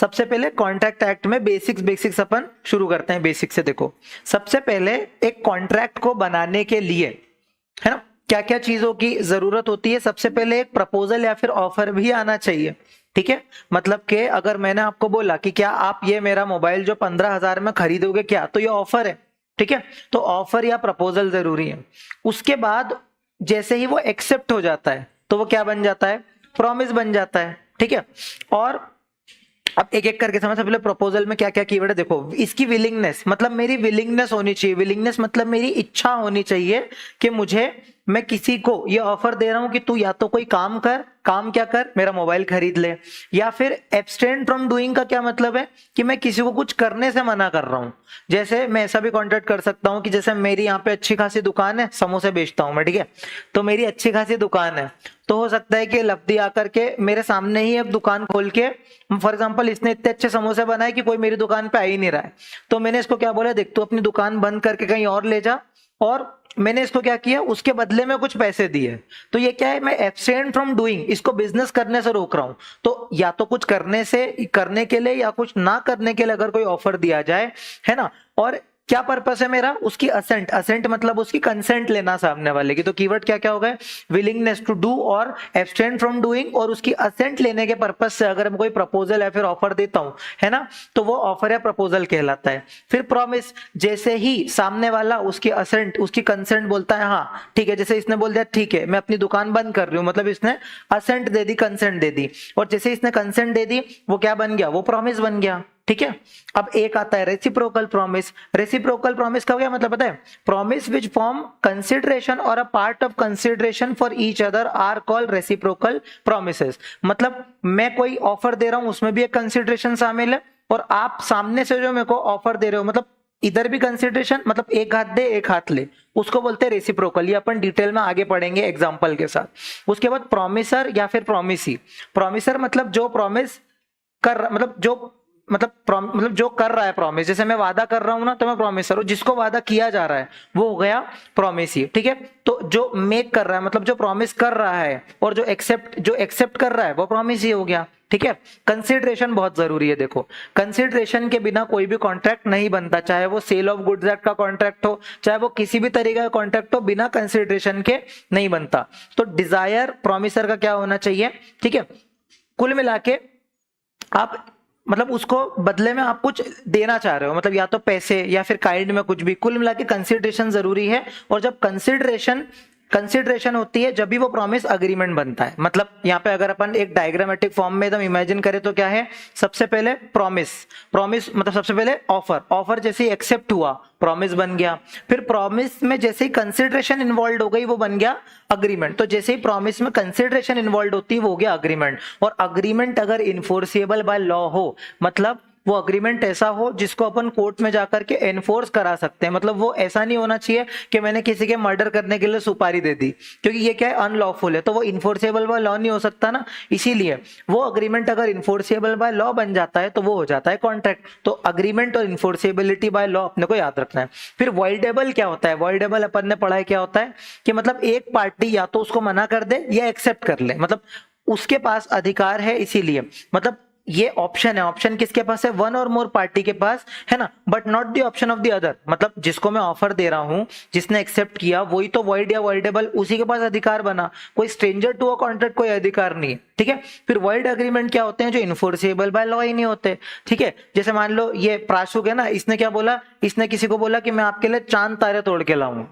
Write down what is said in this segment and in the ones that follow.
सबसे पहले contract act में बेसिक्स अपन शुरू करते हैं बेसिक से। देखो, सबसे पहले एक कॉन्ट्रैक्ट को बनाने के लिए, है ना, क्या क्या चीजों की जरूरत होती है। सबसे पहले एक प्रपोजल या फिर ऑफर भी आना चाहिए, ठीक है। मतलब कि अगर मैंने आपको बोला कि क्या आप ये मेरा मोबाइल जो 15,000 में खरीदोगे क्या, तो ये ऑफर है, ठीक है। तो ऑफर या प्रपोजल जरूरी है। उसके बाद जैसे ही वो एक्सेप्ट हो जाता है तो वो क्या बन जाता है, प्रॉमिस बन जाता है, ठीक है। और अब एक एक करके समझ। पहले प्रपोजल में क्या क्या कीवर्ड है देखो। इसकी विलिंगनेस, मतलब मेरी विलिंगनेस होनी चाहिए। विलिंगनेस मतलब मेरी इच्छा होनी चाहिए कि मैं किसी को ये ऑफर दे रहा हूं कि तू या तो कोई काम कर, काम क्या कर, मेरा मोबाइल खरीद ले। या फिर एब्सटेन फ्रॉम डूइंग का क्या मतलब है कि मैं किसी को कुछ करने से मना कर रहा हूं। जैसे मैं ऐसा भी कॉन्ट्रैक्ट कर सकता हूं कि जैसे मेरी यहाँ पे अच्छी खासी दुकान है, समोसे बेचता हूं मैं, ठीक है। तो मेरी अच्छी खासी दुकान है, तो हो सकता है कि लफ्दी आकर के मेरे सामने ही एक दुकान खोल के, फॉर एग्जांपल इसने इतने अच्छे समोसे बनाए कि कोई मेरी दुकान पे आ ही नहीं रहा है, तो मैंने इसको क्या बोला, देख तू अपनी दुकान बंद करके कहीं और ले जा, और मैंने इसको क्या किया, उसके बदले में कुछ पैसे दिए। तो ये क्या है, मैं एब्सटेन फ्रॉम डूइंग, इसको बिजनेस करने से रोक रहा हूं। तो या तो कुछ करने के लिए या कुछ ना करने के लिए अगर कोई ऑफर दिया जाए, है ना, और क्या पर्पस है मेरा, उसकी असेंट, असेंट मतलब उसकी कंसेंट लेना सामने वाले की। तो कीवर्ड क्या क्या हो गए, विलिंगनेस टू डू और एब्सटेन फ्रॉम डूइंग, और उसकी असेंट लेने के पर्पस से अगर मैं कोई प्रपोजल या फिर ऑफर देता हूं, है ना, तो वो ऑफर या प्रपोजल कहलाता है। फिर प्रॉमिस, जैसे ही सामने वाला उसकी असेंट, उसकी कंसेंट बोलता है, हाँ ठीक है, जैसे इसने बोल दिया ठीक है मैं अपनी दुकान बंद कर रही हूं, मतलब इसने असेंट दे दी, कंसेंट दे दी, और जैसे इसने कंसेंट दे दी वो क्या बन गया, वो प्रॉमिस बन गया, ठीक है। अब एक आता है रेसिप्रोकल प्रॉमिस। रेसिप्रोकल प्रॉमिस का क्या मतलब पता है, promise which form consideration or a part of consideration for each other are called reciprocal promises. मतलब मैं कोई ऑफर दे रहा हूं, उसमें भी एक कंसिडरेशन शामिल है, और आप सामने से जो मेरे को ऑफर दे रहे हो, मतलब इधर भी कंसिडरेशन, मतलब एक हाथ दे एक हाथ ले, उसको बोलते हैं रेसिप्रोकल। ये अपन डिटेल में आगे पढ़ेंगे एग्जांपल के साथ। उसके बाद प्रॉमिसर या फिर प्रॉमिसी। प्रॉमिसर मतलब जो प्रॉमिस कर, मतलब जो कर रहा है प्रॉमिस, जैसे मैं वादा कर रहा हूं ना तो मैं प्रॉमिसर हूं, जिसको वादा किया जा रहा है वो हो गया प्रॉमिसी, ठीक है। तो जो मेक कर रहा है, मतलब जो प्रॉमिस कर रहा है, और जो एक्सेप्ट कर रहा है वो प्रॉमिसी हो गया, ठीक है। कंसिडरेशन बहुत जरूरी है। देखो, कंसिडरेशन के बिना कोई भी कॉन्ट्रैक्ट नहीं बनता, चाहे वो सेल ऑफ गुड्स एक्ट का कॉन्ट्रैक्ट हो, चाहे वो किसी भी तरीके का कॉन्ट्रैक्ट हो, बिना कंसिडरेशन के नहीं बनता। तो डिजायर प्रॉमिसर का क्या होना चाहिए, ठीक है। कुल मिला के आप, मतलब उसको बदले में आप कुछ देना चाह रहे हो, मतलब या तो पैसे या फिर काइंड में कुछ भी, कुल मिला के कंसिडरेशन जरूरी है। और जब कंसिडरेशन होती है जब भी वो प्रॉमिस अग्रीमेंट बनता है। मतलब यहाँ पे अगर अपन एक डायग्रामेटिक फॉर्म में एकदम इमेजिन करें तो क्या है, सबसे पहले प्रॉमिस मतलब सबसे पहले ऑफर जैसे ही एक्सेप्ट हुआ प्रॉमिस बन गया। फिर प्रॉमिस में जैसे ही कंसिडरेशन इन्वॉल्व हो गई वो बन गया अग्रीमेंट। तो जैसे ही प्रॉमिस में कंसिडरेशन इन्वॉल्व होती है वो हो गया अग्रीमेंट। और अग्रीमेंट अगर इन्फोर्सिएबल बाय लॉ हो, मतलब वो अग्रीमेंट ऐसा हो जिसको अपन कोर्ट में जाकर के एनफोर्स करा सकते हैं। मतलब वो ऐसा नहीं होना चाहिए कि मैंने किसी के मर्डर करने के लिए सुपारी दे दी, क्योंकि ये क्या है, अनलॉफुल है, तो वो इन्फोर्सेबल बाय लॉ नहीं हो सकता ना। इसीलिए वो अग्रीमेंट अगर इन्फोर्सेबल बाय लॉ बन जाता है तो वो हो जाता है कॉन्ट्रैक्ट। तो अग्रीमेंट और इन्फोर्सेबिलिटी बाय लॉ अपने को याद रखना है। फिर वॉइडेबल क्या होता है, वॉइडेबल अपन ने पढ़ा है क्या होता है कि मतलब एक पार्टी या तो उसको मना कर दे या एक्सेप्ट कर ले, मतलब उसके पास अधिकार है। इसीलिए मतलब ये ऑप्शन है, ऑप्शन किसके पास है, वन और मोर पार्टी के पास, है ना, but not the option of the other. मतलब जिसको मैं ऑफर दे रहा हूं, जिसने एक्सेप्ट किया वही तो वॉइड या वॉइडेबल, उसी के पास अधिकार बना, कोई स्ट्रेंजर टू अ कॉन्ट्रैक्ट कोई अधिकार नहीं है, ठीक है। फिर वॉइड एग्रीमेंट क्या होते हैं, जो इन्फोर्सेबल बाय लॉ ही नहीं होते, ठीक है। जैसे मान लो ये प्राशुक है ना, इसने क्या बोला, इसने किसी को बोला कि मैं आपके लिए चांद तारे तोड़ के लाऊंगा,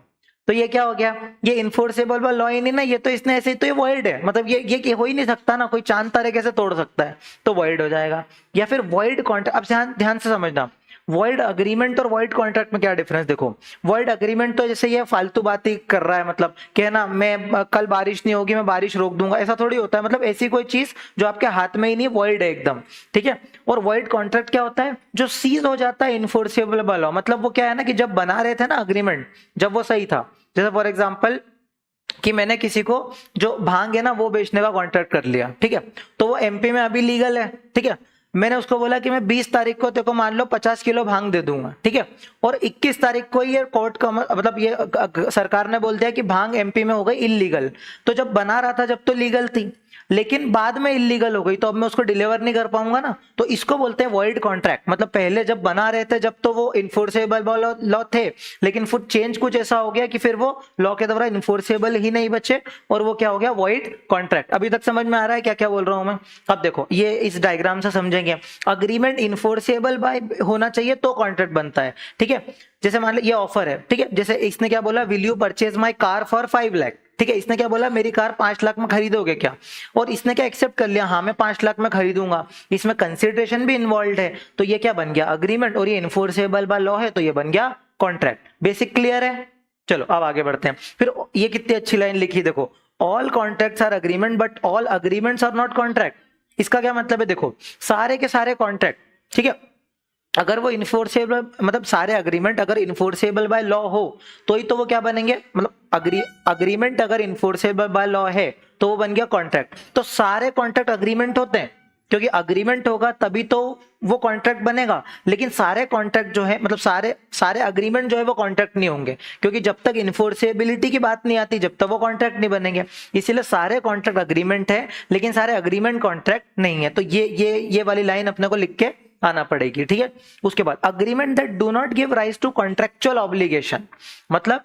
तो ये क्या हो गया, ये इन्फोर्सेबल बाय लॉ ही नहीं ना, ये तो इसने ऐसे, तो ये वॉइड है, मतलब ये हो ही नहीं सकता ना, कोई चांद तारे कैसे तोड़ सकता है, तो वॉइड हो जाएगा। या फिर वॉइड कॉन्ट्रैक्ट, अब ध्यान से समझना, वॉइड अग्रीमेंट और वॉइड कॉन्ट्रैक्ट में क्या डिफरेंस। देखो, वॉइड अग्रीमेंट तो जैसे ये फालतू बात ही कर रहा है, मतलब कि ना मैं कल बारिश नहीं होगी मैं बारिश रोक दूंगा, ऐसा थोड़ी होता है। मतलब ऐसी कोई चीज जो आपके हाथ में ही नहीं, वॉइड है एकदम, ठीक है। और वॉइड कॉन्ट्रैक्ट क्या होता है, जो सीज हो जाता है इन्फोर्सेबल बाय लॉ। मतलब वो क्या है ना कि जब बना रहे थे ना अग्रीमेंट, जब वो सही था, जैसे फॉर एग्जाम्पल कि मैंने किसी को जो भांग है ना वो बेचने का कॉन्ट्रैक्ट कर लिया, ठीक है, तो वो एमपी में अभी लीगल है, ठीक है। मैंने उसको बोला कि मैं 20 तारीख को तेरे को मान लो 50 किलो भांग दे दूंगा, ठीक है। और 21 तारीख को ये कोर्ट का मतलब ये सरकार ने बोल दिया कि भांग एमपी में हो गई इलीगल। तो जब बना रहा था जब तो लीगल थी, लेकिन बाद में इलीगल हो गई तो अब मैं उसको डिलीवर नहीं कर पाऊंगा ना, तो इसको बोलते हैं वॉइड कॉन्ट्रैक्ट। मतलब पहले जब बना रहे थे जब तो वो इन्फोर्सेबल लॉ थे, लेकिन फिर चेंज कुछ ऐसा हो गया कि फिर वो लॉ के द्वारा इन्फोर्सेबल ही नहीं बचे और वो क्या हो गया, वॉइड कॉन्ट्रैक्ट। अभी तक समझ में आ रहा है क्या क्या बोल रहा हूं मैं? अब देखो ये इस डायग्राम से समझेंगे, अग्रीमेंट इन्फोर्सेबल बाय होना चाहिए तो कॉन्ट्रैक्ट बनता है, ठीक है। जैसे मान लो ये ऑफर है, ठीक है, जैसे इसने क्या बोला, will you purchase my car for 5 lakh, ठीक है, इसने क्या बोला, मेरी कार 5 लाख में खरीदोगे क्या? और इसने क्या एक्सेप्ट कर लिया, हाँ मैं 5 लाख में खरीदूंगा। इसमें कंसिडरेशन भी इन्वॉल्व है, तो ये क्या बन गया, अग्रीमेंट, और ये इन्फोर्सेबल बाय लॉ है तो ये बन गया कॉन्ट्रैक्ट। बेसिक क्लियर है? चलो अब आगे बढ़ते हैं। फिर ये कितनी अच्छी लाइन लिखी देखो, all contracts are agreement but all agreements are not contract. इसका क्या मतलब है, देखो सारे के सारे कॉन्ट्रैक्ट, ठीक है, अगर वो इन्फोर्सेबल, मतलब सारे अग्रीमेंट अगर इन्फोर्सेबल बाय लॉ हो तो ही तो वो क्या बनेंगे, मतलब अग्रीमेंट अगर इन्फोर्सेबल बाय लॉ है तो वो बन गया कॉन्ट्रैक्ट। तो सारे कॉन्ट्रैक्ट अग्रीमेंट होते हैं, क्योंकि अग्रीमेंट होगा तभी तो वो कॉन्ट्रैक्ट बनेगा। लेकिन सारे कॉन्ट्रैक्ट जो है, मतलब सारे अग्रीमेंट जो है वो कॉन्ट्रैक्ट नहीं होंगे, क्योंकि जब तक इन्फोर्सेबिलिटी की बात नहीं आती जब तक वो कॉन्ट्रैक्ट नहीं बनेंगे। इसीलिए सारे कॉन्ट्रैक्ट अग्रीमेंट है लेकिन सारे अग्रीमेंट कॉन्ट्रैक्ट नहीं है। तो ये वाली लाइन अपने को लिख के आना पड़ेगी, ठीक है। उसके बाद agreement that do not give rise to contractual obligation, मतलब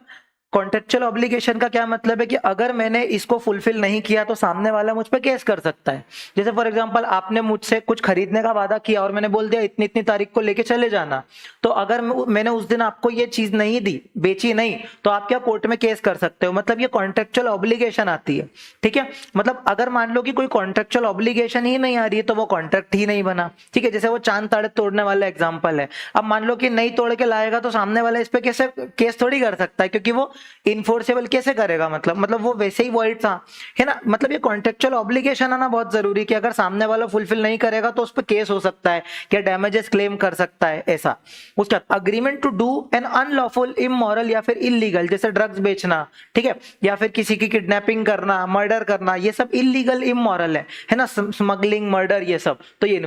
कॉन्ट्रेक्चुअल ऑब्लिगेशन का क्या मतलब है कि अगर मैंने इसको फुलफिल नहीं किया तो सामने वाला मुझ पे केस कर सकता है। जैसे फॉर एग्जांपल आपने मुझसे कुछ खरीदने का वादा किया और मैंने बोल दिया इतनी इतनी तारीख को लेके चले जाना, तो अगर मैंने उस दिन आपको ये चीज नहीं दी, बेची नहीं, तो आप क्या कोर्ट में केस कर सकते हो। मतलब ये कॉन्ट्रेक्चुअल ऑब्लिगेशन आती है, ठीक है। मतलब अगर मान लो कि कोई कॉन्ट्रेक्चुअल ऑब्लिगेशन ही नहीं आ रही है तो वो कॉन्ट्रैक्ट ही नहीं बना, ठीक है। जैसे वो चांद ताड़े तोड़ने वाला एग्जाम्पल है। अब मान लो कि नहीं तोड़ के लाएगा तो सामने वाला इस पे कैसे केस थोड़ी कर सकता है, क्योंकि वो इन्फोर्सेबल कैसे करेगा, मतलब वो वैसे ही वॉइड था, है ना। मतलब ये कॉन्ट्रेक्चुअल ऑब्लिगेशन आना बहुत जरूरी कि अगर सामने वाला फुलफिल नहीं करेगा तो उस पर केस हो सकता है, क्या डैमेजेस क्लेम कर सकता है, ऐसा। उसके बाद agreement to do an unlawful, immoral या फिर इलीगल, जैसे ड्रग्स बेचना, ठीक है, या फिर किसी की किडनैपिंग करना, मर्डर करना, ये सब इलीगल इमोरल है ना, स्मगलिंग, मर्डर, ये सब, तो ये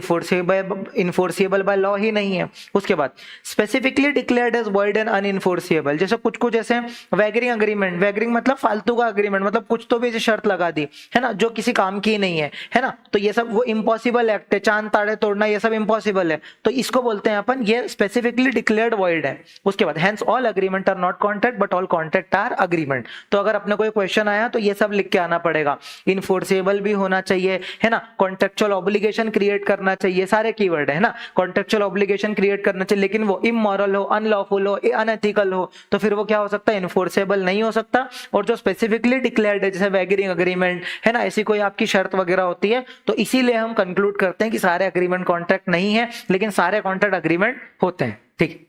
इन्फोर्सिएबल बाय लॉ ही नहीं है। उसके बाद specifically declared as void and unenforceable, जैसे कुछ ऐसे वैगरिंग अग्रीमेंट, वैगरिंग मतलब फालतू का अग्रीमेंट, मतलब कुछ तो भी ऐसी शर्त लगा दी, है ना, जो किसी काम की नहीं है ना, तो ये सब वो इम्पॉसिबल एक्ट है, चांद ताड़े तोड़ना ये सब इम्पॉसिबल है, तो इसको बोलते हैं अपन ये स्पेसिफिकली डिक्लेयर्ड वॉइड है। उसके बाद hence all agreement are not contract but all contract are agreement. तो अगर अपने कोई क्वेश्चन आया तो ये सब लिख के आना पड़ेगा, इन्फोर्सेबल भी होना चाहिए, है ना, कॉन्ट्रेक्चुअल ऑब्लिगेशन क्रिएट करना चाहिए, सारे कीवर्ड है ना, कॉन्ट्रेक्चुअल ऑब्लिगेशन क्रिएट करना चाहिए, लेकिन वो इमोरल हो, अनलॉफुल हो, अनएथिकल हो, तो फिर वो क्या हो सकता है, इन्फोर्सेबल नहीं हो सकता। और जो स्पेसिफिकली डिक्लेयर्ड है, जैसे वैगरिंग अग्रीमेंट, है ना, ऐसी कोई आपकी शर्त वगैरह होती है, तो इसीलिए हम कंक्लूड करते हैं कि सारे अग्रीमेंट कॉन्ट्रैक्ट नहीं है, लेकिन सारे कॉन्ट्रैक्ट अग्रीमेंट होते हैं, ठीक।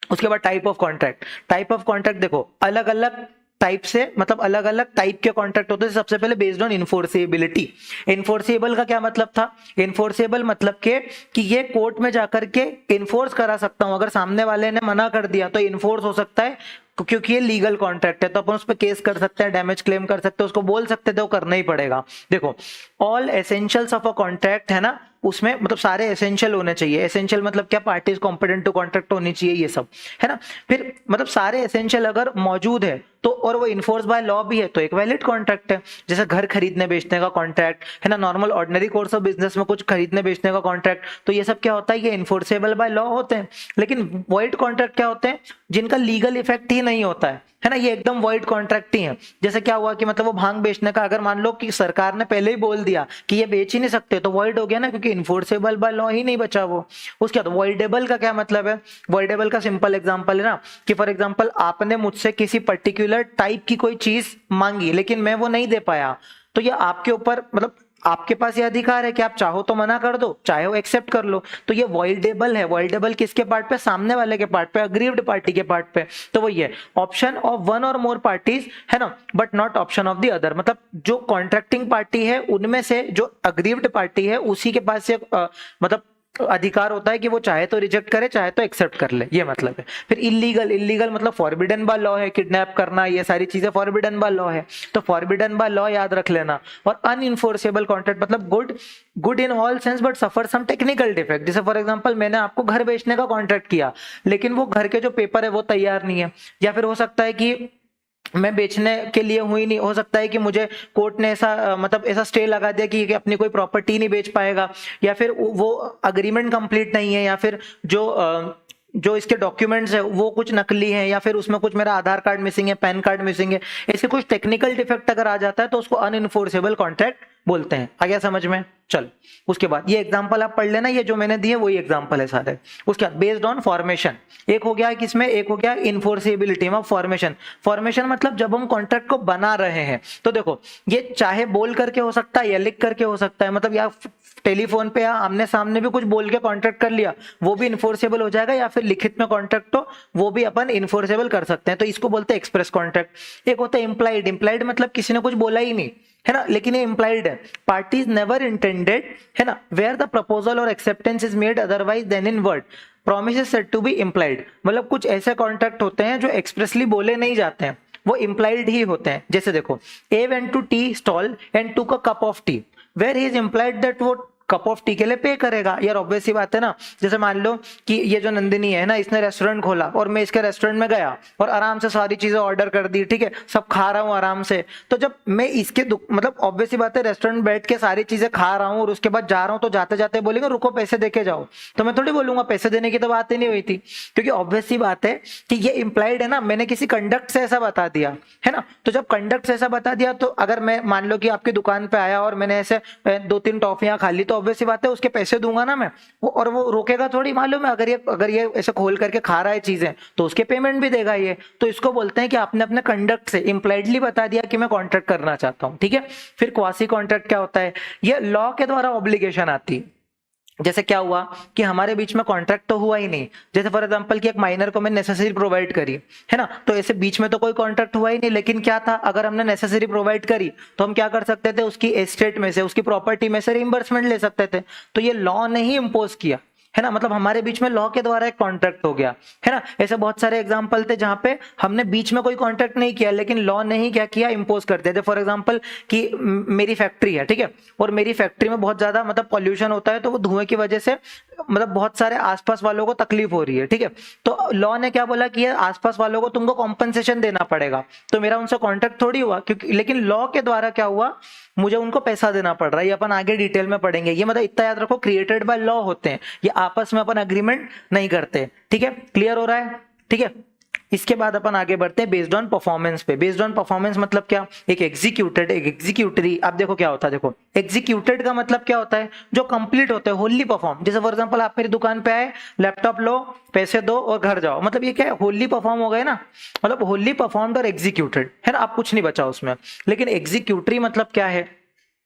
उसके बाद type of contract, type of contract देखो अलग अलग टाइप से, मतलब अलग अलग टाइप के कॉन्ट्रैक्ट होते हैं। सबसे पहले बेस्ड ऑन इन्फोर्सेबिलिटी। इन्फोर्सेबल का क्या मतलब था, इन्फोर्सेबल मतलब के कि ये कोर्ट में जाकर के इन्फोर्स करा सकता हूं, अगर सामने वाले ने मना कर दिया तो इन्फोर्स हो सकता है, क्योंकि ये लीगल कॉन्ट्रैक्ट है, तो अपन उस पर केस कर सकते हैं, डैमेज क्लेम कर सकते हैं, उसको बोल सकते थे, वो करना ही पड़ेगा। देखो all essentials of a contract, है ना, उसमें मतलब सारे एसेंशियल होने चाहिए। एसेंशियल मतलब क्या, पार्टीज कॉम्पिटेंट टू कॉन्ट्रैक्ट होनी चाहिए, ये सब, है ना। फिर मतलब सारे एसेंशियल अगर मौजूद है तो, और वो इन्फोर्स बाय लॉ भी है, तो एक वैलिड कॉन्ट्रैक्ट है। जैसे घर खरीदने बेचने का कॉन्ट्रैक्ट, है ना, normal ordinary course of business में कुछ खरीदने बेचने का कॉन्ट्रैक्ट, तो ये सब क्या होता है, ये इन्फोर्सेबल बाय लॉ होते हैं। लेकिन वॉइड कॉन्ट्रैक्ट क्या होते हैं, जिनका लीगल इफेक्ट ही नहीं होता है ना, ये एकदम वॉइड कॉन्ट्रैक्ट ही है। जैसे क्या हुआ कि मतलब वो भांग बेचने का, अगर मान लो कि सरकार ने पहले ही बोल दिया कि ये बेच ही नहीं सकते, तो वॉइड हो गया ना, क्योंकि इन्फोर्सेबल बाय लॉ ही नहीं बचा वो। उसके बाद वॉइडेबल का क्या मतलब है, वॉइडेबल का सिंपल एग्जांपल है ना, कि फॉर एग्जांपल आपने मुझसे किसी पर्टिकुलर टाइप की कोई चीज मांगी लेकिन मैं वो नहीं दे पाया, तो ये आपके ऊपर, मतलब आपके पास ये अधिकार है कि आप चाहो तो मना कर दो, चाहे वो एक्सेप्ट कर लो, तो ये वॉइडेबल है। वॉइडेबल किसके पार्ट पे, सामने वाले के पार्ट पे, अग्रीव्ड पार्टी के पार्ट पे। तो वही है ऑप्शन ऑफ वन और मोर पार्टीज, है ना, but not option of the other. मतलब जो कॉन्ट्रैक्टिंग पार्टी है उनमें से जो अग्रीव्ड पार्टी है उसी के पास से मतलब अधिकार होता है कि वो चाहे तो रिजेक्ट करे, चाहे तो एक्सेप्ट कर ले, ये मतलब है। फिर इलीगल, इलीगल मतलब फॉरबिडन बाय लॉ है, किडनैप करना, ये सारी चीजें फॉरबिडन बाय लॉ है, तो फॉरबिडन बाय लॉ याद रख लेना। और अनइन्फोर्सेबल कॉन्ट्रैक्ट मतलब good in all sense but suffer some technical defect. जैसे फॉर एग्जांपल मैंने आपको घर बेचने का कॉन्ट्रैक्ट किया, लेकिन वो घर के जो पेपर है वो तैयार नहीं है, या फिर हो सकता है कि मैं बेचने के लिए हुई नहीं, हो सकता है कि मुझे कोर्ट ने ऐसा मतलब ऐसा स्टे लगा दिया कि अपनी कोई प्रॉपर्टी नहीं बेच पाएगा, या फिर वो अग्रीमेंट कंप्लीट नहीं है, या फिर जो इसके डॉक्यूमेंट्स है वो कुछ नकली हैं, या फिर उसमें कुछ मेरा आधार कार्ड मिसिंग है, पैन कार्ड मिसिंग है, ऐसे कुछ टेक्निकल डिफेक्ट अगर आ जाता है तो उसको अनइन्फोर्सेबल कॉन्ट्रैक्ट बोलते हैं। आ गया समझ में? चल, उसके बाद ये एग्जांपल आप पढ़ लेना, ये जो मैंने दिए वही एग्जांपल है सारे। उसके बाद बेस्ड ऑन फॉर्मेशन, एक हो गया किसमें, एक हो गया इन्फोर्सेबिलिटी में फॉर्मेशन। फॉर्मेशन मतलब जब हम कॉन्ट्रैक्ट को बना रहे हैं, तो देखो ये चाहे बोल करके हो सकता है या लिख करके हो सकता है, मतलब या टेलीफोन पे या आमने सामने भी कुछ बोल के कॉन्ट्रैक्ट कर लिया वो भी इन्फोर्सेबल हो जाएगा, या फिर लिखित में कॉन्ट्रैक्ट हो वो भी अपन इन्फोर्सेबल कर सकते हैं, तो इसको बोलते हैं एक्सप्रेस कॉन्ट्रैक्ट। एक होता है इम्प्लाइड, इम्प्लाइड मतलब किसी ने कुछ बोला ही नहीं है ना, लेकिन ये इम्प्लाइड है, पार्टीज नेवर इंटेंडेड है ना, where the proposal or acceptance is made otherwise than in word, promise is said to be implied. मतलब कुछ ऐसे कॉन्ट्रैक्ट होते हैं जो एक्सप्रेसली बोले नहीं जाते हैं, वो इम्प्लाइड ही होते हैं। जैसे देखो, A went to tea stall and took a cup of tea, where he is implied that वो कप ऑफ टी के लिए पे करेगा। यार ऑब्वियस सी बात है ना, जैसे मान लो कि ये जो नंदिनी है ना, इसने रेस्टोरेंट खोला और मैं इसके रेस्टोरेंट में गया और आराम से सारी चीजें ऑर्डर कर दी, ठीक है, सब खा रहा हूँ आराम से, तो जब मैं इसके मतलब ऑब्वियस सी बात है रेस्टोरेंट बैठ के सारी चीजें खा रहा हूँ और उसके बाद जा रहा हूँ, तो जाते जाते बोलेंगे रुको पैसे देके जाओ, तो मैं थोड़ी बोलूंगा, पैसे देने की तो बात ही नहीं हुई थी, क्योंकि ऑब्वियस सी बात है कि ये इंप्लाइड है ना, मैंने किसी कंडक्ट से ऐसा बता दिया है ना। तो जब कंडक्ट से ऐसा बता दिया, तो अगर मैं मान लो कि आपकी दुकान पे आया और मैंने ऐसे 2-3 टॉफियां खा ली, तो ऑब्वियस सी बात है उसके पैसे दूंगा ना मैं, और वो रोकेगा थोड़ी, मालूम है, अगर ये ऐसे खोल करके खा रहा है चीजें तो उसके पेमेंट भी देगा ये। तो इसको बोलते हैं कि आपने अपने कंडक्ट से इंप्लाइडली बता दिया कि मैं कॉन्ट्रैक्ट करना चाहता हूं, ठीक है। फिर क्वासी कॉन्ट्रैक्ट क्या होता है, ये लॉ के द्वारा ऑब्लिगेशन आती है। जैसे क्या हुआ कि हमारे बीच में कॉन्ट्रैक्ट तो हुआ ही नहीं, जैसे फॉर एग्जांपल कि एक माइनर को मैं नेसेसरी प्रोवाइड करी है ना, तो ऐसे बीच में तो कोई कॉन्ट्रैक्ट हुआ ही नहीं, लेकिन क्या था, अगर हमने नेसेसरी प्रोवाइड करी तो हम क्या कर सकते थे, उसकी एस्टेट में से, उसकी प्रॉपर्टी में से रिइंबर्समेंट ले सकते थे। तो ये लॉ ने ही इम्पोज किया है ना, मतलब हमारे बीच में लॉ के द्वारा एक कॉन्ट्रैक्ट हो गया है ना। ऐसे बहुत सारे एग्जांपल थे जहां पे हमने बीच में कोई कॉन्ट्रैक्ट नहीं किया, लेकिन लॉ ने ही क्या किया, इंपोज कर दिया। फॉर एग्जांपल कि मेरी फैक्ट्री है, ठीक है, और मेरी फैक्ट्री में बहुत ज्यादा मतलब पॉल्यूशन होता है, तो वो धुएं की वजह से मतलब बहुत सारे आसपास वालों को तकलीफ हो रही है, ठीक है, तो लॉ ने क्या बोला कि आसपास वालों को तुमको कॉम्पनसेशन देना पड़ेगा। तो मेरा उनसे कॉन्ट्रैक्ट थोड़ी हुआ, क्योंकि लेकिन लॉ के द्वारा क्या हुआ, मुझे उनको पैसा देना पड़ रहा है। ये अपन आगे डिटेल में पढ़ेंगे, ये मतलब इतना याद रखो, क्रिएटेड बाय लॉ होते हैं, ये आपस में अपन अग्रीमेंट नहीं करते, ठीक है, क्लियर हो रहा है, ठीक है। इसके बाद अपन आगे बढ़ते हैं बेस्ड ऑन परफॉर्मेंस पे। बेस्ड ऑन परफॉर्मेंस मतलब क्या, एक एग्जीक्यूटेड, एक एग्जीक्यूटरी। अब देखो क्या होता है, देखो एग्जीक्यूटेड का मतलब क्या होता है, जो कंप्लीट होता है, होली परफॉर्म। जैसे फॉर एग्जांपल आप मेरी दुकान पे आए, लैपटॉप लो, पैसे दो और घर जाओ, मतलब ये क्या है, होली परफॉर्म हो गए ना, मतलब होली परफॉर्म्ड और एग्जीक्यूटेड है ना, आप कुछ नहीं बचा उसमें। लेकिन एग्जीक्यूटरी मतलब क्या है,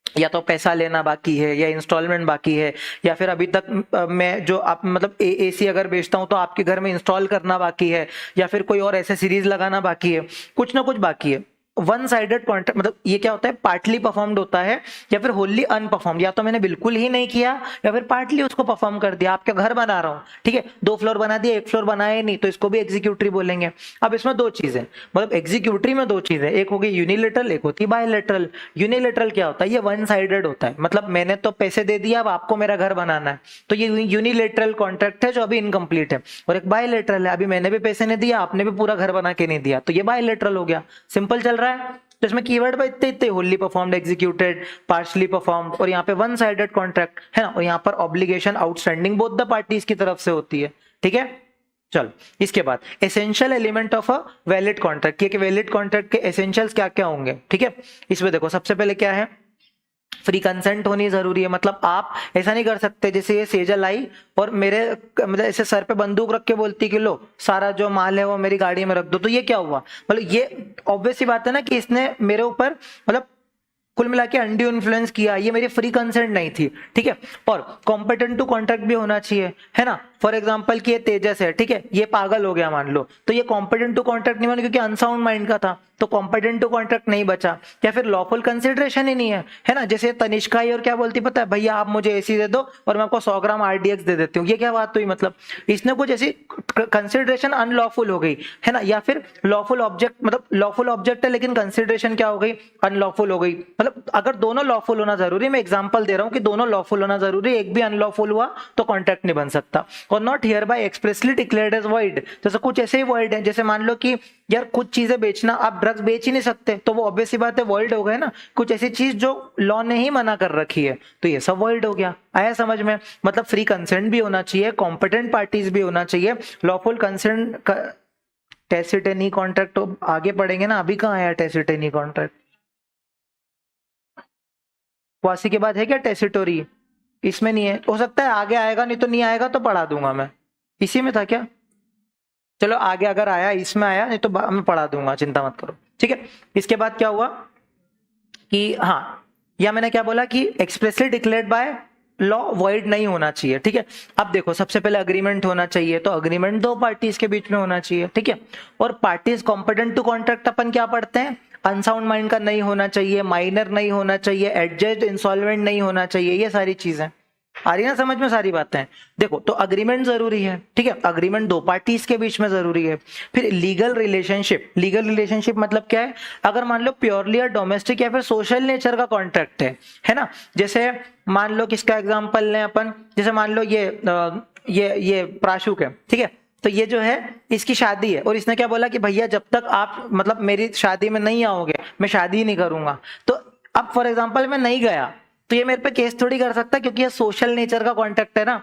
या तो पैसा लेना बाकी है, या इंस्टॉलमेंट बाकी है, या फिर अभी तक मैं जो आप मतलब एसी अगर बेचता हूं तो आपके घर में इंस्टॉल करना बाकी है, या फिर कोई और एसेसरीज लगाना बाकी है, कुछ ना कुछ बाकी है। वन साइडेड कॉन्ट्रैक्ट मतलब ये क्या होता है, पार्टली परफॉर्म्ड होता है, या फिर होली अनपरफॉर्म्ड, या तो मैंने बिल्कुल ही नहीं किया या फिर पार्टली उसको परफॉर्म कर दिया। आपके घर बना रहा हूँ, ठीक है, 2 फ्लोर बना दिया, 1 फ्लोर बनाया ही नहीं, तो इसको भी एग्जीक्यूटरी बोलेंगे। अब इसमें 2 चीजें, मतलब एग्जीक्यूटरी में 2 चीजें, एक होगी यूनिलेटरल, एक होती है बायलेटरल। यूनिलेटरल क्या होता है, ये वन साइडेड होता है, मतलब मैंने तो पैसे दे दिया, अब आपको मेरा घर बनाना है, तो ये यूनिलेटरल कॉन्ट्रैक्ट है जो अभी इनकम्प्लीट है। और एक बायलेटरल है, अभी मैंने भी पैसे नहीं दिया, आपने भी पूरा घर बना के नहीं दिया, तो ये बायलेटरल हो गया। सिंपल चल रहा है। तो इसमें कीवर्ड पर इतने इतने, Holi performed, executed, partially performed, और यहाँ पे वन साइडेड कॉन्ट्रैक्ट है ना, और यहाँ पर obligation outstanding both the parties की तरफ से होती है, ठीक है। चलो इसके बाद essential element of a valid contract, कि वैलिड कॉन्ट्रैक्ट के एसेंशियल्स क्या क्या होंगे, ठीक है। इसमें देखो सबसे पहले क्या है, फ्री कंसेंट होनी जरूरी है, मतलब आप ऐसा नहीं कर सकते जैसे ये सेजल आई और मेरे मतलब ऐसे सर पे बंदूक रख के बोलती कि लो सारा जो माल है वो मेरी गाड़ी में रख दो, तो ये क्या हुआ, मतलब ये ऑब्वियस सी बात है ना कि इसने मेरे ऊपर मतलब कुल मिला के अनड्यू इन्फ्लुएंस किया, ये मेरी फ्री कंसेंट नहीं थी, ठीक है। और कॉम्पिटेंट टू कॉन्ट्रैक्ट भी होना चाहिए, है ना। फॉर एग्जांपल कि ये तेजस है, ठीक है, ये पागल हो गया मान लो, तो ये कॉम्पिटेंट टू कॉन्ट्रैक्ट नहीं बना क्योंकि अनसाउंड माइंड का था, तो कॉम्पिटेंट टू कॉन्ट्रैक्ट नहीं बचा। या फिर लॉफुल कंसिडरेशन ही नहीं है ना, जैसे तनिष्का ही और क्या बोलती पता है, भैया आप मुझे एसी दे दो और मैं आपको 100 ग्राम आरडीएक्स दे देती हूँ, ये क्या बात हुई, मतलब इसने कुछ ऐसी कंसिडरेशन अनलॉफुल हो गई है ना। या फिर लॉफुल ऑब्जेक्ट, मतलब लॉफुल ऑब्जेक्ट है लेकिन कंसिडरेशन क्या हो गई, अनलॉफुल हो गई। मतलब अगर दोनों लॉफुल होना जरूरी, मैं एग्जांपल दे रहा हूँ कि दोनों लॉफुल होना जरूरी, एक भी अनलॉफुल हुआ तो कॉन्ट्रैक्ट नहीं बन सकता। और not hereby expressly declared as void. जैसे कुछ ऐसे ही वॉइड है, जैसे मान लो कि यार कुछ चीजें बेचना, आप ड्रग्स बेच ही नहीं सकते, तो वो ऑब्वियस सी बात है वॉइड हो गए ना। कुछ ऐसी चीज जो लॉ ने ही मना कर रखी है, तो ये सब वॉइड हो गया। आया समझ में? मतलब फ्री कंसेंट भी होना चाहिए, कॉम्पिटेंट पार्टीज भी होना चाहिए, lawful consent. Tacit any contract तो आगे पढ़ेंगे ना, अभी कहाँ आया टैसिट एनी कॉन्ट्रैक्ट? क्वासी के बाद है क्या टेसिटोरी? इसमें नहीं है, हो सकता है आगे आएगा, नहीं तो नहीं आएगा तो पढ़ा दूंगा मैं। इसी में था क्या? चलो आगे अगर आया, इसमें आया, नहीं तो मैं पढ़ा दूंगा, चिंता मत करो, ठीक है। इसके बाद क्या हुआ कि हाँ, या मैंने क्या बोला कि expressly declared by law void नहीं होना चाहिए, ठीक है। अब देखो, सबसे पहले अग्रीमेंट होना चाहिए, तो अग्रीमेंट दो पार्टीज के बीच में होना चाहिए, ठीक है। और पार्टीज कॉम्पिटेंट टू कॉन्ट्रैक्ट अपन क्या पढ़ते हैं? अनसाउंड माइंड का नहीं होना चाहिए, माइनर नहीं होना चाहिए, एडजस्ट इंसॉल्वेंट नहीं होना चाहिए, ये सारी चीजें आ रही ना समझ में सारी बातें। देखो, तो अग्रीमेंट जरूरी है, ठीक है, अग्रीमेंट दो पार्टीज के बीच में जरूरी है। फिर लीगल रिलेशनशिप, लीगल रिलेशनशिप मतलब क्या है? अगर मान लो प्योरली या डोमेस्टिक या फिर सोशल नेचर का कॉन्ट्रैक्ट है ना। जैसे मान लो, किसका एग्जांपल लें अपन, जैसे मान लो ये प्राशुक है, ठीक है। तो ये जो है, इसकी शादी है, और इसने क्या बोला कि भैया जब तक आप मतलब मेरी शादी में नहीं आओगे, मैं शादी ही नहीं करूंगा। तो अब फॉर एग्जांपल मैं नहीं गया, तो ये मेरे पे केस थोड़ी कर सकता, क्योंकि ये सोशल नेचर का कॉन्ट्रैक्ट है ना।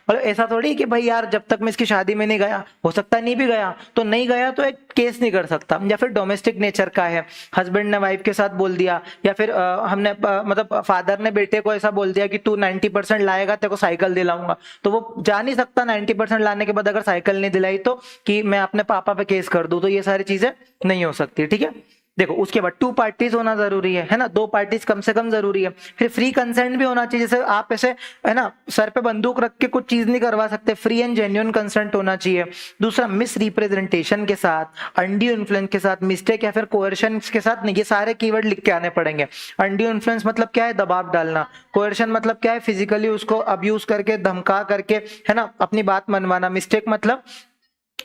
मतलब ऐसा थोड़ी कि भाई यार जब तक मैं इसकी शादी में नहीं गया, हो सकता है नहीं भी गया, तो नहीं गया तो एक केस नहीं कर सकता। या फिर डोमेस्टिक नेचर का है, हस्बैंड ने वाइफ के साथ बोल दिया, या फिर हमने मतलब फादर ने बेटे को ऐसा बोल दिया कि तू 90% लाएगा, तेरे को साइकिल दिलाऊंगा, तो वो जा नहीं सकता 90% लाने के बाद अगर साइकिल नहीं दिलाई तो, कि मैं अपने पापा पे केस कर दूं, तो ये सारी चीजें नहीं हो सकती, ठीक है। देखो, उसके बाद टू पार्टीज होना जरूरी है ना, दो पार्टीज कम से कम जरूरी है। फिर फ्री कंसेंट भी होना चाहिए, जैसे आप ऐसे है ना सर पे बंदूक रख के कुछ चीज नहीं करवा सकते, फ्री एंड जेन्युइन कंसेंट होना चाहिए। दूसरा, मिस रिप्रेजेंटेशन के साथ, अनड्यू इन्फ्लुएंस के साथ, मिस्टेक या फिर कोerशन के साथ नहीं, ये सारे कीवर्ड लिख के आने पड़ेंगे। अनड्यू इन्फ्लुएंस मतलब क्या है? दबाव डालना। कोerशन मतलब क्या है? फिजिकली उसको अब्यूज करके, धमका करके, है ना, अपनी बात मनवाना। मिस्टेक मतलब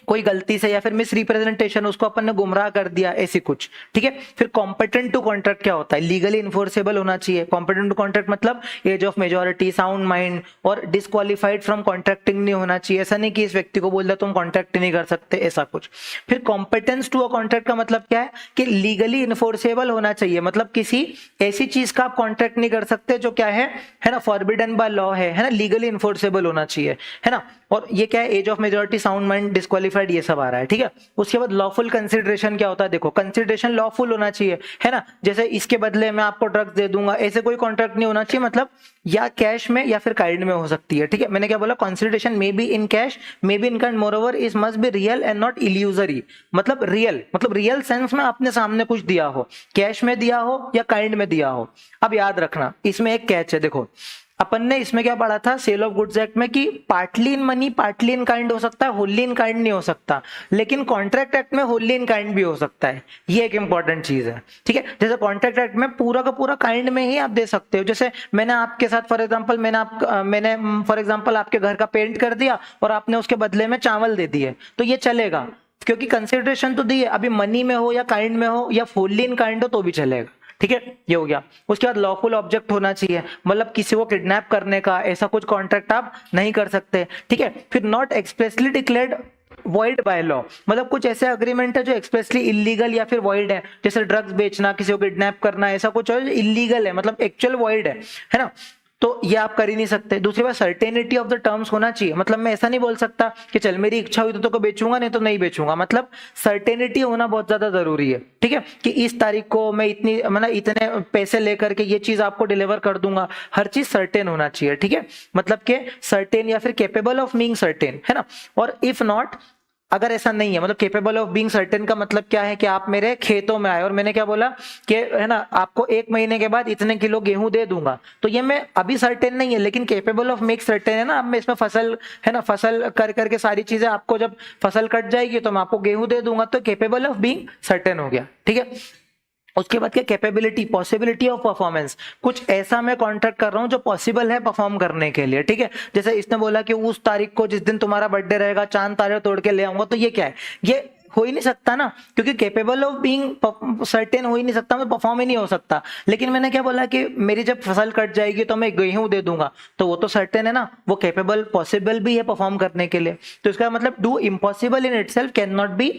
कोई गलती से या फिर मिस रिप्रेजेंटेशन, उसको अपन ने गुमराह कर दिया, ऐसी कुछ, ठीक है। फिर कॉम्पिटेंट टू कॉन्ट्रैक्ट क्या होता है? लीगली इन्फोर्सेबल होना चाहिए। कॉम्पिटेंट टू कॉन्ट्रैक्ट मतलब age of majority, sound mind, और डिस्क्वालिफाइड फ्रॉम कॉन्ट्रैक्टिंग नहीं होना चाहिए। ऐसा नहीं कि इस व्यक्ति को बोल दिया तुम कॉन्ट्रैक्ट नहीं कर सकते, ऐसा कुछ। फिर कॉम्पिटेंस टू अ कॉन्ट्रैक्ट का मतलब क्या है? कि लीगली इन्फोर्सेबल होना चाहिए, मतलब किसी ऐसी चीज का आप कॉन्ट्रैक्ट नहीं कर सकते जो क्या है ना, फॉरबिडन बाय लॉ है ना, लीगली इन्फोर्सेबल होना चाहिए, है ना। और ये क्या है? Age of majority, sound mind, disqualified, ये सब आ रहा है, ठीक है। उसके बाद लॉफुल कंसिडरेशन क्या होता है? देखो, कंसिडरेशन लॉफुल होना चाहिए, है ना। जैसे इसके बदले मैं आपको ड्रग्स दे दूंगा, ऐसे कोई कॉन्ट्रैक्ट नहीं होना चाहिए। मतलब या कैश में या फिर काइंड में हो सकती है, ठीक है। मैंने क्या बोला? Consideration may be in cash, may be in kind, moreover is must be real and not illusory. मतलब रियल सेंस में आपने सामने कुछ दिया हो, कैश में दिया हो या काइंड में दिया हो। अब याद रखना, इसमें एक कैच है। देखो, अपन ने इसमें क्या पढ़ा था सेल ऑफ गुड्स एक्ट में, कि partly in money, partly in kind हो सकता है, होली इन काइंड नहीं हो सकता। लेकिन कॉन्ट्रैक्ट एक्ट में होली इन काइंड भी हो सकता है, ये एक इंपॉर्टेंट चीज है, ठीक है। जैसे कॉन्ट्रैक्ट एक्ट में पूरा का पूरा काइंड में ही आप दे सकते हो। जैसे मैंने आपके साथ फॉर एग्जांपल मैंने फॉर एग्जांपल आपके घर का पेंट कर दिया और आपने उसके बदले में चावल दे दिए, तो ये चलेगा, क्योंकि कंसिडरेशन तो दी है। अभी मनी में हो या काइंड में हो या होली इन काइंड हो तो भी चलेगा, ठीक है। ये हो गया। उसके बाद लॉफुल ऑब्जेक्ट होना चाहिए, मतलब किसी को किडनैप करने का ऐसा कुछ कॉन्ट्रैक्ट आप नहीं कर सकते, ठीक है। फिर not expressly declared void by law, मतलब कुछ ऐसे अग्रीमेंट है जो एक्सप्रेसली इलीगल या फिर वॉइड है, जैसे ड्रग्स बेचना, किसी को किडनैप करना, ऐसा कुछ है जो इलीगल है, मतलब एक्चुअल वॉइड है ना, तो ये आप कर ही नहीं सकते। दूसरी बात, सर्टेनिटी ऑफ द टर्म्स होना चाहिए, मतलब मैं ऐसा नहीं बोल सकता कि चल मेरी इच्छा हुई तो बेचूंगा, नहीं तो नहीं बेचूंगा। मतलब सर्टेनिटी होना बहुत ज्यादा जरूरी है, ठीक है, कि इस तारीख को मैं इतनी मतलब इतने पैसे लेकर के ये चीज आपको डिलीवर कर दूंगा, हर चीज सर्टेन होना चाहिए, ठीक है। मतलब कि सर्टेन या फिर केपेबल ऑफ बीइंग सर्टेन, है ना। और इफ नॉट, अगर ऐसा नहीं है, मतलब केपेबल ऑफ बीइंग सर्टेन का मतलब क्या है? कि आप मेरे खेतों में आए और मैंने क्या बोला कि है ना आपको 1 महीने के बाद इतने किलो गेहूं दे दूंगा, तो ये मैं अभी सर्टेन नहीं है, लेकिन केपेबल ऑफ मेक सर्टेन है ना। अब मैं इसमें फसल है ना, फसल कर करके सारी चीजें, आपको जब फसल कट जाएगी तो मैं आपको गेहूं दे दूंगा, तो केपेबल ऑफ बीइंग सर्टेन हो गया, ठीक है। उसके बाद क्या? कैपेबिलिटी, पॉसिबिलिटी ऑफ परफॉर्मेंस, कुछ ऐसा मैं कॉन्ट्रैक्ट कर रहा हूं जो पॉसिबल है परफॉर्म करने के लिए, ठीक है। जैसे इसने बोला कि उस तारीख को जिस दिन तुम्हारा बर्थडे रहेगा चांद तारे तोड़ के ले आऊंगा, तो ये क्या है? ये हो ही नहीं सकता ना, क्योंकि केपेबल ऑफ बीइंग सर्टेन हो ही नहीं सकता, मैं परफॉर्म ही नहीं हो सकता। लेकिन मैंने क्या बोला कि मेरी जब फसल कट जाएगी तो मैं गेहूं दे दूंगा, तो वो तो सर्टेन है ना, वो केपेबल पॉसिबल भी है परफॉर्म करने के लिए। तो इसका मतलब do impossible in itself can not B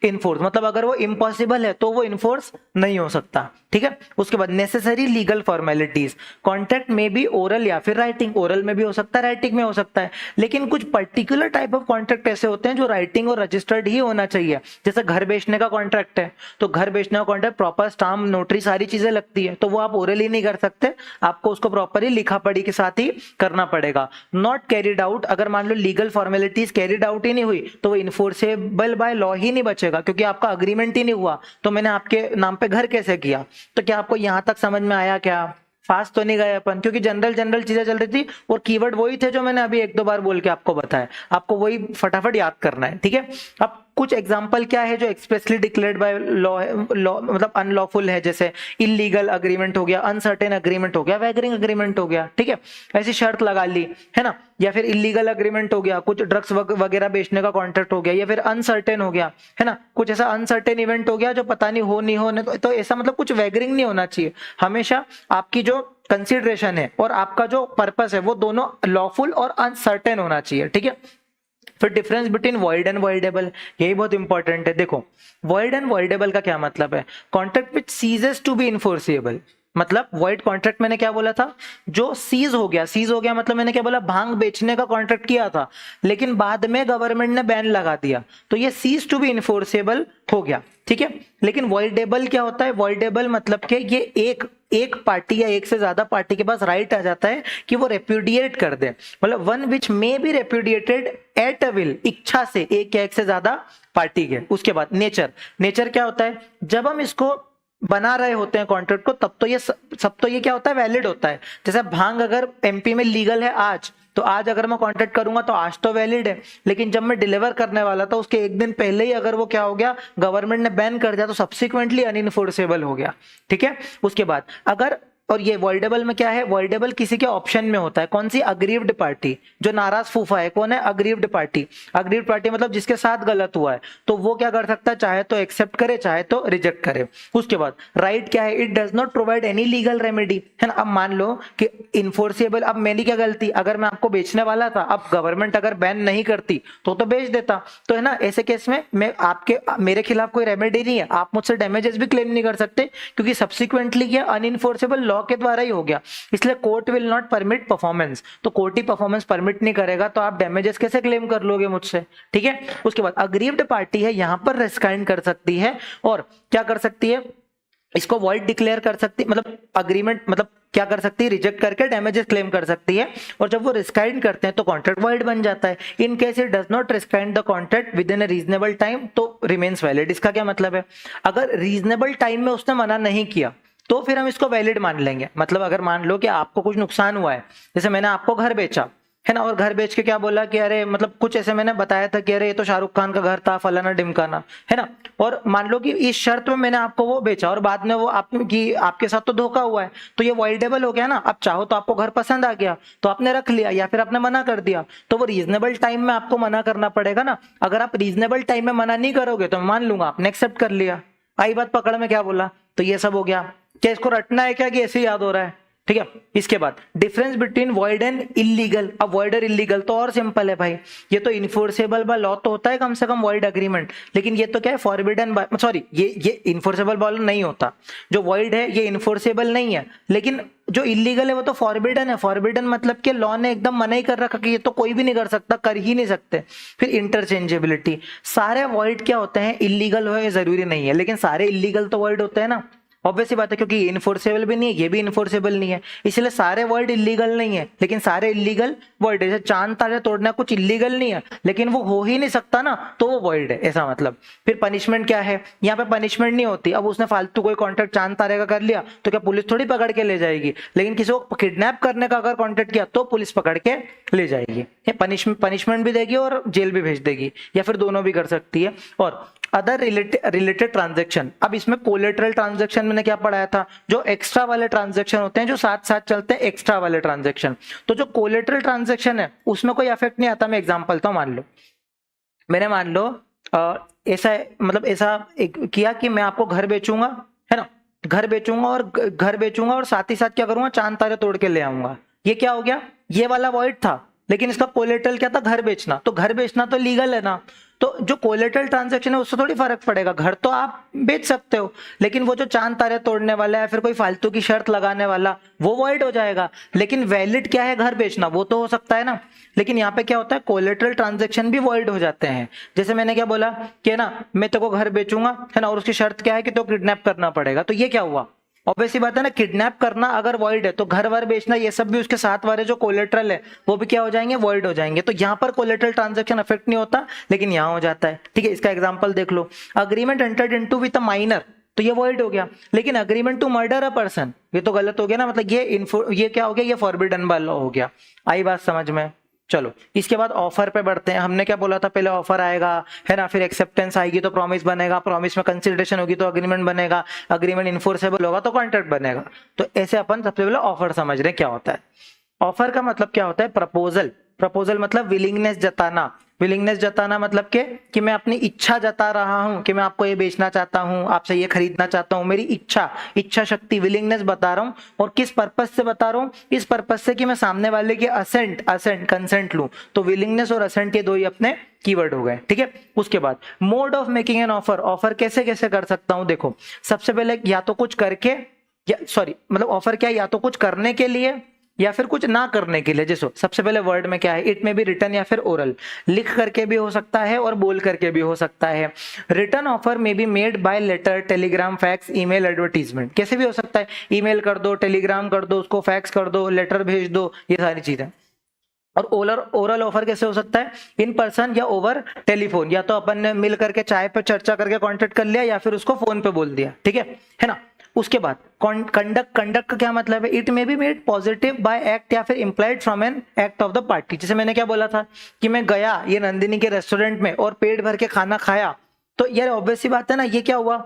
enforce, मतलब अगर वो इम्पॉसिबल है तो वो इनफोर्स नहीं हो सकता, ठीक है। उसके बाद नेसेसरी लीगल फॉर्मेलिटीज, कॉन्ट्रैक्ट में भी ओरल या फिर राइटिंग, ओरल में भी हो सकता है, राइटिंग में हो सकता है, लेकिन कुछ पर्टिकुलर टाइप ऑफ कॉन्ट्रैक्ट ऐसे होते हैं जो राइटिंग और रजिस्टर्ड ही होना चाहिए। जैसे घर बेचने का कॉन्ट्रैक्ट है, तो घर बेचने का कॉन्ट्रैक्ट प्रॉपर स्टाम्प, नोटरी, सारी चीजें लगती है, तो वो आप ओरल ही नहीं कर सकते, आपको उसको प्रॉपरली लिखा पढ़ी के साथ ही करना पड़ेगा। नॉट कैरिड आउट, अगर मान लो लीगल फॉर्मेलिटीज कैरिड आउट ही नहीं हुई तो वो इन्फोर्सेबल बाय लॉ ही नहीं बचेगा, क्योंकि आपका अग्रीमेंट ही नहीं हुआ, तो मैंने आपके नाम पे घर कैसे किया। तो क्या आपको यहां तक समझ में आया? क्या फास्ट तो नहीं गए अपन, क्योंकि जनरल जनरल चीजें चल रही थी और कीवर्ड वही थे जो मैंने अभी एक दो बार बोल के आपको बताया, आपको वही फटाफट याद करना है, ठीक है। अब कुछ एग्जांपल क्या है जो expressly declared by law, law मतलब अनलॉफुल है, जैसे इलीगल अग्रीमेंट हो गया, अनसर्टेन अग्रीमेंट हो गया, वैगरिंग अग्रीमेंट हो गया, ठीक है, ऐसी शर्त लगा ली है ना, या फिर इलीगल अग्रीमेंट हो गया, कुछ ड्रग्स वगैरह बेचने का कॉन्ट्रैक्ट हो गया, या फिर अनसर्टेन हो गया है ना, कुछ ऐसा अनसर्टेन इवेंट हो गया जो पता नहीं हो नहीं हो, तो ऐसा मतलब कुछ वैगरिंग नहीं होना चाहिए। हमेशा आपकी जो कंसिडरेशन है और आपका जो पर्पस है वो दोनों लॉफुल और अनसर्टेन होना चाहिए, ठीक है। फिर difference between void and voidable, यही बहुत इंपॉर्टेंट है। देखो वॉइड एंड वॉइडेबल का क्या मतलब है? Contract which ceases to be enforceable, मतलब वॉइड कॉन्ट्रैक्ट मैंने क्या बोला था, जो सीज हो गया, सीज हो गया मतलब मैंने क्या बोला, भांग बेचने का कॉन्ट्रैक्ट किया था लेकिन बाद में गवर्नमेंट ने बैन लगा दिया, तो ये सीज टू बी इन्फोर्सेबल हो गया, ठीक है। लेकिन वॉइडेबल क्या होता है? वॉइडेबल मतलब कि ये एक पार्टी या एक से ज्यादा पार्टी के पास राइट आ जाता है कि वो रेप्यूडिएट कर दे, मतलब one which may be repudiated at a will, इच्छा से, एक या एक से ज्यादा पार्टी के। उसके बाद नेचर, नेचर क्या होता है? जब हम इसको बना रहे होते हैं कॉन्ट्रैक्ट को, तब तो ये सब तो ये क्या होता है, वैलिड होता है। जैसे भांग अगर एमपी में लीगल है आज, तो आज अगर मैं कॉन्ट्रैक्ट करूंगा तो आज तो वैलिड है, लेकिन जब मैं डिलीवर करने वाला था उसके एक दिन पहले ही अगर वो क्या हो गया, गवर्नमेंट ने बैन कर दिया, तो सब्सिक्वेंटली अनइन्फोर्सेबल हो गया, ठीक है। उसके बाद अगर, और ये वॉइडेबल में क्या है, वॉइडेबल किसी के ऑप्शन में होता है, कौन सी? अग्रीव्ड पार्टी, जो नाराज फूफा है कौन है? Aggrieved party. अग्रीव्ड पार्टी मतलब जिसके साथ गलत हुआ है, तो वो क्या कर सकता है, चाहे तो एक्सेप्ट करे चाहे तो रिजेक्ट करे। उसके बाद राइट क्या है? It does not provide any legal remedy, है ना। अब मान लो कि इन्फोर्सेबल, अब मेरी क्या गलती, अगर मैं आपको बेचने वाला था, अब गवर्नमेंट अगर बैन नहीं करती तो बेच देता, तो है ना, ऐसे केस में मैं आपके, मेरे खिलाफ कोई रेमेडी नहीं है, आप मुझसे डैमेजेस भी क्लेम नहीं कर सकते, क्योंकि सब्सिक्वेंटली क्या, अनइन्फोर्सेबल लॉ के द्वारा ही हो गया, इसलिए court will not permit performance, तो कोर्ट ही परफॉर्मेंस परमिट नहीं करेगा, तो आप डैमेजेस कैसे क्लेम कर लोगे मुझसे, ठीक है। उसके बाद अग्रीव्ड पार्टी है, यहां पर रिस्काइंड कर सकती है, और क्या कर सकती है, इसको वॉइड डिक्लेयर कर सकती, मतलब अग्रीमेंट, मतलब क्या कर सकती है, रिजेक्ट करके डैमेजेस क्लेम कर सकती है, और जब वो रिस्काइंड करते हैं तो कॉन्ट्रैक्ट वॉइड बन जाता है। In case it does not rescind the contract within a reasonable time, तो रिमेन्स वैलिड। इसका क्या मतलब है? अगर रीजनेबल टाइम में उसने मना नहीं किया तो फिर हम इसको वैलिड मान लेंगे। मतलब अगर मान लो कि आपको कुछ नुकसान हुआ है, जैसे मैंने आपको घर बेचा है ना, और घर बेच के क्या बोला कि अरे, मतलब कुछ ऐसे मैंने बताया था कि अरे ये तो शाहरुख खान का घर था, फलाना डिमकाना, है ना, और मान लो कि इस शर्त में मैंने आपको वो बेचा और बाद में वो आपके साथ तो धोखा हुआ है, तो ये वॉइडेबल हो गया ना। अब चाहो तो आपको घर पसंद आ गया तो आपने रख लिया, या फिर आपने मना कर दिया, तो वो रीजनेबल टाइम में आपको मना करना पड़ेगा ना। अगर आप रीजनेबल टाइम में मना नहीं करोगे तो मैं मान लूंगा आपने एक्सेप्ट कर लिया। आई बात पकड़ में? क्या बोला? तो ये सब हो गया। क्या इसको रटना है क्या कि ऐसे याद हो रहा है? ठीक है। इसके बाद difference between void and illegal. अब वॉइड और इलीगल तो और सिंपल है भाई, ये तो इन्फोर्सेबल बाय लॉ तो होता है कम से कम वॉइड अग्रीमेंट, लेकिन ये तो क्या है, फॉरबिडन बाय, सॉरी ये इन्फोर्सेबल बाय लॉ नहीं होता। जो वॉइड है ये इन्फोर्सेबल नहीं है, लेकिन जो इलीगल है वो तो फॉरबिडन है। फॉरबिडन मतलब कि लॉ ने एकदम मना ही कर रखा कि ये तो कोई भी नहीं कर सकता, कर ही नहीं सकते। फिर इंटरचेंजेबिलिटी, सारे वॉइड क्या होते हैं, इलीगल हो ये जरूरी नहीं है, लेकिन सारे इलीगल तो वॉइड होते हैं ना, ऑब्वियस सी बात है, क्योंकि ये इन्फोर्सेबल भी नहीं है, ये भी इन्फोर्सेबल नहीं है, इसलिए सारे वर्ड इलीगल नहीं है, लेकिन सारे इलीगल वर्ड है। जैसे चांद तारे तोड़ना कुछ इलीगल नहीं है, लेकिन वो हो ही नहीं सकता ना, तो वो वर्ड है, ऐसा मतलब। फिर पनिशमेंट क्या है, यहाँ पे पनिशमेंट नहीं होती। अब उसने फालतू कोई कॉन्ट्रैक्ट चांद तारे का कर लिया तो क्या पुलिस थोड़ी पकड़ के ले जाएगी, लेकिन किसी को किडनैप करने का अगर कॉन्ट्रैक्ट किया तो पुलिस पकड़ के ले जाएगी, पनिशमेंट भी देगी और जेल भी भेज देगी, या फिर दोनों भी कर सकती है। और अदर रिलेटेड ट्रांजेक्शन, अब इसमें कोलेटरल ट्रांजेक्शन मैंने क्या पढ़ाया था, जो एक्स्ट्रा वाले ट्रांजेक्शन होते हैं, जो साथ साथ चलते हैं, एक्स्ट्रा वाले ट्रांजेक्शन। तो जो कोलेटरल ट्रांजेक्शन है उसमें कोई इफेक्ट नहीं आता। मैं एग्जांपल तो मान लो ऐसा मतलब ऐसा किया कि मैं आपको घर बेचूंगा, है ना, घर बेचूंगा और साथ ही साथ क्या करूंगा, चांद तारे तोड़ के ले आऊंगा। ये क्या हो गया, ये वाला वॉइड था, लेकिन इसका कोलेटरल क्या था, घर बेचना। तो घर बेचना तो लीगल है ना, तो जो कोलेटरल ट्रांजैक्शन है उससे थोड़ी फर्क पड़ेगा, घर तो आप बेच सकते हो, लेकिन वो जो चांद तारे तोड़ने वाला है, फिर कोई फालतू की शर्त लगाने वाला, वो वॉइड हो जाएगा। लेकिन वैलिड क्या है, घर बेचना, वो तो हो सकता है ना। लेकिन यहाँ पे क्या होता है, कोलेटरल ट्रांजैक्शन भी वॉइड हो जाते हैं। जैसे मैंने क्या बोला कि ना, मैं तेरे को घर बेचूंगा, है ना, और उसकी शर्त क्या है कि तो किडनैप करना पड़ेगा। तो ये क्या हुआ, ऑब्वियसली बात है ना, किडनैप करना अगर वॉइड है तो घर वर बेचना, ये सब भी उसके साथ वाले जो कोलेटरल है वो भी क्या हो जाएंगे, वॉइड हो जाएंगे। तो यहाँ पर कोलेटरल ट्रांजैक्शन अफेक्ट नहीं होता, लेकिन यहाँ हो जाता है। ठीक है, इसका एग्जांपल देख लो, agreement entered into with a minor, तो ये वॉइड हो गया। लेकिन agreement to murder a person, ये तो गलत हो गया ना, मतलब ये क्या हो गया, ये फॉरबिडन बाय लॉ हो गया। आई बात समझ में। चलो इसके बाद ऑफर पे बढ़ते हैं। हमने क्या बोला था, पहले ऑफर आएगा, है ना, फिर एक्सेप्टेंस आएगी तो प्रॉमिस बनेगा, प्रॉमिस में कंसिडरेशन होगी तो अग्रीमेंट बनेगा, अग्रीमेंट इन्फोर्सेबल होगा तो कॉन्ट्रैक्ट बनेगा। तो ऐसे अपन सबसे पहले ऑफर समझ रहे हैं क्या होता है। ऑफर का मतलब क्या होता है, प्रपोजल। प्रपोजल मतलब विलिंगनेस जताना। विलिंगनेस जताना मतलब कि मैं अपनी इच्छा जता रहा हूं कि मैं आपको ये बेचना चाहता हूं, आपसे ये खरीदना चाहता हूं, मेरी इच्छा शक्ति, विलिंगनेस बता रहा हूं। और किस पर्पस से बता रहा हूं, इस पर्पस से कि मैं सामने वाले के कंसेंट लूं। तो विलिंगनेस और असेंट, ये दो ही अपने कीवर्ड हो गए। ठीक है, उसके बाद mode of making an offer. Offer कैसे कैसे कर सकता हूं, देखो सबसे पहले या तो कुछ करके, मतलब ऑफर क्या है, या तो कुछ करने के लिए या फिर कुछ ना करने के लिए। जैसे सबसे पहले वर्ड में क्या है, इट में भी रिटर्न या फिर ओरल, लिख करके भी हो सकता है और बोल करके भी हो सकता है। रिटर्न ऑफर में be made by letter, telegram, fax, email, advertisement, कैसे भी हो सकता है, ईमेल कर दो, टेलीग्राम कर दो, उसको फैक्स कर दो, लेटर भेज दो, ये सारी चीजें। और ओरल ऑफर कैसे हो सकता है, इन पर्सन या ओवर टेलीफोन, या तो अपन ने मिल करके चाय पे चर्चा करके कॉन्टेक्ट कर लिया या फिर उसको फोन पे बोल दिया। ठीक है ना। उसके बाद कंडक्ट का क्या मतलब है, it may be made positive bye act या फिर implied from an act of the party. जैसे मैंने क्या बोला था कि मैं गया ये नंदिनी के रेस्टोरेंट में और पेट भर के खाना खाया, तो यार ऑब्वियस सी बात है ना, ये क्या हुआ,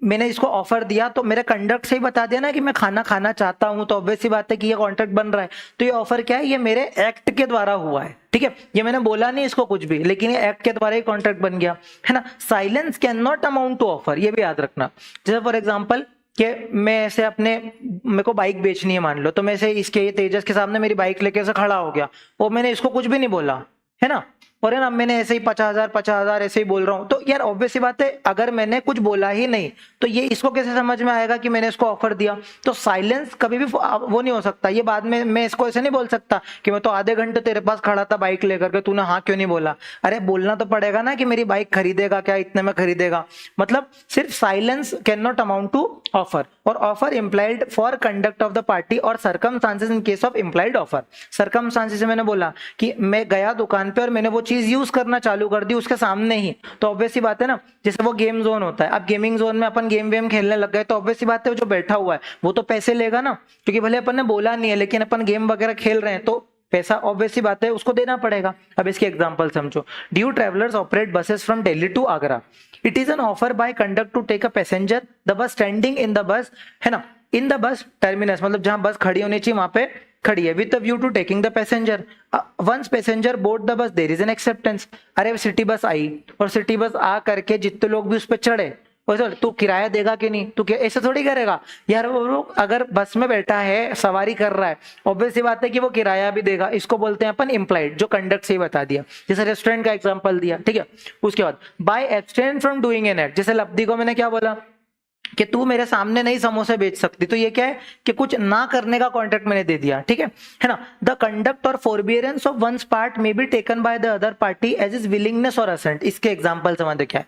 मैंने इसको ऑफर दिया तो मेरे कंडक्ट से ही बता दिया ना कि मैं खाना खाना चाहता हूं, तो ऑब्वियस सी बात है कि ये कॉन्ट्रैक्ट बन रहा है। तो ये ऑफर क्या है, ये मेरे एक्ट के द्वारा हुआ है। ठीक है, ये मैंने बोला नहीं इसको कुछ भी, लेकिन ये एक्ट के द्वारा ही कॉन्ट्रैक्ट बन गया, है ना। Silence can not amount to offer, ये भी याद रखना। जैसे फॉर एग्जाम्पल कि मैं ऐसे मेरे को बाइक बेचनी है मान लो, तो मैं ऐसे इसके ये तेजस के सामने मेरी बाइक लेके ऐसे खड़ा हो गया और मैंने इसको कुछ भी नहीं बोला, है ना, और है ना, मैंने ऐसे ही 50,000 ऐसे ही बोल रहा हूं, तो यार ऑब्वियस सी बात है अगर मैंने कुछ बोला ही नहीं तो ये इसको कैसे समझ में आएगा कि मैंने इसको ऑफर दिया। तो साइलेंस कभी भी वो नहीं हो सकता। ये बाद में मैं इसको ऐसे नहीं बोल सकता कि मैं तो आधे घंटे तेरे पास खड़ा था बाइक लेकर के, तूने हाँ क्यों नहीं बोला। अरे बोलना तो पड़ेगा ना कि मेरी बाइक खरीदेगा क्या, इतने में खरीदेगा। मतलब सिर्फ silence can not amount to offer. और offer implied for conduct of the party और circumstances in case of implied offer. Circumstances मैंने बोला कि मैं गया दुकान पे और मैंने वो चीज यूज करना चालू कर दी उसके सामने ही, तो ऑब्वियस सी बात है ना, जैसे वो गेम जोन होता है, अब गेमिंग जोन में अपन गेम वेम खेलने लग गए तो ऑब्वियस सी बात है वो जो बैठा हुआ है वो तो पैसे लेगा ना, क्योंकि भले अपन ने बोला नहीं है लेकिन अपन गेम वगैरह खेल रहे हैं तो पैसा ऑब्वियस सी बात है उसको देना पड़ेगा। अब इसके एग्जांपल समझो। Due travellers operate buses from Delhi to Agra. It is an offer by conduct to take a passenger, the bus standing in the bus, है ना, इन द बस टर्मिनस, मतलब जहां बस खड़ी होनी चाहिए वहां पे खड़ी है, with the view to taking the passenger. Once passenger board the bus there is an acceptance. अरे सिटी बस आई और सिटी बस आ करके जितने लोग भी उस पर चढ़े, तू किराया देगा कि नहीं, तू ऐसे थोड़ी करेगा यार। वो अगर बस में बैठा है सवारी कर रहा है, ऑब्वियस सी बात है कि वो किराया भी देगा। इसको बोलते हैं अपन इम्प्लाइड, जो कंडक्ट से ही बता दिया, जैसे रेस्टोरेंट का एग्जांपल दिया। ठीक है, उसके बाद by abstain from doing an act, जैसे लब्धि को मैंने क्या बोला कि तू मेरे सामने नहीं समोसे बेच सकती, तो ये क्या है कि कुछ ना करने का कॉन्ट्रैक्ट मैंने दे दिया। ठीक है ना। द कंडक्ट और forbearance of one's part may be taken by the other party as is willingness और असेंट। इसके एग्जांपल समझ क्या है।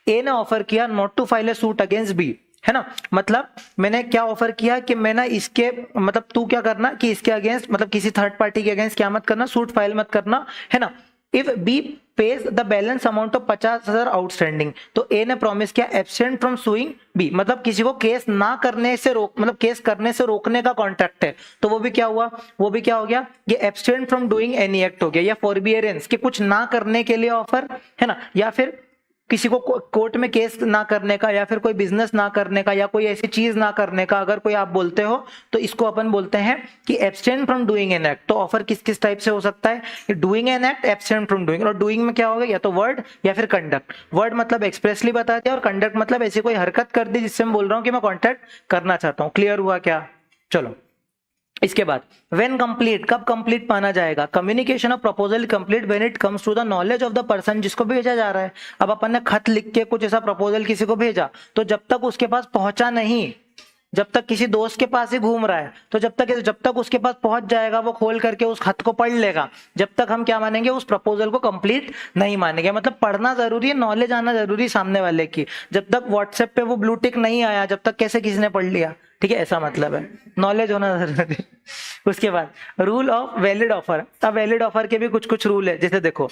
ए ने ऑफर किया not to file a suit against B, है ना, मतलब मैंने क्या ऑफर किया कि मैं ना इसके, मतलब तू क्या करना कि इसके अगेंस्ट, मतलब किसी थर्ड पार्टी के अगेंस्ट क्या मत करना, सूट फाइल मत करना, है ना। If B pays the balance amount of 50,000 outstanding, तो ए ने प्रॉमिस किया एब्सेंट फ्रॉम सुइंग बी, मतलब किसी को केस ना करने से रोक, मतलब केस करने से रोकने का कॉन्ट्रैक्ट है, तो वो भी क्या हुआ, वो भी क्या हो गया, ये absent from doing any act हो गया, या फॉरबियरेंस कि कुछ ना करने के लिए ऑफर, है ना, या फिर किसी को कोर्ट में केस ना करने का या फिर कोई बिजनेस ना करने का या कोई ऐसी चीज ना करने का अगर कोई आप बोलते हो तो इसको अपन बोलते हैं कि abstain from doing an act. तो ऑफर किस किस टाइप से हो सकता है, doing an act, abstain from doing. और डूइंग में क्या होगा, या तो वर्ड या फिर कंडक्ट। वर्ड मतलब एक्सप्रेसली बता दिया और कंडक्ट मतलब ऐसी कोई हरकत कर दी जिससे मैं बोल रहा हूं कि मैं कॉन्ट्रैक्ट करना चाहता हूं। क्लियर हुआ क्या? चलो इसके बाद व्हेन कंप्लीट, कब कंप्लीट माना जाएगा? Communication of proposal complete when it comes to the knowledge of the person जिसको भेजा जा रहा है। अब अपन ने खत लिख के कुछ ऐसा प्रपोजल किसी को भेजा, तो जब तक उसके पास पहुंचा नहीं, जब तक किसी दोस्त के पास ही घूम रहा है, तो जब तक उसके पास पहुंच जाएगा, वो खोल करके उस खत को पढ़ लेगा, जब तक हम क्या मानेंगे, उस प्रपोजल को कंप्लीट नहीं मानेंगे। मतलब पढ़ना जरूरी है, नॉलेज आना जरूरी सामने वाले की। जब तक व्हाट्सएप पे वो ब्लू टिक नहीं आया, जब तक कैसे किसी ने पढ़ लिया? ठीक है, ऐसा मतलब है, नॉलेज होना जरूरी। उसके बाद रूल ऑफ वैलिड ऑफर। अब वैलिड ऑफर के भी कुछ कुछ रूल है, जैसे देखो,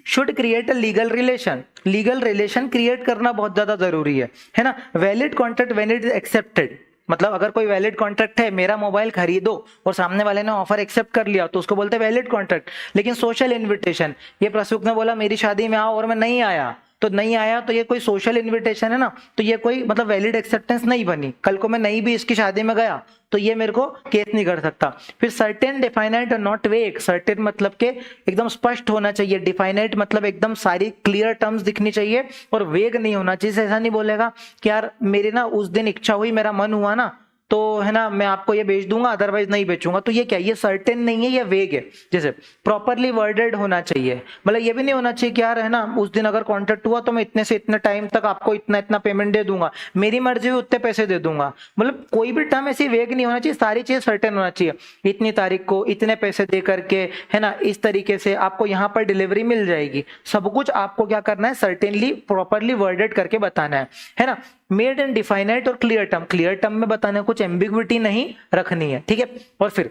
should create a legal relation. Legal relation create करना बहुत ज्यादा जरूरी है ना। Valid contract when it is accepted, मतलब अगर कोई वैलिड कॉन्ट्रैक्ट है, मेरा मोबाइल खरीदो और सामने वाले ने ऑफर एक्सेप्ट कर लिया तो उसको बोलते हैं वैलिड कॉन्ट्रैक्ट। लेकिन सोशल इन्विटेशन, ये प्रसुक ने बोला मेरी शादी में आओ और मैं नहीं आया, तो नहीं आया तो ये कोई सोशल इन्विटेशन है ना, तो ये कोई मतलब वैलिड एक्सेप्टेंस नहीं बनी। कल को मैं नहीं भी इसकी शादी में गया तो ये मेरे को केस नहीं कर सकता। फिर सर्टेन, डिफाइनाइट और नॉट वेग। सर्टेन मतलब के एकदम स्पष्ट होना चाहिए, डिफाइनाइट मतलब एकदम सारी क्लियर टर्म्स दिखनी चाहिए, और वेग नहीं होना चाहिए। ऐसा नहीं बोलेगा कि यार मेरी ना उस दिन इच्छा हुई, मेरा मन हुआ ना, तो है ना मैं आपको ये बेच दूंगा, अदरवाइज नहीं बेचूंगा। तो ये क्या, ये सर्टेन नहीं है, ये वेग है। जैसे प्रॉपरली वर्डेड होना चाहिए, मतलब ये भी नहीं होना चाहिए कि यार है ना उस दिन अगर कॉन्ट्रैक्ट हुआ तो मैं इतने से इतने टाइम तक आपको इतना इतना पेमेंट दे दूंगा, मेरी मर्जी हुई उतने पैसे दे दूंगा। मतलब कोई भी टर्म ऐसी वेग नहीं होना चाहिए, सारी चीज सर्टेन होना चाहिए। इतनी तारीख को इतने पैसे दे करके है ना, इस तरीके से आपको यहाँ पर डिलीवरी मिल जाएगी, सब कुछ आपको क्या करना है, सर्टेनली प्रॉपरली वर्डेड करके बताना है ना। मेड एंड डिफाइनाइट और क्लियर टर्म, क्लियर टर्म में बताने कुछ एम्बिग्विटी नहीं रखनी है, ठीक है। और फिर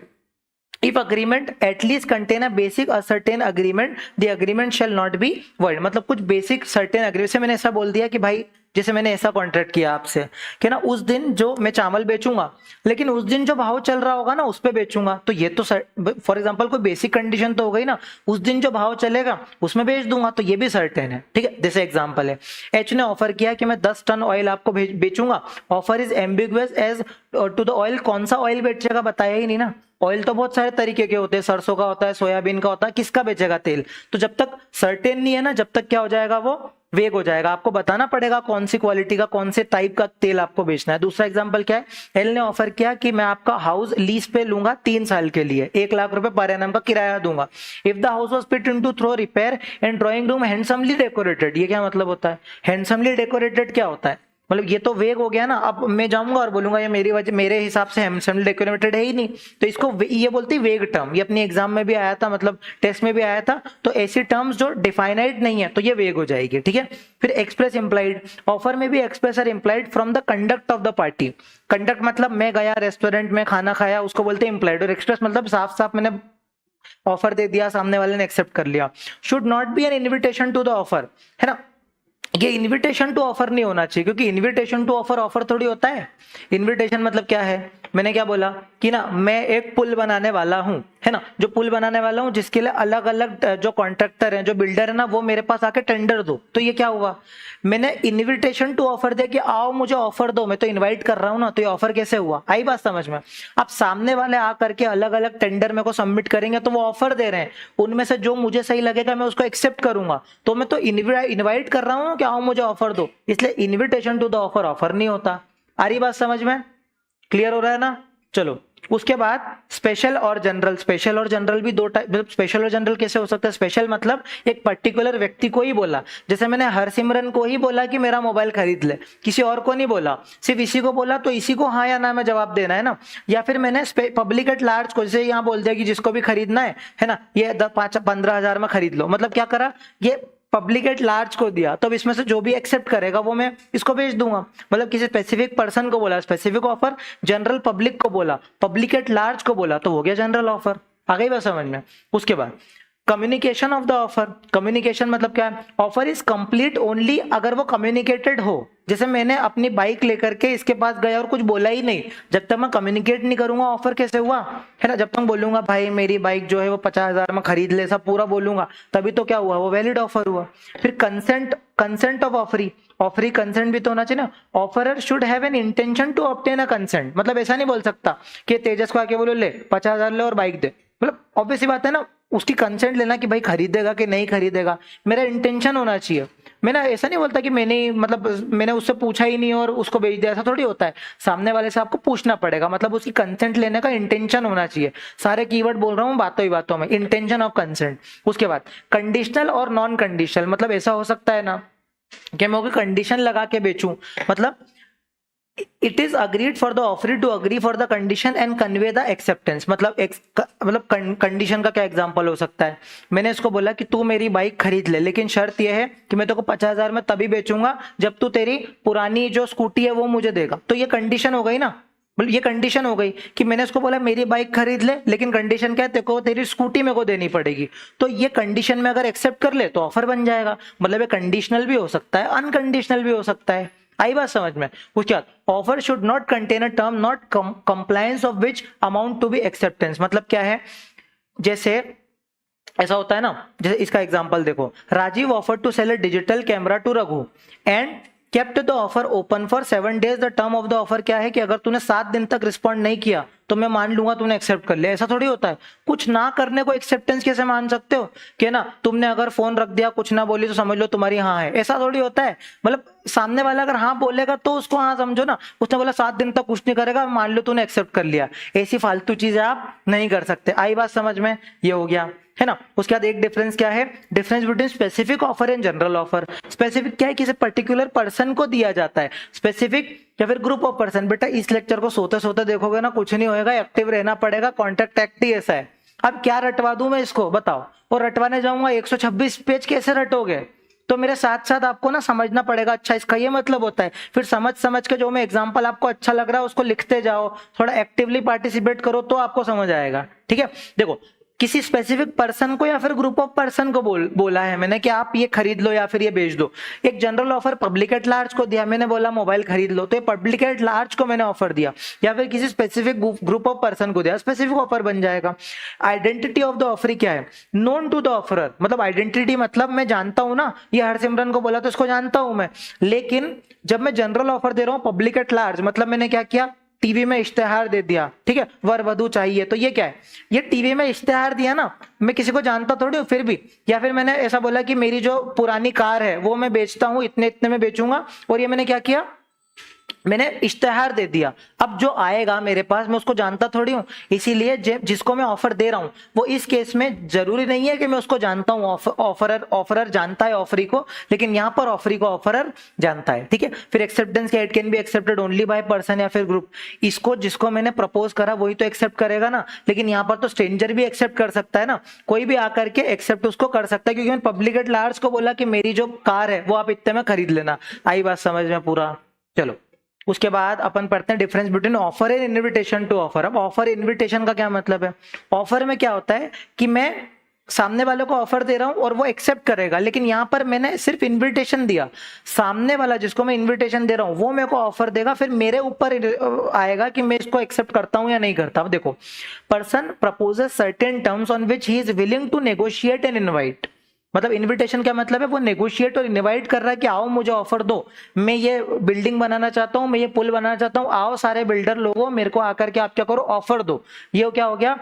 if agreement at least contain a basic ascertain agreement, the agreement shall not be word. मतलब कुछ बेसिक सर्टेन अग्रीमेंट से मैंने ऐसा बोल दिया कि भाई जैसे मैंने ऐसा कॉन्ट्रैक्ट किया आपसे कि ना उस दिन जो मैं चावल बेचूंगा, लेकिन उस दिन जो भाव चल रहा होगा ना उस पे बेचूंगा, तो ये तो फॉर एग्जांपल कोई बेसिक कंडीशन तो हो गई ना, उस दिन जो भाव चलेगा उसमें बेच दूंगा, तो ये भी सर्टेन है, ठीक है। जैसे एग्जांपल है, एच ने ऑफर किया कि मैं 10 टन ऑयल आपको बेचूंगा। Offer is ambiguous as to the oil, कौन सा ऑयल बेचेगा बताया ही नहीं ना। ऑयल तो बहुत सारे तरीके के होते हैं, सरसों का होता है, सोयाबीन का होता है, किसका बेचेगा तेल? तो जब तक सर्टेन नहीं है ना, जब तक क्या हो जाएगा, वो वेग हो जाएगा। आपको बताना पड़ेगा कौन सी क्वालिटी का, कौन से टाइप का तेल आपको बेचना है। दूसरा एग्जांपल क्या है, एल ने ऑफर किया कि मैं आपका हाउस लीज पे लूंगा 3 साल के लिए, 1 लाख रुपए पर एनम का किराया दूंगा। If the house was fit into thorough repair and drawing room handsomely decorated, ये क्या मतलब होता है? हैंडसमली डेकोरेटेड क्या होता है? मतलब ये तो वेग हो गया ना। अब मैं जाऊंगा और बोलूंगा ये मेरी वजह, मेरे हिसाब से हैंडसमली डेकोरेटेड है ही नहीं, तो इसको ये बोलते हैं वेग टर्म। ये अपनी एग्जाम में भी आया था, मतलब टेस्ट में भी आया था। तो ऐसी टर्म्स जो डिफाइनाइट नहीं है तो ये वेग हो जाएगी, ठीक है। फिर एक्सप्रेस इंप्लाइड, ऑफर में भी एक्सप्रेस और implied from the conduct of the party. Conduct मतलब मैं गया रेस्टोरेंट में खाना खाया, उसको बोलते हैं इंप्लाइड। और एक्सप्रेस मतलब साफ साफ मैंने ऑफर दे दिया, सामने वाले ने एक्सेप्ट कर लिया। Should not be an invitation to the offer, है ना। ये इनविटेशन टू ऑफर नहीं होना चाहिए, क्योंकि इनविटेशन टू ऑफर ऑफर थोड़ी होता है। इनविटेशन मतलब क्या है, मैंने क्या बोला कि ना मैं एक पुल बनाने वाला हूं, है ना, जो पुल बनाने वाला हूं जिसके लिए अलग अलग जो कॉन्ट्रैक्टर हैं, जो बिल्डर है ना, वो मेरे पास आके टेंडर दो। तो ये क्या हुआ, मैंने इनविटेशन टू ऑफर दिया कि आओ मुझे ऑफर दो, मैं तो इनवाइट कर रहा हूं ना। तो ये ऑफर कैसे हुआ, आई बात समझ में? अब सामने वाले आकर के अलग अलग टेंडर मेरे को सबमिट करेंगे तो वो ऑफर दे रहे हैं, उनमें से जो मुझे सही लगेगा मैं उसको एक्सेप्ट करूंगा। तो मैं तो इनवाइट कर रहा हूं कि आओ मुझे ऑफर दो, इसलिए invitation to the offer offer नहीं होता। आ रही बात समझ में? क्लियर हो रहा है ना? चलो उसके बाद स्पेशल और जनरल। स्पेशल और जनरल भी दो टाइप, मतलब स्पेशल और जनरल कैसे हो सकता है? स्पेशल मतलब एक पर्टिकुलर व्यक्ति को ही बोला, जैसे मैंने हरसिमरन को ही बोला कि मेरा मोबाइल खरीद ले, किसी और को नहीं बोला, सिर्फ इसी को बोला, तो इसी को हाँ या ना में जवाब देना है ना। या फिर मैंने पब्लिक एट लार्ज को, जैसे यहाँ बोल दिया कि जिसको भी खरीदना है ना, ये 15 हजार में खरीद लो। मतलब क्या करा, ये पब्लिक एट लार्ज को दिया, तो अब इसमें से जो भी एक्सेप्ट करेगा वो मैं इसको भेज दूंगा। मतलब किसी स्पेसिफिक पर्सन को बोला स्पेसिफिक ऑफर, जनरल पब्लिक को बोला, पब्लिक एट लार्ज को बोला, तो हो गया जनरल ऑफर। आ गई बात समझ में? उसके बाद communication of the offer. Communication मतलब क्या है, ऑफर इज कंप्लीट ओनली अगर वो कम्युनिकेटेड हो। जैसे मैंने अपनी बाइक लेकर के इसके पास गया और कुछ बोला ही नहीं, जब तक मैं कम्युनिकेट नहीं करूंगा ऑफर कैसे हुआ, है ना। जब तक बोलूंगा भाई मेरी बाइक जो है वो 50,000 में खरीद ले, सब पूरा बोलूंगा, तभी तो क्या हुआ, वो वैलिड ऑफर हुआ। फिर consent consent of offeree, offeree consent भी तो होना चाहिए ना। Offeror should have an intention to obtain a consent, मतलब ऐसा नहीं बोल सकता कि तेजस को आके बोलो ले 50,000 ले और बाइक दे, मतलब ऑब्वियस सी बात है ना, उसकी कंसेंट लेना कि भाई खरीदेगा कि नहीं खरीदेगा, मेरा इंटेंशन होना चाहिए। मैंने ऐसा नहीं बोलता कि मैंने मतलब मैंने उससे पूछा ही नहीं और उसको बेच दिया, ऐसा थोड़ी होता है। सामने वाले से आपको पूछना पड़ेगा, मतलब उसकी कंसेंट लेने का इंटेंशन होना चाहिए। सारे कीवर्ड बोल रहा हूँ बातों ही बातों में, इंटेंशन ऑफ कंसेंट। उसके बाद कंडीशनल और नॉन कंडीशनल, मतलब ऐसा हो सकता है ना कि मैं कोई कंडीशन लगा के बेचूं, मतलब it is agreed for the offer to agree for the condition and convey the acceptance, मतलब कंडीशन का क्या एग्जांपल हो सकता है, मैंने इसको बोला कि तू मेरी बाइक खरीद ले, लेकिन शर्त यह है कि मैं तेरे को 50,000 में तभी बेचूंगा जब तू तेरी पुरानी जो स्कूटी है वो मुझे देगा। तो ये कंडीशन हो गई ना, मतलब ये कंडीशन हो गई कि मैंने उसको बोला मेरी बाइक खरीद ले, लेकिन कंडीशन क्या है, तेरे को तेरी स्कूटी मेरे को देनी पड़ेगी। तो ये कंडीशन में अगर एक्सेप्ट कर ले तो ऑफर बन जाएगा। मतलब ये कंडीशनल भी हो सकता है, अनकंडीशनल भी हो सकता है। आई बात समझ में। उसके बाद offer should not contain a term not compliance of which amount to be acceptance, मतलब क्या है, जैसे ऐसा होता है ना, जैसे इसका एग्जांपल देखो, Rajiv offer to sell a digital camera to Raghu and kept the offer open for 7 days। The term of the offer क्या है कि अगर तूने 7 दिन तक रिस्पॉन्ड नहीं किया तो मैं मान लूंगा तूने एक्सेप्ट कर लिया। ऐसा थोड़ी होता है, कुछ ना करने को एक्सेप्टेंस कैसे मान सकते हो कि ना, तुमने अगर फोन रख दिया कुछ ना बोली तो समझ लो तुम्हारी हाँ है, ऐसा थोड़ी होता है। मतलब सामने वाला अगर हाँ बोलेगा तो उसको हाँ समझो ना, उसने बोला 7 दिन तक कुछ नहीं करेगा, मान लो तूने एक्सेप्ट कर लिया। ऐसी फालतू चीजें आप नहीं कर सकते। आई बात समझ में, ये हो गया है ना। उसके बाद एक डिफरेंस क्या है, difference between specific offer and general offer. Specific क्या है, किसी पर्टिकुलर पर्सन को दिया जाता है, स्पेसिफिक या फिर ग्रुप ऑफ पर्सन। बेटा इस लेक्चर को सोते सोते देखोगे ना कुछ नहीं होएगा, एक्टिव रहना पड़ेगा, कॉन्टेक्ट एक्ट ही ऐसा है। अब क्या रटवा दूं मैं इसको बताओ, और रटवाने जाऊंगा 126 पेज कैसे रटोगे, तो मेरे साथ साथ आपको ना समझना पड़ेगा, अच्छा इसका ये मतलब होता है। फिर समझ समझ के जो मैं एग्जांपल आपको अच्छा लग रहा है उसको लिखते जाओ, थोड़ा एक्टिवली पार्टिसिपेट करो तो आपको समझ आएगा। ठीक है, देखो किसी स्पेसिफिक पर्सन को या फिर ग्रुप ऑफ पर्सन को बोला है मैंने कि आप ये खरीद लो या फिर ये बेच दो। एक general offer public at large को दिया, मैंने बोला मोबाइल खरीद लो, तो ये पब्लिक एट लार्ज को मैंने ऑफर दिया, या फिर किसी स्पेसिफिक ग्रुप ऑफ पर्सन को दिया, स्पेसिफिक ऑफर बन जाएगा। आइडेंटिटी ऑफ द ऑफर क्या है, नोन टू द ऑफरर, मतलब आइडेंटिटी मतलब मैं जानता हूं ना, ये हरसिमरन को बोला तो इसको जानता हूं मैं, लेकिन जब मैं जनरल ऑफर दे रहा हूं पब्लिक एट लार्ज, मतलब मैंने क्या किया, टीवी में इश्तेहार दे दिया, ठीक है, वर वधु चाहिए, तो ये क्या है, ये टीवी में इश्तेहार दिया ना, मैं किसी को जानता थोड़ी हूँ फिर भी। या फिर मैंने ऐसा बोला कि मेरी जो पुरानी कार है वो मैं बेचता हूँ, इतने इतने में बेचूंगा, और ये मैंने क्या किया, मैंने इश्तेहार दे दिया। अब जो आएगा मेरे पास मैं उसको जानता थोड़ी हूँ, इसीलिए जिसको मैं ऑफर दे रहा हूँ वो इस केस में जरूरी नहीं है कि मैं उसको जानता हूँ, ऑफरर जानता है ऑफरी को, लेकिन यहाँ पर ऑफरी को ऑफरर जानता है। ठीक है, फिर एक्सेप्टेंस क्या, it can be accepted only by person या फिर ग्रुप। इसको जिसको मैंने प्रपोज करा वही तो एक्सेप्ट करेगा ना, लेकिन यहाँ पर तो स्ट्रेंजर भी एक्सेप्ट कर सकता है ना, कोई भी आकर के एक्सेप्ट उसको कर सकता है, क्योंकि मैंने पब्लिक एट लार्ज को बोला कि मेरी जो कार है वो आप इतने में खरीद लेना। आई बात समझ में पूरा। चलो उसके बाद अपन पढ़ते हैं difference between offer and invitation to offer. अब ऑफर इनविटेशन का क्या मतलब है, ऑफर में क्या होता है कि मैं सामने वाले को ऑफर दे रहा हूं और वो एक्सेप्ट करेगा, लेकिन यहां पर मैंने सिर्फ इनविटेशन दिया, सामने वाला जिसको मैं इनविटेशन दे रहा हूं वो मेरे को ऑफर देगा, फिर मेरे ऊपर आएगा कि मैं इसको एक्सेप्ट करता हूं या नहीं करता। अब देखो, person proposes certain terms on which he is willing to negotiate and invite. मतलब इनविटेशन क्या मतलब है, वो नेगोशिएट और इनवाइट कर रहा है कि आओ मुझे ऑफर दो, मैं ये बिल्डिंग बनाना चाहता हूं, मैं ये पुल बनाना चाहता हूं, आओ सारे बिल्डर लोगों मेरे को आकर के आप क्या करो, ऑफर दो। ये क्या हो गया,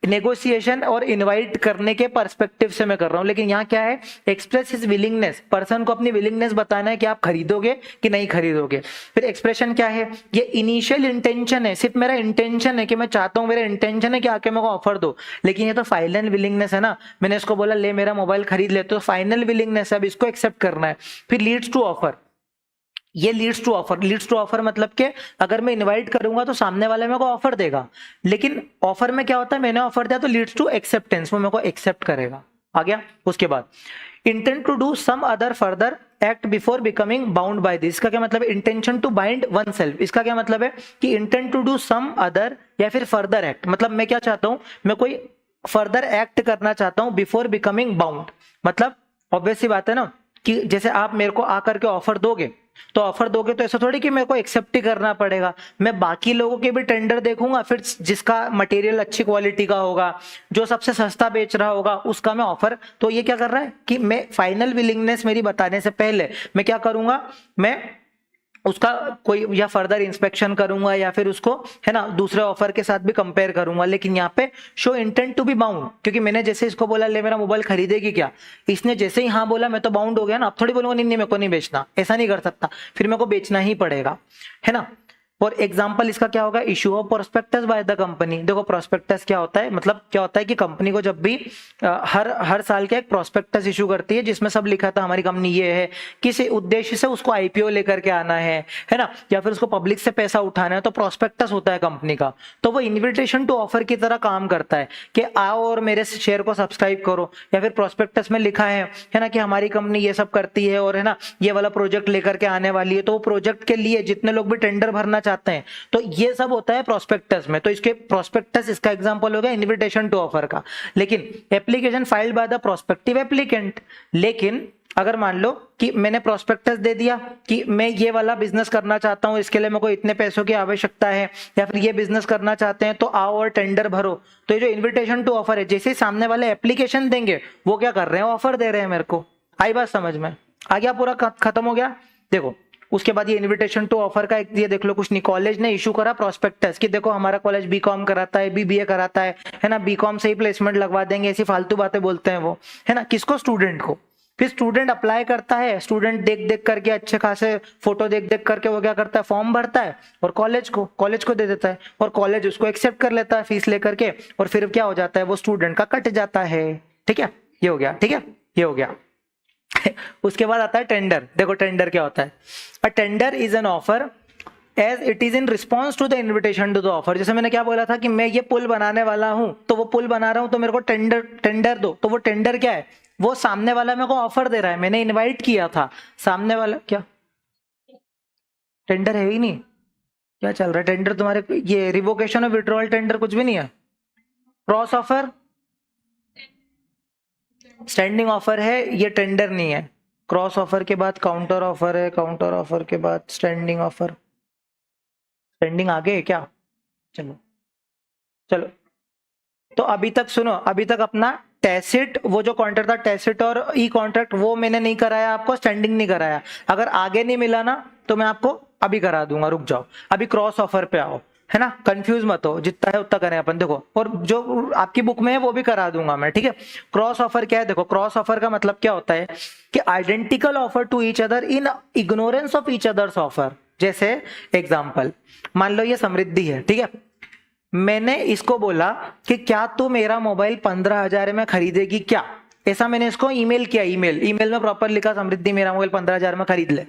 नेगोशिएशन और इनवाइट करने के पर्सपेक्टिव से मैं कर रहा हूं। लेकिन यहाँ क्या है, एक्सप्रेस हिज विलिंगनेस, पर्सन को अपनी विलिंगनेस बताना है कि आप खरीदोगे कि नहीं खरीदोगे। फिर एक्सप्रेशन क्या है, ये इनिशियल इंटेंशन है, सिर्फ मेरा इंटेंशन है कि मैं चाहता हूं, मेरा इंटेंशन है कि आके मेरे को ऑफर दो, लेकिन ये तो फाइनल विलिंगनेस है ना, मैंने इसको बोला ले मेरा मोबाइल खरीद ले, तो फाइनल विलिंगनेस है, अब इसको एक्सेप्ट करना है। फिर लीड्स टू ऑफर, ये leads to offer, leads to offer मतलब कि अगर मैं इनवाइट करूंगा तो सामने वाले मेरे को ऑफर देगा, लेकिन ऑफर में क्या होता है, मैंने ऑफर दिया तो लीड्स टू एक्सेप्टेंस, वो मेरे को एक्सेप्ट करेगा। आ गया। उसके बाद intent to do some other further act before becoming bound by this, इसका क्या मतलब है, intention to bind oneself, इसका क्या मतलब है कि intent to do some other या फिर फर्दर एक्ट, मतलब मैं क्या चाहता हूं, मैं कोई फर्दर एक्ट करना चाहता हूं बिफोर बिकमिंग बाउंड। मतलब ऑब्वियस सी बात है ना कि जैसे आप मेरे को आकर के ऑफर दोगे तो ऑफर दोगे तो ऐसा थोड़ी कि मेरे को एक्सेप्ट ही करना पड़ेगा, मैं बाकी लोगों के भी टेंडर देखूंगा, फिर जिसका मटेरियल अच्छी क्वालिटी का होगा, जो सबसे सस्ता बेच रहा होगा, उसका मैं ऑफर। तो ये क्या कर रहा है कि मैं फाइनल विलिंगनेस मेरी बताने से पहले मैं क्या करूंगा, मैं उसका कोई या फर्दर इंस्पेक्शन करूंगा या फिर उसको है ना दूसरे ऑफर के साथ भी कंपेयर करूंगा। लेकिन यहाँ पे show intent to be bound, क्योंकि मैंने जैसे इसको बोला ले मेरा मोबाइल खरीदेगी क्या, इसने जैसे ही हाँ बोला मैं तो बाउंड हो गया ना। अब थोड़ी बोलूंगा नहीं नहीं मेरे को नहीं बेचना, ऐसा नहीं कर सकता, फिर मेरे को बेचना ही पड़ेगा, है ना। फॉर एग्जाम्पल इसका क्या होगा, issue of prospectus by the company. देखो प्रोस्पेक्टस क्या होता है, मतलब क्या होता है कि कंपनी को जब भी हर साल का एक प्रोस्पेक्टस इशू करती है जिसमें सब लिखा था हमारी कंपनी ये है, किस उद्देश्य से उसको आईपीओ लेकर के आना है ना, या फिर उसको पब्लिक से पैसा उठाना है, तो प्रोस्पेक्टस होता है कंपनी का। तो वो इन्विटेशन टू ऑफर की तरह काम करता है कि आओ और मेरे शेयर को सब्सक्राइब करो, या फिर प्रोस्पेक्टस में लिखा है ना कि हमारी कंपनी ये सब करती है और है ना ये वाला प्रोजेक्ट लेकर के आने वाली है, तो वो प्रोजेक्ट के लिए जितने लोग भी टेंडर भरना चाहते हैं तो ये सब होता है प्रोस्पेक्टस में। तो इसके प्रोस्पेक्टस इसका एग्जांपल हो गया इनविटेशन टू ऑफर का। लेकिन application filed by the prospective applicant, लेकिन अगर मान लो कि मैंने प्रोस्पेक्टस दे दिया कि मैं ये वाला बिजनेस करना चाहता हूं, इसके लिए मेरे को इतने पैसों की आवश्यकता है, या फिर ये बिजनेस करना चाहते हैं तो आओ और टेंडर भरो, तो ये जो इन्विटेशन टू ऑफर है, जैसे सामने वाले एप्लीकेशन देंगे वो क्या कर रहे हैं, ऑफर दे रहे हैं मेरे को। आई बात समझ में, आ गया, पूरा खत्म हो गया। देखो उसके बाद ये इनविटेशन टू ऑफर का ये देख लो, कुछ नहीं, कॉलेज ने इशू करा प्रोस्पेक्टस कि देखो हमारा कॉलेज बीकॉम कराता है, बीबीए कराता है ना, बीकॉम से ही प्लेसमेंट लगवा देंगे, ऐसी फालतू बातें बोलते हैं वो, है ना, किसको, स्टूडेंट को। फिर स्टूडेंट अप्लाई करता है, स्टूडेंट देख देख करके अच्छे खासे फोटो देख देख करके वो क्या करता है, फॉर्म भरता है और कॉलेज को दे देता है, और कॉलेज उसको एक्सेप्ट कर लेता है फीस लेकर के, और फिर क्या हो जाता है, वो स्टूडेंट का कट जाता है। ठीक है, ये हो गया, ठीक है, ये हो गया। उसके बाद आता है टेंडर। देखो टेंडर क्या होता है, a tender is an offer as it is in response to the invitation to the offer. जैसे मैंने क्या बोला था कि मैं ये पुल बनाने वाला हूं, तो वो पुल बना रहा हूं तो मेरे को टेंडर दो, तो वो टेंडर क्या है, वो सामने वाला मेरे को ऑफर दे रहा है, मैंने इनवाइट किया था, सामने वाला क्या टेंडर है ही नहीं, क्या चल रहा है टेंडर तुम्हारे, ये रिवोकेशन और विड्रॉल टेंडर कुछ भी नहीं है, क्रॉस ऑफर स्टैंडिंग ऑफर है, ये टेंडर नहीं है। क्रॉस ऑफर के बाद काउंटर ऑफर है, काउंटर ऑफर के बाद स्टैंडिंग ऑफर, स्टैंडिंग आगे है क्या, चलो चलो। तो अभी तक सुनो, अभी तक अपना टैसिट, वो जो कॉन्ट्रैक्ट था टैसिट और ई कॉन्ट्रैक्ट, वो मैंने नहीं कराया आपको, स्टैंडिंग नहीं कराया। अगर आगे नहीं मिला ना तो मैं आपको अभी करा दूंगा, रुक जाओ, अभी क्रॉस ऑफर पे आओ, है ना, कंफ्यूज मत हो, जितना है उतना करें अपन। देखो और जो आपकी बुक में है वो भी करा दूंगा मैं, ठीक है। क्रॉस ऑफर क्या है, देखो क्रॉस ऑफर का मतलब क्या होता है कि identical offer to each other in ignorance of each other's offer. जैसे एग्जांपल, मान लो ये समृद्धि है, ठीक है, मैंने इसको बोला कि क्या तू मेरा मोबाइल 15,000 में खरीदेगी क्या, ऐसा मैंने इसको ईमेल किया, ईमेल में प्रॉपर लिखा समृद्धि मेरा मोबाइल 15,000 में खरीद ले।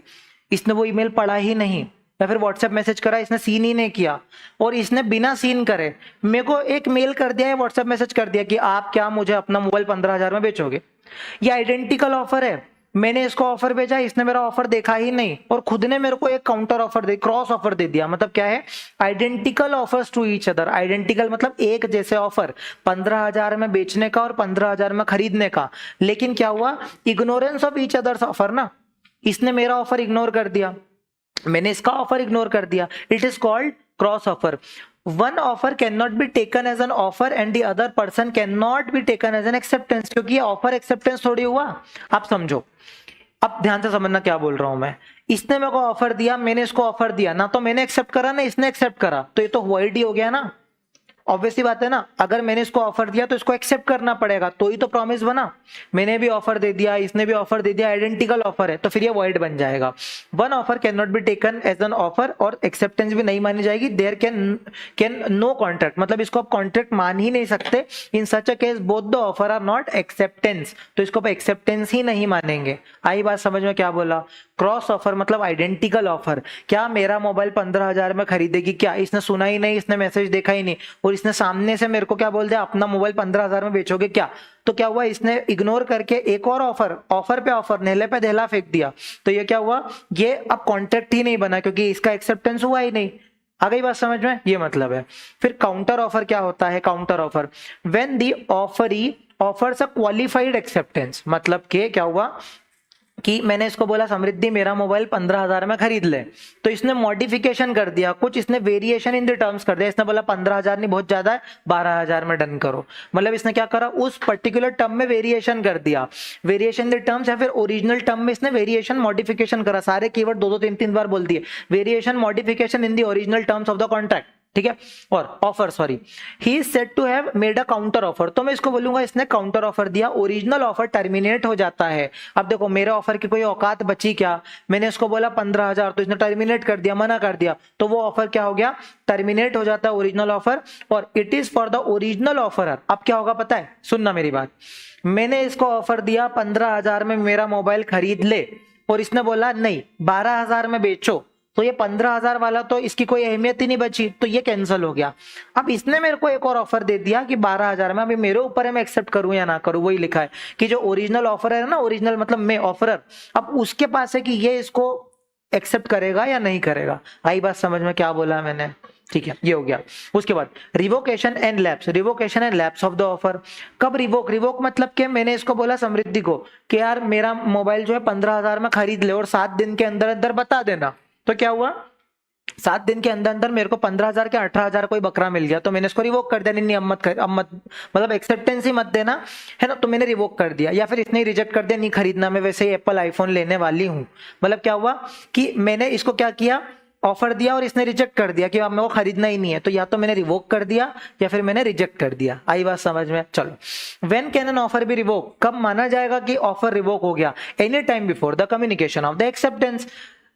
इसने वो ईमेल पढ़ा ही नहीं, या फिर व्हाट्सएप मैसेज करा, इसने सीन ही नहीं किया, और इसने बिना सीन करे मेरे को एक मेल कर दिया है, व्हाट्सएप मैसेज कर दिया कि आप क्या मुझे अपना मोबाइल 15,000 में बेचोगे। ये आइडेंटिकल ऑफर है, मैंने इसको ऑफर भेजा, इसने मेरा ऑफर देखा ही नहीं और खुद ने मेरे को एक काउंटर ऑफर दे, क्रॉस ऑफर दे दिया। मतलब क्या है, identical offers to each other. Identical मतलब एक जैसे ऑफर, 15,000 में बेचने का और 15,000 में खरीदने का। लेकिन क्या हुआ, ignorance of each other's offer ना, इसने मेरा ऑफर इग्नोर कर दिया, मैंने इसका ऑफर इग्नोर कर दिया। It is called cross offer. One offer can not be taken as an offer and the other person can not be taken as an acceptance, क्योंकि ये ऑफर एक्सेप्टेंस थोड़ी हुआ। आप समझो, अब ध्यान से समझना क्या बोल रहा हूं मैं। इसने मेरे को ऑफर दिया, मैंने इसको ऑफर दिया ना, तो मैंने एक्सेप्ट करा ना इसने एक्सेप्ट करा, तो ये तो वॉइड ही हो गया ना। ऑब्वियसली बात है ना, अगर मैंने इसको ऑफर दिया तो इसको एक्सेप्ट करना पड़ेगा, तो ही तो प्रॉमिस बना। मैंने भी ऑफर दे दिया, इसने भी ऑफर दे दिया, आइडेंटिकल ऑफर है, तो फिर ये वॉइड बन जाएगा। One offer can not be taken as an offer, और एक्सेप्टेंस भी नहीं मानी जाएगी। देयर कैन नो कॉन्ट्रैक्ट, मतलब इसको आप कॉन्ट्रैक्ट मान ही नहीं सकते। In such a case both the offer are not acceptance, तो इसको आप एक्सेप्टेंस ही नहीं मानेंगे। आई बात समझ में क्या बोला। क्रॉस ऑफर मतलब आइडेंटिकल ऑफर, क्या मेरा मोबाइल 15,000 में खरीदेगी क्या, इसने सुना ही नहीं, इसने मैसेज देखा ही नहीं, और इसने सामने से मेरे को क्या बोल दिया, अपना मोबाइल 15,000 में बेचोगे क्या। तो क्या हुआ, इसने इग्नोर करके एक और ऑफर पे ऑफर, नेले पे धेला फेंक दिया। तो ये क्या हुआ, ये अब कॉन्ट्रैक्ट ही नहीं बना, क्योंकि इसका एक्सेप्टेंस हुआ ही नहीं। आ गई बात समझ में, ये मतलब है। फिर काउंटर ऑफर क्या होता है, counter offer when the offeree offers a qualified acceptance, मतलब के क्या हुआ, कि मैंने इसको बोला समृद्धि मेरा मोबाइल 15,000 में खरीद ले, तो इसने मॉडिफिकेशन कर दिया, कुछ इसने वेरिएशन इन द टर्म्स कर दिया। इसने बोला 15,000 नहीं बहुत ज्यादा है, 12,000 में डन करो। मतलब इसने क्या करा, उस पर्टिकुलर टर्म में वेरिएशन कर दिया, वेरिएशन इन द टर्म्स, या फिर ओरिजिनल टर्म में इसने वेरिएशन मॉडिफिकेशन करा। सारे कीवर्ड दो दो तीन तीन बार बोल दिए, variation modification in the original terms of the contract, ठीक है। और offer, sorry, he is said to have made a counter offer, तो मैं इसको बोलूंगा इसने काउंटर ऑफर दिया, ओरिजिनल ऑफर टर्मिनेट हो जाता है। अब देखो मेरे ऑफर की कोई औकात बची क्या, मैंने इसको बोला 15,000, तो इसने टर्मिनेट कर दिया, मना कर दिया, तो वो ऑफर क्या हो गया, टर्मिनेट हो जाता है, ओरिजिनल ऑफर। और it is for the original offeror. अब क्या होगा पता है, सुनना मेरी बात, मैंने इसको ऑफर दिया 15,000 में मेरा मोबाइल खरीद ले, और इसने बोला नहीं 12,000 में बेचो, तो ये 15,000 वाला तो इसकी कोई अहमियत ही नहीं बची, तो ये कैंसिल हो गया। अब इसने मेरे को एक और ऑफर दे दिया कि 12,000 में, अभी मेरे ऊपर है मैं एक्सेप्ट करूं या ना करूं, वही लिखा है कि जो ओरिजिनल ऑफर है ना, ओरिजिनल मतलब मैं ऑफरर, अब उसके पास है कि ये इसको एक्सेप्ट करेगा या नहीं करेगा। आई बात समझ में, क्या बोला मैंने, ठीक है, ये हो गया। उसके बाद revocation and lapse, revocation and lapse of the offer. कब रिवोक, रिवोक मतलब कि मैंने इसको बोला समृद्धि को कि यार मेरा मोबाइल जो है 15,000 में खरीद ले, और 7 दिन के अंदर अंदर बता देना, तो क्या हुआ 7 दिन के अंदर अंदर मेरे को 15,000 के 18,000 कोई बकरा मिल गया, तो मैंने इसको रिवोक कर दिया, नहीं अब मत कर, अब मत, मतलब एक्सेप्टेंस ही मत देना, है ना, तो मैंने रिवोक कर दिया। या फिर इसने रिजेक्ट कर दिया, नहीं खरीदना, मैं वैसे ही एप्पल आईफोन लेने वाली हूं। मतलब क्या हुआ कि मैंने इसको क्या किया, ऑफर दिया और इसने रिजेक्ट कर दिया कि अब मेरे को खरीदना ही नहीं है, तो या तो मैंने रिवोक कर दिया या फिर मैंने रिजेक्ट कर दिया। आई बात समझ में, चलो। When can an offer be revoke, कब माना जाएगा कि ऑफर रिवोक हो गया, any time before the communication of the acceptance.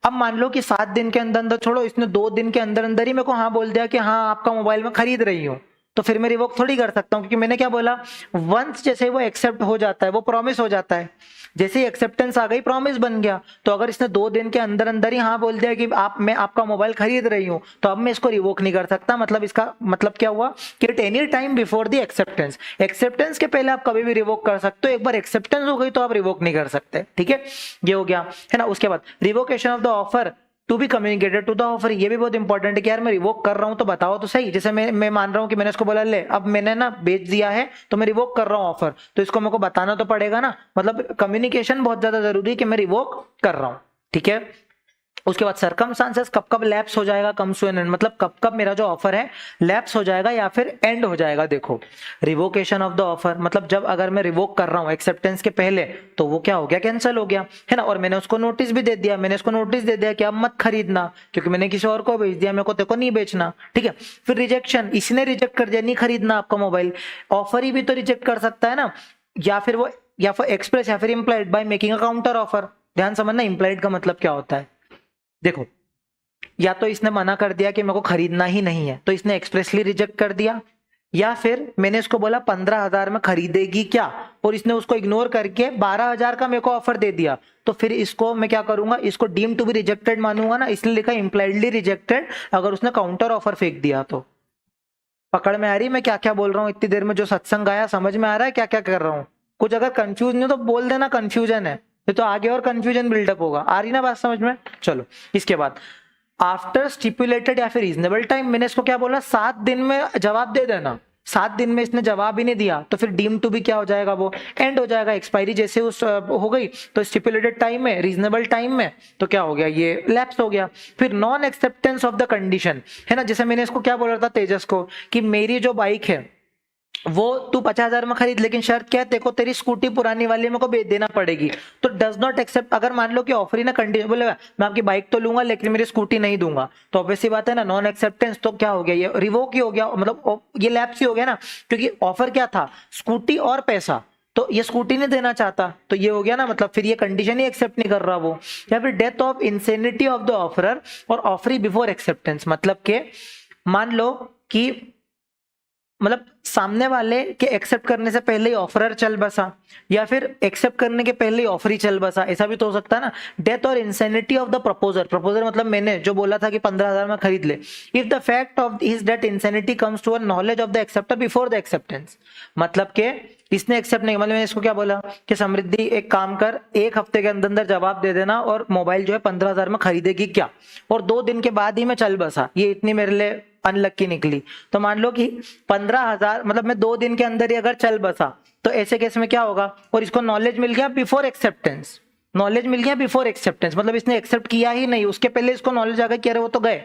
अब मान लो कि 7 दिन के अंदर अंदर, छोड़ो इसने 2 दिन के अंदर अंदर ही मेरे को हाँ बोल दिया कि हाँ आपका मोबाइल मैं खरीद रही हूँ, तो फिर मैं रिवोक थोड़ी कर सकता हूँ, क्योंकि मैंने क्या बोला, वंस जैसे वो एक्सेप्ट हो जाता है वो प्रॉमिस हो जाता है, जैसे ही एक्सेप्टेंस आ गई प्रॉमिस बन गया। तो अगर इसने 2 दिन के अंदर अंदर ही हाँ बोल दिया कि मैं आपका मोबाइल खरीद रही हूँ, तो अब मैं इसको रिवोक नहीं कर सकता। मतलब इसका मतलब क्या हुआ कि eight any time before the acceptance, acceptance के पहले आप कभी भी रिवोक कर सकते हो, एक बार एक्सेप्टेंस हो गई तो आप रिवोक नहीं कर सकते, ठीक है, ये हो गया, है ना। उसके बाद revocation of the offer to be communicated to the offer, ये भी बहुत इंपॉर्टेंट है कि यार मैं रिवोक कर रहा हूं तो बताओ तो सही। जैसे मैं मान रहा हूं कि मैंने इसको बोला ले अब मैंने ना बेच दिया है तो मैं रिवोक कर रहा हूं ऑफर, तो इसको मेरे को बताना तो पड़ेगा ना, मतलब कम्युनिकेशन बहुत ज्यादा जरूरी है कि मैं रिवोक कर रहा हूं, ठीक है। उसके बाद सर्कमस्टांसेस, कब कब लैप्स हो जाएगा, कम्स टू एन एंड, मतलब कब कब मेरा जो ऑफर है लैप्स हो जाएगा या फिर एंड हो जाएगा। देखो रिवोकेशन ऑफ द ऑफर मतलब जब अगर मैं रिवोक कर रहा हूं एक्सेप्टेंस के पहले, तो वो क्या हो गया, कैंसिल हो गया, है ना। और मैंने उसको नोटिस भी दे दिया, मैंने उसको नोटिस दे दिया कि अब मत खरीदना, क्योंकि मैंने किसी और को भेज दिया, मेरे को तेरे को नहीं बेचना, ठीक है। फिर रिजेक्शन, इसने रिजेक्ट कर दिया, नहीं खरीदना आपका मोबाइल। ऑफर ही भी तो रिजेक्ट कर सकता है ना, या फिर वो, या फिर एक्सप्रेस या फिर implied by making a counter offer. ध्यान समझना इंप्लाइड का मतलब क्या होता है। देखो या तो इसने मना कर दिया कि मेरे को खरीदना ही नहीं है, तो इसने एक्सप्रेसली रिजेक्ट कर दिया, या फिर मैंने इसको बोला 15,000 में खरीदेगी क्या, और इसने उसको इग्नोर करके 12,000 का मेरे को ऑफर दे दिया, तो फिर इसको मैं क्या करूंगा, इसको डीम टू बी रिजेक्टेड मानूंगा ना, इसलिए लिखा इंप्लाइडली रिजेक्टेड। अगर उसने काउंटर ऑफर फेंक दिया तो पकड़ में आ रही मैं क्या क्या बोल रहा हूँ इतनी देर में, जो सत्संग आया समझ में आ रहा है क्या क्या कर रहा हूँ। कुछ अगर कंफ्यूज नहीं हो तो बोल देना कंफ्यूजन है, तो आगे और कंफ्यूजन बिल्डअप होगा। आ रही ना बात समझ में, चलो। इसके बाद आफ्टर स्टिपुलेटेड या फिर रीजनेबल टाइम, मैंने इसको क्या बोला 7 दिन में जवाब दे देना, 7 दिन में इसने जवाब ही नहीं दिया तो फिर डीम टू भी क्या हो जाएगा, वो एंड हो जाएगा, एक्सपायरी जैसे उस हो गई। तो स्टिपुलेटेड टाइम में, रीजनेबल टाइम में, तो क्या हो गया, ये लैप्स हो गया। फिर non acceptance of the condition, है ना, जैसे मैंने इसको क्या बोल रहा था तेजस को कि मेरी जो बाइक है वो तू 50,000 में खरीद, लेकिन शर्त क्या है, देखो तेरी स्कूटी पुरानी वाली मेरे को बेच देना पड़ेगी, तो डज नॉट एक्सेप्ट। अगर मान लो कि ऑफर ही ना कंडीशन बोले मैं आपकी बाइक तो लूंगा लेकिन मेरी स्कूटी नहीं दूंगा, तो ऑब्वियस बात है ना, नॉन एक्सेप्टेंस, तो क्या हो गया, ये रिवोक ही हो गया, मतलब ये लैप्स ही हो गया ना, क्योंकि ऑफर क्या था, स्कूटी और पैसा, तो ये स्कूटी नहीं देना चाहता, तो ये हो गया ना, मतलब फिर ये कंडीशन ही एक्सेप्ट नहीं कर रहा वो। या फिर death of insanity of the offeror और ऑफरी बिफोर एक्सेप्टेंस, मतलब के मान लो कि मतलब सामने वाले के एक्सेप्ट करने से पहले ही ऑफरर चल बसा, या फिर एक्सेप्ट करने के पहले ही ऑफर ही चल बसा, ऐसा भी तो हो सकता है ना। डेथ और insanity of the proposer, proposer मतलब मैंने जो बोला था कि 15,000 में खरीद ले, if the fact of his death insanity comes to a knowledge of the acceptor before the acceptance, मतलब के इसने एक्सेप्ट नहीं, मतलब मैंने इसको क्या बोला कि समृद्धि एक काम कर, 1 हफ्ते के अंदर अंदर जवाब दे देना और मोबाइल जो है 15,000 में खरीदेगी क्या, और 2 दिन के बाद ही मैं चल बसा, ये इतनी मेरे लिए अनलक्की निकली। तो मान लो कि 15,000 मतलब मैं 2 दिन के अंदर ही अगर चल बसा, तो ऐसे केस में क्या होगा, और इसको नॉलेज मिल गया बिफोर एक्सेप्टेंस, नॉलेज मिल गया बिफोर एक्सेप्टेंस, मतलब इसने एक्सेप्ट किया ही नहीं, उसके पहले इसको नॉलेज आ गई कि अरे वो तो गए,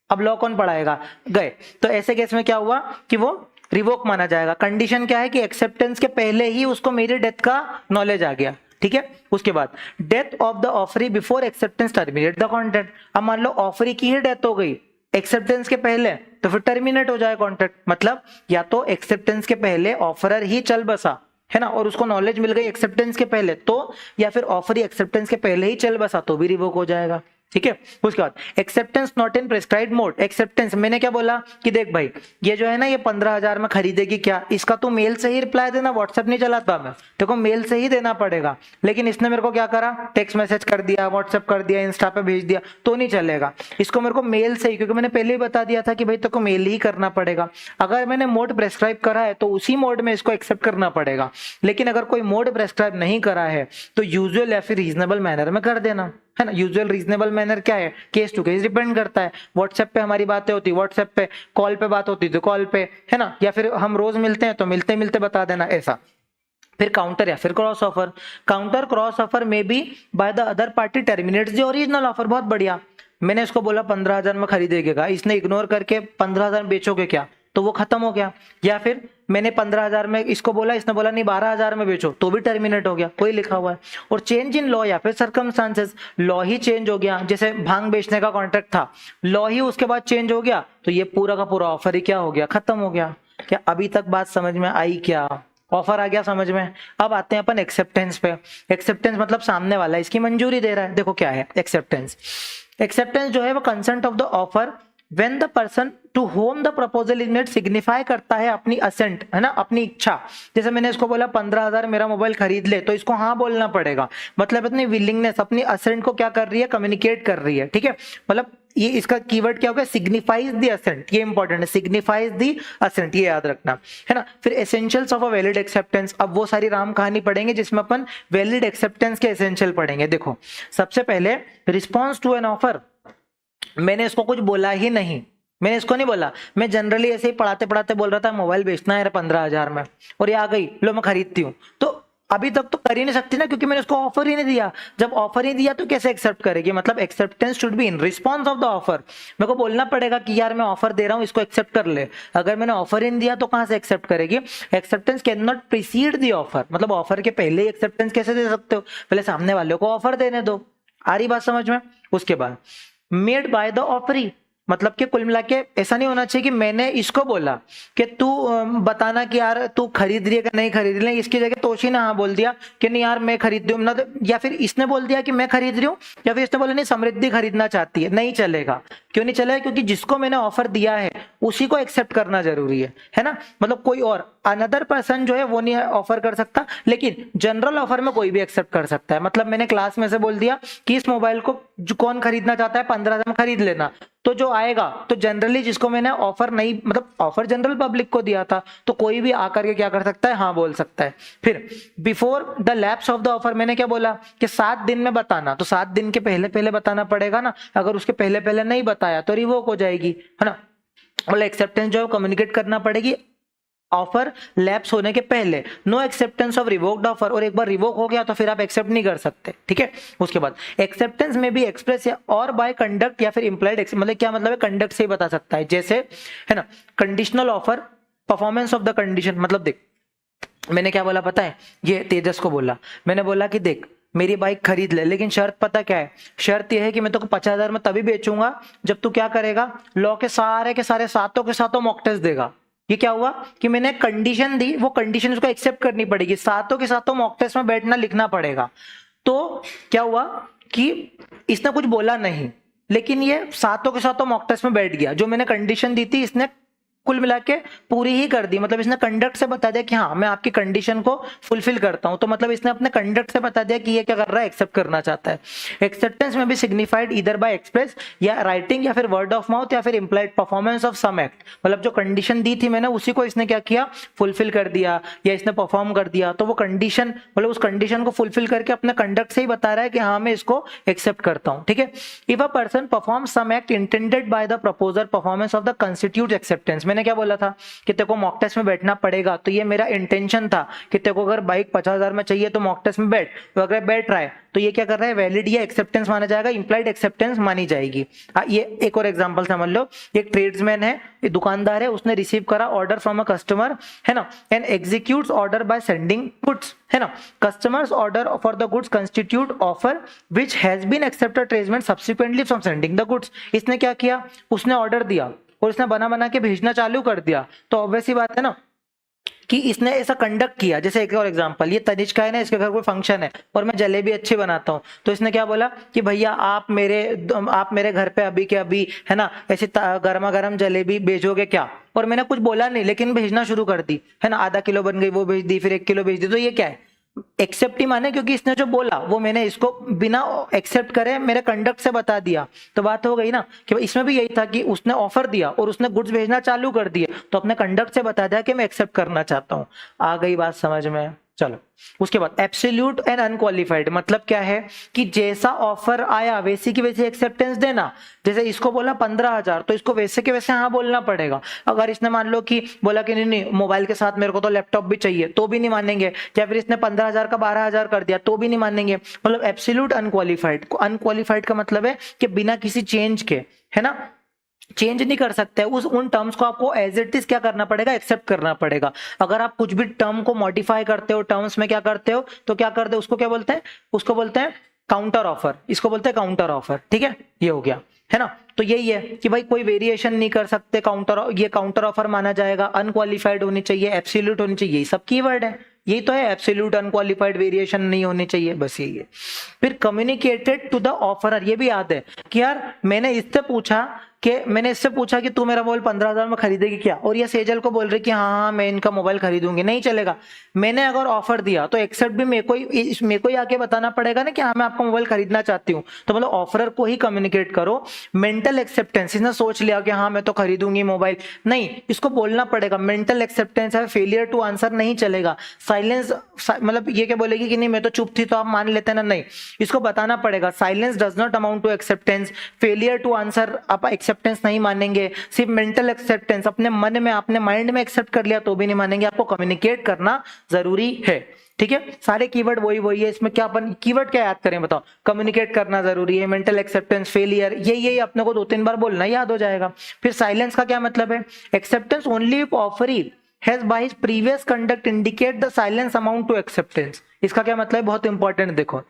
अब लॉ कौन पढ़ाएगा, गए। तो ऐसे केस में क्या हुआ कि वो रिवोक माना जाएगा। कंडीशन क्या है कि एक्सेप्टेंस के पहले ही उसको मेरी डेथ का नॉलेज आ गया, ठीक है। उसके बाद death of the offeree before acceptance terminate the contract. अब मान लो ऑफरी की ही डेथ हो गई एक्सेप्टेंस के पहले, तो फिर टर्मिनेट हो जाए कॉन्ट्रैक्ट। मतलब या तो एक्सेप्टेंस के पहले ऑफरर ही चल बसा, है ना, और उसको नॉलेज मिल गई एक्सेप्टेंस के पहले तो, या फिर ऑफर एक्सेप्टेंस के पहले ही चल बसा तो भी रिवोक हो जाएगा, ठीक है। उसके बाद acceptance not in prescribed mode. Acceptance मैंने क्या बोला कि देख भाई ये जो है ना ये 15,000 में खरीदेगी क्या, इसका तू मेल से ही रिप्लाई देना, व्हाट्सएप नहीं चलाता मैं, देखो मेल से ही देना पड़ेगा। लेकिन इसने मेरे को क्या करा, टेक्स्ट मैसेज कर दिया, व्हाट्सएप कर दिया, इंस्टा पे भेज दिया, तो नहीं चलेगा। इसको मेरे को मेल से ही, क्योंकि मैंने पहले ही बता दिया था कि भाई तेको मेल ही करना पड़ेगा। अगर मैंने मोड प्रेस्क्राइब करा है तो उसी मोड में इसको एक्सेप्ट करना पड़ेगा। लेकिन अगर कोई मोड प्रेस्क्राइब नहीं करा है तो यूजुअल या फिर रीजनेबल मैनर में कर देना, है ना। यूजुअल रीजनेबल मैनर क्या है, केस टू केस डिपेंड करता है। व्हाट्सएप पे हमारी बातें होती व्हाट्सएप पे, कॉल पे बात होती तो कॉल पे, है ना, या फिर हम रोज मिलते हैं तो मिलते मिलते बता देना, ऐसा। फिर काउंटर या फिर cross offer. Counter cross offer में भी bye the other party terminates the original offer. बहुत बढ़िया, मैंने इसको बोला 15,000 में खरीदेगा, इसने इग्नोर करके 15,000 में बेचोगे क्या, तो वो खत्म हो गया। या फिर मैंने 15,000 में इसको बोला, इसने बोला नहीं 12,000 में बेचो, तो भी टर्मिनेट हो गया, कोई लिखा हुआ है। और चेंज इन लॉ या फिर सर्कमस्टांसेस, लॉ ही चेंज हो गया, जैसे भांग बेचने का कॉन्ट्रैक्ट था, लॉ ही उसके बाद चेंज हो गया, तो ये पूरा का पूरा ऑफर ही क्या हो गया, खत्म हो गया। क्या अभी तक बात समझ में आई क्या, ऑफर आ गया समझ में। अब आते हैं अपन एक्सेप्टेंस पे। एक्सेप्टेंस मतलब सामने वाला इसकी मंजूरी दे रहा है। देखो क्या है एक्सेप्टेंस। एक्सेप्टेंस जो है वो consent of the offer when the person to whom the proposal is made signify करता है अपनी असेंट, है ना, अपनी इच्छा। जैसे मैंने इसको बोला 15,000 मेरा मोबाइल खरीद ले, तो इसको हाँ बोलना पड़ेगा, मतलब अपनी विलिंगनेस, अपनी असेंट को क्या कर रही है, कम्युनिकेट कर रही है, ठीक है। मतलब ये इसका कीवर्ड क्या होगा, सिग्निफाइज द असेंट, ये इंपॉर्टेंट है, सिग्निफाइज द असेंट, ये याद रखना, है ना। फिर essentials of a valid acceptance, अब वो सारी राम कहानी पढ़ेंगे जिसमें अपन वैलिड एक्सेप्टेंस के एसेंशियल पढ़ेंगे। देखो सबसे पहले रिस्पॉन्स टू एन ऑफर, मैंने इसको कुछ बोला ही नहीं, मैंने इसको नहीं बोला, मैं जनरली ऐसे ही पढ़ाते पढ़ाते बोल रहा था मोबाइल बेचना है 15,000 में, और ये आ गई लो मैं खरीदती हूँ, तो अभी तक तो कर ही नहीं सकती ना, क्योंकि मैंने उसको ऑफर ही नहीं दिया। जब ऑफर ही दिया तो कैसे एक्सेप्ट करेगी, मतलब acceptance should be in response of the offer. मेरे को बोलना पड़ेगा कि यार मैं ऑफर दे रहा हूँ, इसको एक्सेप्ट कर ले। अगर मैंने ऑफर ही नहीं दिया तो कहां से एक्सेप्ट करेगी। Acceptance can not preceded the offer, मतलब ऑफर के पहले ही एक्सेप्टेंस कैसे दे सकते हो, पहले सामने वाले को ऑफर देने दो। आ रही बात समझ में। उसके बाद मेड बाय द ऑफरी, मतलब कि कुल मिला के ऐसा नहीं होना चाहिए कि मैंने इसको बोला कि तू बताना कि यार तू खरीद रही है कि नहीं खरीद रही है, इसकी जगह तोशी ने हाँ बोल दिया कि नहीं यार मैं खरीद रही हूँ, या फिर इसने बोल दिया कि मैं खरीद रही हूँ, या फिर इसने बोला नहीं समृद्धि खरीदना चाहती है, नहीं चलेगा। क्यों नहीं चलेगा, क्योंकि जिसको मैंने ऑफर दिया है उसी को एक्सेप्ट करना जरूरी है ना। मतलब कोई और अनदर पर्सन जो है वो नहीं ऑफर कर सकता, लेकिन जनरल ऑफर में कोई भी एक्सेप्ट कर सकता है। मतलब मैंने क्लास में से बोल दिया कि इस मोबाइल को जो कौन खरीदना चाहता है 15,000 में खरीद लेना, तो जो आएगा, तो जनरली जिसको मैंने ऑफर नहीं, मतलब ऑफर जनरल पब्लिक को दिया था, तो कोई भी आकर के क्या कर सकता है, हाँ बोल सकता है। फिर before the lapse of the offer, मैंने क्या बोला कि 7 दिन में बताना, तो 7 दिन के पहले पहले बताना पड़ेगा ना। अगर उसके पहले पहले नहीं बताया तो रिवोक हो जाएगी, है ना। मतलब एक्सेप्टेंस जो है कम्युनिकेट करना पड़ेगी ऑफर लैप्स होने के पहले। No acceptance of revoked offer, और एक बार रिवोक हो गया तो फिर आप एक्सेप्ट नहीं कर सकते, ठीक है। उसके बाद एक्सेप्टेंस में भी एक्सप्रेस या और बाय कंडक्ट या फिर इंप्लाइड, मतलब क्या मतलब है, कंडक्ट से ही बता सकता है। जैसे है ना conditional offer, performance of the condition. मतलब देख मैंने क्या बोला पता है, ये तेजस को बोला, मैंने बोला कि देख मेरी बाइक खरीद ले, लेकिन शर्त पता क्या है, शर्त यह है कि मैं तो 50,000 में तभी बेचूंगा जब तू क्या करेगा, लॉ के सारे सातों के सातों मॉक टेस्ट देगा। ये क्या हुआ कि मैंने कंडीशन दी, वो कंडीशन उसको एक्सेप्ट करनी पड़ेगी, सातों के सातों मॉक टेस्ट में बैठना लिखना पड़ेगा। तो क्या हुआ कि इसने कुछ बोला नहीं, लेकिन ये सातों के सातों मॉक टेस्ट में बैठ गया। जो मैंने कंडीशन दी थी इसने कुल मिला के पूरी ही कर दी, मतलब इसने कंडक्ट से बता दिया कि हाँ मैं आपकी कंडीशन को फुलफिल करता हूं। तो मतलब इसने अपने कंडक्ट से बता दिया कि ये क्या कर रहा है, एक्सेप्ट करना चाहता है। एक्सेप्टेंस में भी सिग्निफाइड इधर बाय एक्सप्रेस या राइटिंग या फिर वर्ड ऑफ माउथ या फिर implied performance of some act, मतलब जो कंडीशन दी थी मैंने उसी को इसने क्या किया, फुलफिल कर दिया या इसने परफॉर्म कर दिया। तो वो कंडीशन मतलब उस कंडीशन को फुलफिल करके अपने कंडक्ट से ही बता रहा है कि हाँ मैं इसको एक्सेप्ट करता हूँ, ठीक है। If a person perform some act intended by the proposer, performance of the constitute acceptance. मैंने मैंने क्या बोला था कि तेरे को मॉक टेस्ट में बैठना पड़ेगा, तो ये मेरा इंटेंशन था कि तेरे को अगर बाइक 50,000 में चाहिए तो मॉक टेस्ट में बैठ, तो अगर बैठ रहा है तो ये क्या कर रहा है, वैलिड या एक्सेप्टेंस माना जाएगा, इंप्लाइड एक्सेप्टेंस मानी जाएगी। ये एक और एग्जांपल समझ लो, एक ट्रेड्समैन है, ये दुकानदार है, उसने रिसीव करा ऑर्डर फ्रॉम अ कस्टमर, है ना, and executes order by sending goods, है ना, customer's order for the goods constitute offer which has been accepted tradesman subsequently from sending the goods. इसने क्या किया, उसने ऑर्डर दिया और उसने बना के भेजना चालू कर दिया, तो ऑब्वियस ही बात है ना कि इसने ऐसा कंडक्ट किया। जैसे एक और एग्जांपल, ये तनिष्का है ना, इसके घर कोई फंक्शन है और मैं जलेबी अच्छी बनाता हूँ, तो इसने क्या बोला कि भैया आप मेरे घर पे अभी के अभी, है ना, ऐसे गर्मा गर्म जलेबी भेजोगे क्या, और मैंने कुछ बोला नहीं लेकिन भेजना शुरू कर दी, है ना, आधा किलो बन गई वो भेज दी, फिर 1 किलो भेज दी, तो ये क्या है, एक्सेप्ट ही माने, क्योंकि इसने जो बोला वो मैंने इसको बिना एक्सेप्ट करे मेरे कंडक्ट से बता दिया, तो बात हो गई ना कि इसमें भी यही था कि उसने ऑफर दिया और उसने गुड्स भेजना चालू कर दिए, तो अपने कंडक्ट से बता दिया कि मैं एक्सेप्ट करना चाहता हूं। आ गई बात समझ में? चलो, उसके बाद एब्सोल्यूट एंड अनक्वालिफाइड, मतलब क्या है कि जैसा ऑफर आया वैसी की वैसी एक्सेप्टेंस देना। जैसे इसको बोला 15,000 तो इसको वैसे के वैसे हाँ बोलना पड़ेगा। अगर इसने मान लो कि बोला कि नहीं मोबाइल के साथ मेरे को तो लैपटॉप भी चाहिए, तो भी नहीं मानेंगे। या फिर इसने 15,000 का 12,000 कर दिया, तो भी नहीं मानेंगे। मतलब एब्सोल्यूट अनक्वालिफाइड, अनक्वालिफाइड का मतलब है कि बिना किसी चेंज के, है ना, चेंज नहीं कर सकते, उन टर्म्स को आपको एज इट इज क्या करना पड़ेगा, एक्सेप्ट करना पड़ेगा। अगर आप कुछ भी टर्म को मॉडिफाई करते हो, टर्म्स में क्या करते हो, तो क्या करते हो, उसको क्या बोलते हैं, उसको बोलते हैं काउंटर ऑफर, इसको बोलते हैं काउंटर ऑफर। ठीक है, ये हो गया, है ना। तो यही है कि भाई कोई वेरिएशन नहीं कर सकते, ये काउंटर ऑफर माना जाएगा, अनक्वालिफाइड होनी चाहिए, एब्सोल्यूट होनी चाहिए, यही सब कीवर्ड है। यही तो है, एब्सोल्यूट अनक्वालिफाइड, वेरिएशन नहीं होनी चाहिए, बस यही है। फिर कम्युनिकेटेड टू द ऑफरर, ये भी याद है कि यार मैंने इससे पूछा कि तू मेरा मोबाइल 15,000 में खरीदेगी क्या, और ये सेजल को बोल रही कि हाँ मैं इनका मोबाइल खरीदूंगी, नहीं चलेगा। मैंने अगर ऑफर दिया तो एक्सेप्ट भी मेरे को ही आके बताना पड़ेगा ना कि हाँ मैं आपका मोबाइल खरीदना चाहती हूँ। तो मतलब ऑफरर को ही कम्युनिकेट करो। मेंटल एक्सेप्टेंस, इसने सोच लिया कि हाँ मैं तो खरीदूंगी मोबाइल, नहीं, इसको बोलना पड़ेगा। मेंटल एक्सेप्टेंस है, फेलियर टू आंसर नहीं चलेगा। साइलेंस, मतलब ये क्या बोलेगी कि नहीं मैं तो चुप थी, तो आप मान लेते ना, नहीं, इसको बताना पड़ेगा। Silence does not amount to acceptance, failure to answer आप एक्सेप्टेंस नहीं मानेंगे। सिर्फ मेंटल एक्सेप्टेंस, अपने मन में, अपने माइंड में एक्सेप्ट कर लिया तो भी नहीं मानेंगे। आपको कम्युनिकेट करना जरूरी है। ठीक है, सारे कीवर्ड वही है। इसमें क्या अपन कीवर्ड क्या याद करें बताओ? कम्युनिकेट करना जरूरी है, मेंटल एक्सेप्टेंस, फेलियर, यही अपने को 2-3 बार बोलना याद हो जाएगा। फिर साइलेंस का क्या मतलब है? Acceptance only if offeree has by his previous conduct indicate the silence amount to acceptance। इसका क्या मतलब है? बहुत इंपॉर्टेंट, देखो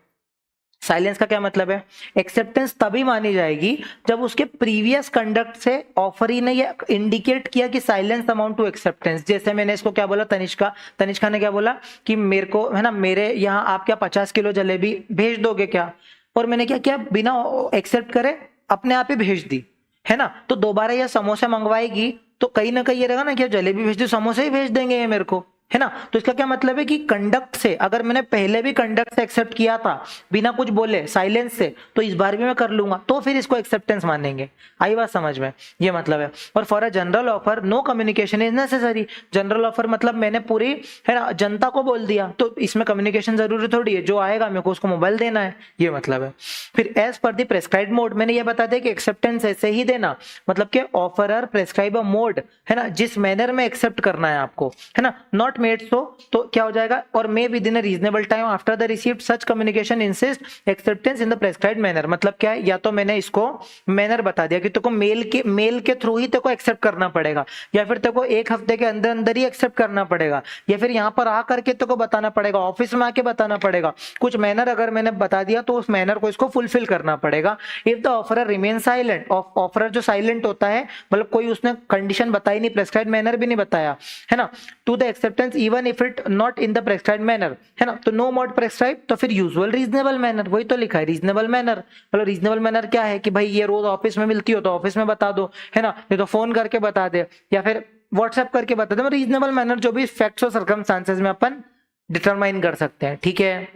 साइलेंस का क्या मतलब है? एक्सेप्टेंस तभी मानी जाएगी जब उसके प्रीवियस कंडक्ट से ऑफरी ने ये इंडिकेट किया कि साइलेंस अमाउंट टू एक्सेप्टेंस। जैसे मैंने इसको क्या बोला, तनिष्का ने क्या बोला कि मेरे को, है ना, मेरे यहाँ आप क्या 50 किलो जलेबी भेज दोगे क्या, और मैंने क्या किया, बिना एक्सेप्ट करे अपने आप ही भेज दी, है ना। तो दोबारा ये समोसे मंगवाएगी तो कहीं ना कहीं ये रहेगा ना कि जलेबी भेज दी, समोसे ही भेज देंगे ये मेरे को, है ना। तो इसका क्या मतलब है कि कंडक्ट से, अगर मैंने पहले भी कंडक्ट से एक्सेप्ट किया था बिना कुछ बोले, साइलेंस से, तो इस बार भी मैं कर लूंगा, तो फिर इसको एक्सेप्टेंस मानेंगे। आई बात समझ में? ये मतलब है। और for a general offer no communication is necessary. General offer मतलब मैंने पूरी, है ना, जनता को बोल दिया, तो इसमें कम्युनिकेशन जरूरी थोड़ी है, जो आएगा मेरे को उसको मोबाइल देना है, ये मतलब है। फिर as per the prescribe mode, मैंने ये बता दिया कि एक्सेप्टेंस ऐसे ही देना, मतलब कि ऑफरर प्रेस्क्राइब अ मोड, है ना, जिस मैनर में एक्सेप्ट करना है आपको, है ना, नॉट मेड सो, तो क्या हो जाएगा, और may within a reasonable time after the received such communication insist acceptance in the prescribed manner. मतलब क्या है, या तो मैंने इसको मैनर बता दिया कि तेको मेल के थ्रू ही तेको एक्सेप्ट करना पड़ेगा, या फिर तेको 1 हफ्ते के अंदर अंदर ही एक्सेप्ट करना पड़ेगा, या फिर यहाँ पर आकर के तेको बताना पड़ेगा, ऑफिस में आके बताना पड़ेगा। कुछ मैनर अगर मैंने बता दिया तो उस मैनर को इसको फुलफिल करना पड़ेगा। If the offeror remain silent, offeror जो साइलेंट होता है, मतलब कोई उसने कंडीशन बताई नहीं, प्रेस्क्राइब्ड मैनर भी नहीं बताया, है ना, to the acceptance even if it not in the prescribed manner, है ना, तो नो मोड प्रेस्क्राइब, तो फिर यूजुअल रीजनेबल मैनर, वही तो लिखा है रीजनेबल मैनर। मतलब रीजनेबल मैनर क्या है कि भाई ये रोज ऑफिस में मिलती हो तो ऑफिस में बता दो, है ना, नहीं तो फोन करके बता दे, या फिर व्हाट्सएप करके बता दे। रीजनेबल मैनर जो भी फैक्ट्स और सर्कमस्टांसेस में अपन डिटरमाइन कर सकते हैं। ठीक है,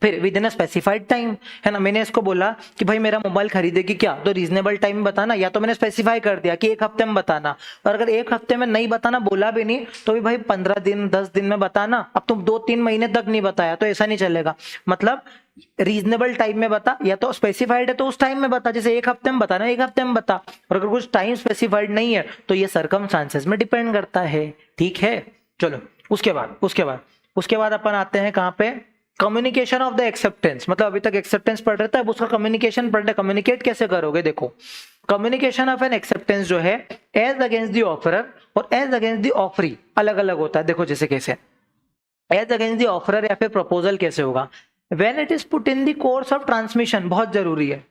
फिर विद इन स्पेसिफाइड टाइम, है ना, मैंने इसको बोला कि भाई मेरा मोबाइल खरीदेगी क्या, तो रीजनेबल टाइम में बताना, या तो मैंने स्पेसिफाई कर दिया कि 1 हफ्ते में बताना, और अगर 1 हफ्ते में नहीं बताना, बोला भी नहीं, तो भी भाई 15 दिन 10 दिन में बताना। अब तुम 2-3 महीने तक नहीं बताया तो ऐसा नहीं चलेगा। मतलब रीजनेबल टाइम में बता, या तो स्पेसिफाइड है तो उस टाइम में बता, जैसे 1 हफ्ते में बताना 1 हफ्ते में बता, और अगर कुछ टाइम स्पेसिफाइड नहीं है तो ये सर्कमस्टांसेस में डिपेंड करता है। ठीक है, चलो उसके बाद अपन आते हैं कहाँ पे, कम्युनिकेशन ऑफ द एक्सेप्टेंस। मतलब अभी तक एक्सेप्टेंस पढ़ रहे थे, अब उसका कम्युनिकेशन पढ़ रहे। कम्युनिकेट कैसे करोगे, देखो कम्युनिकेशन ऑफ एन एक्सेप्टेंस जो है एज अगेंस्ट द ऑफरर और एज अगेंस्ट द ऑफरी अलग अलग होता है। देखो जैसे कैसे एज अगेंस्ट द ऑफरर या फिर प्रपोजल कैसे होगा, when it is put in the course of transmission, बहुत जरूरी है।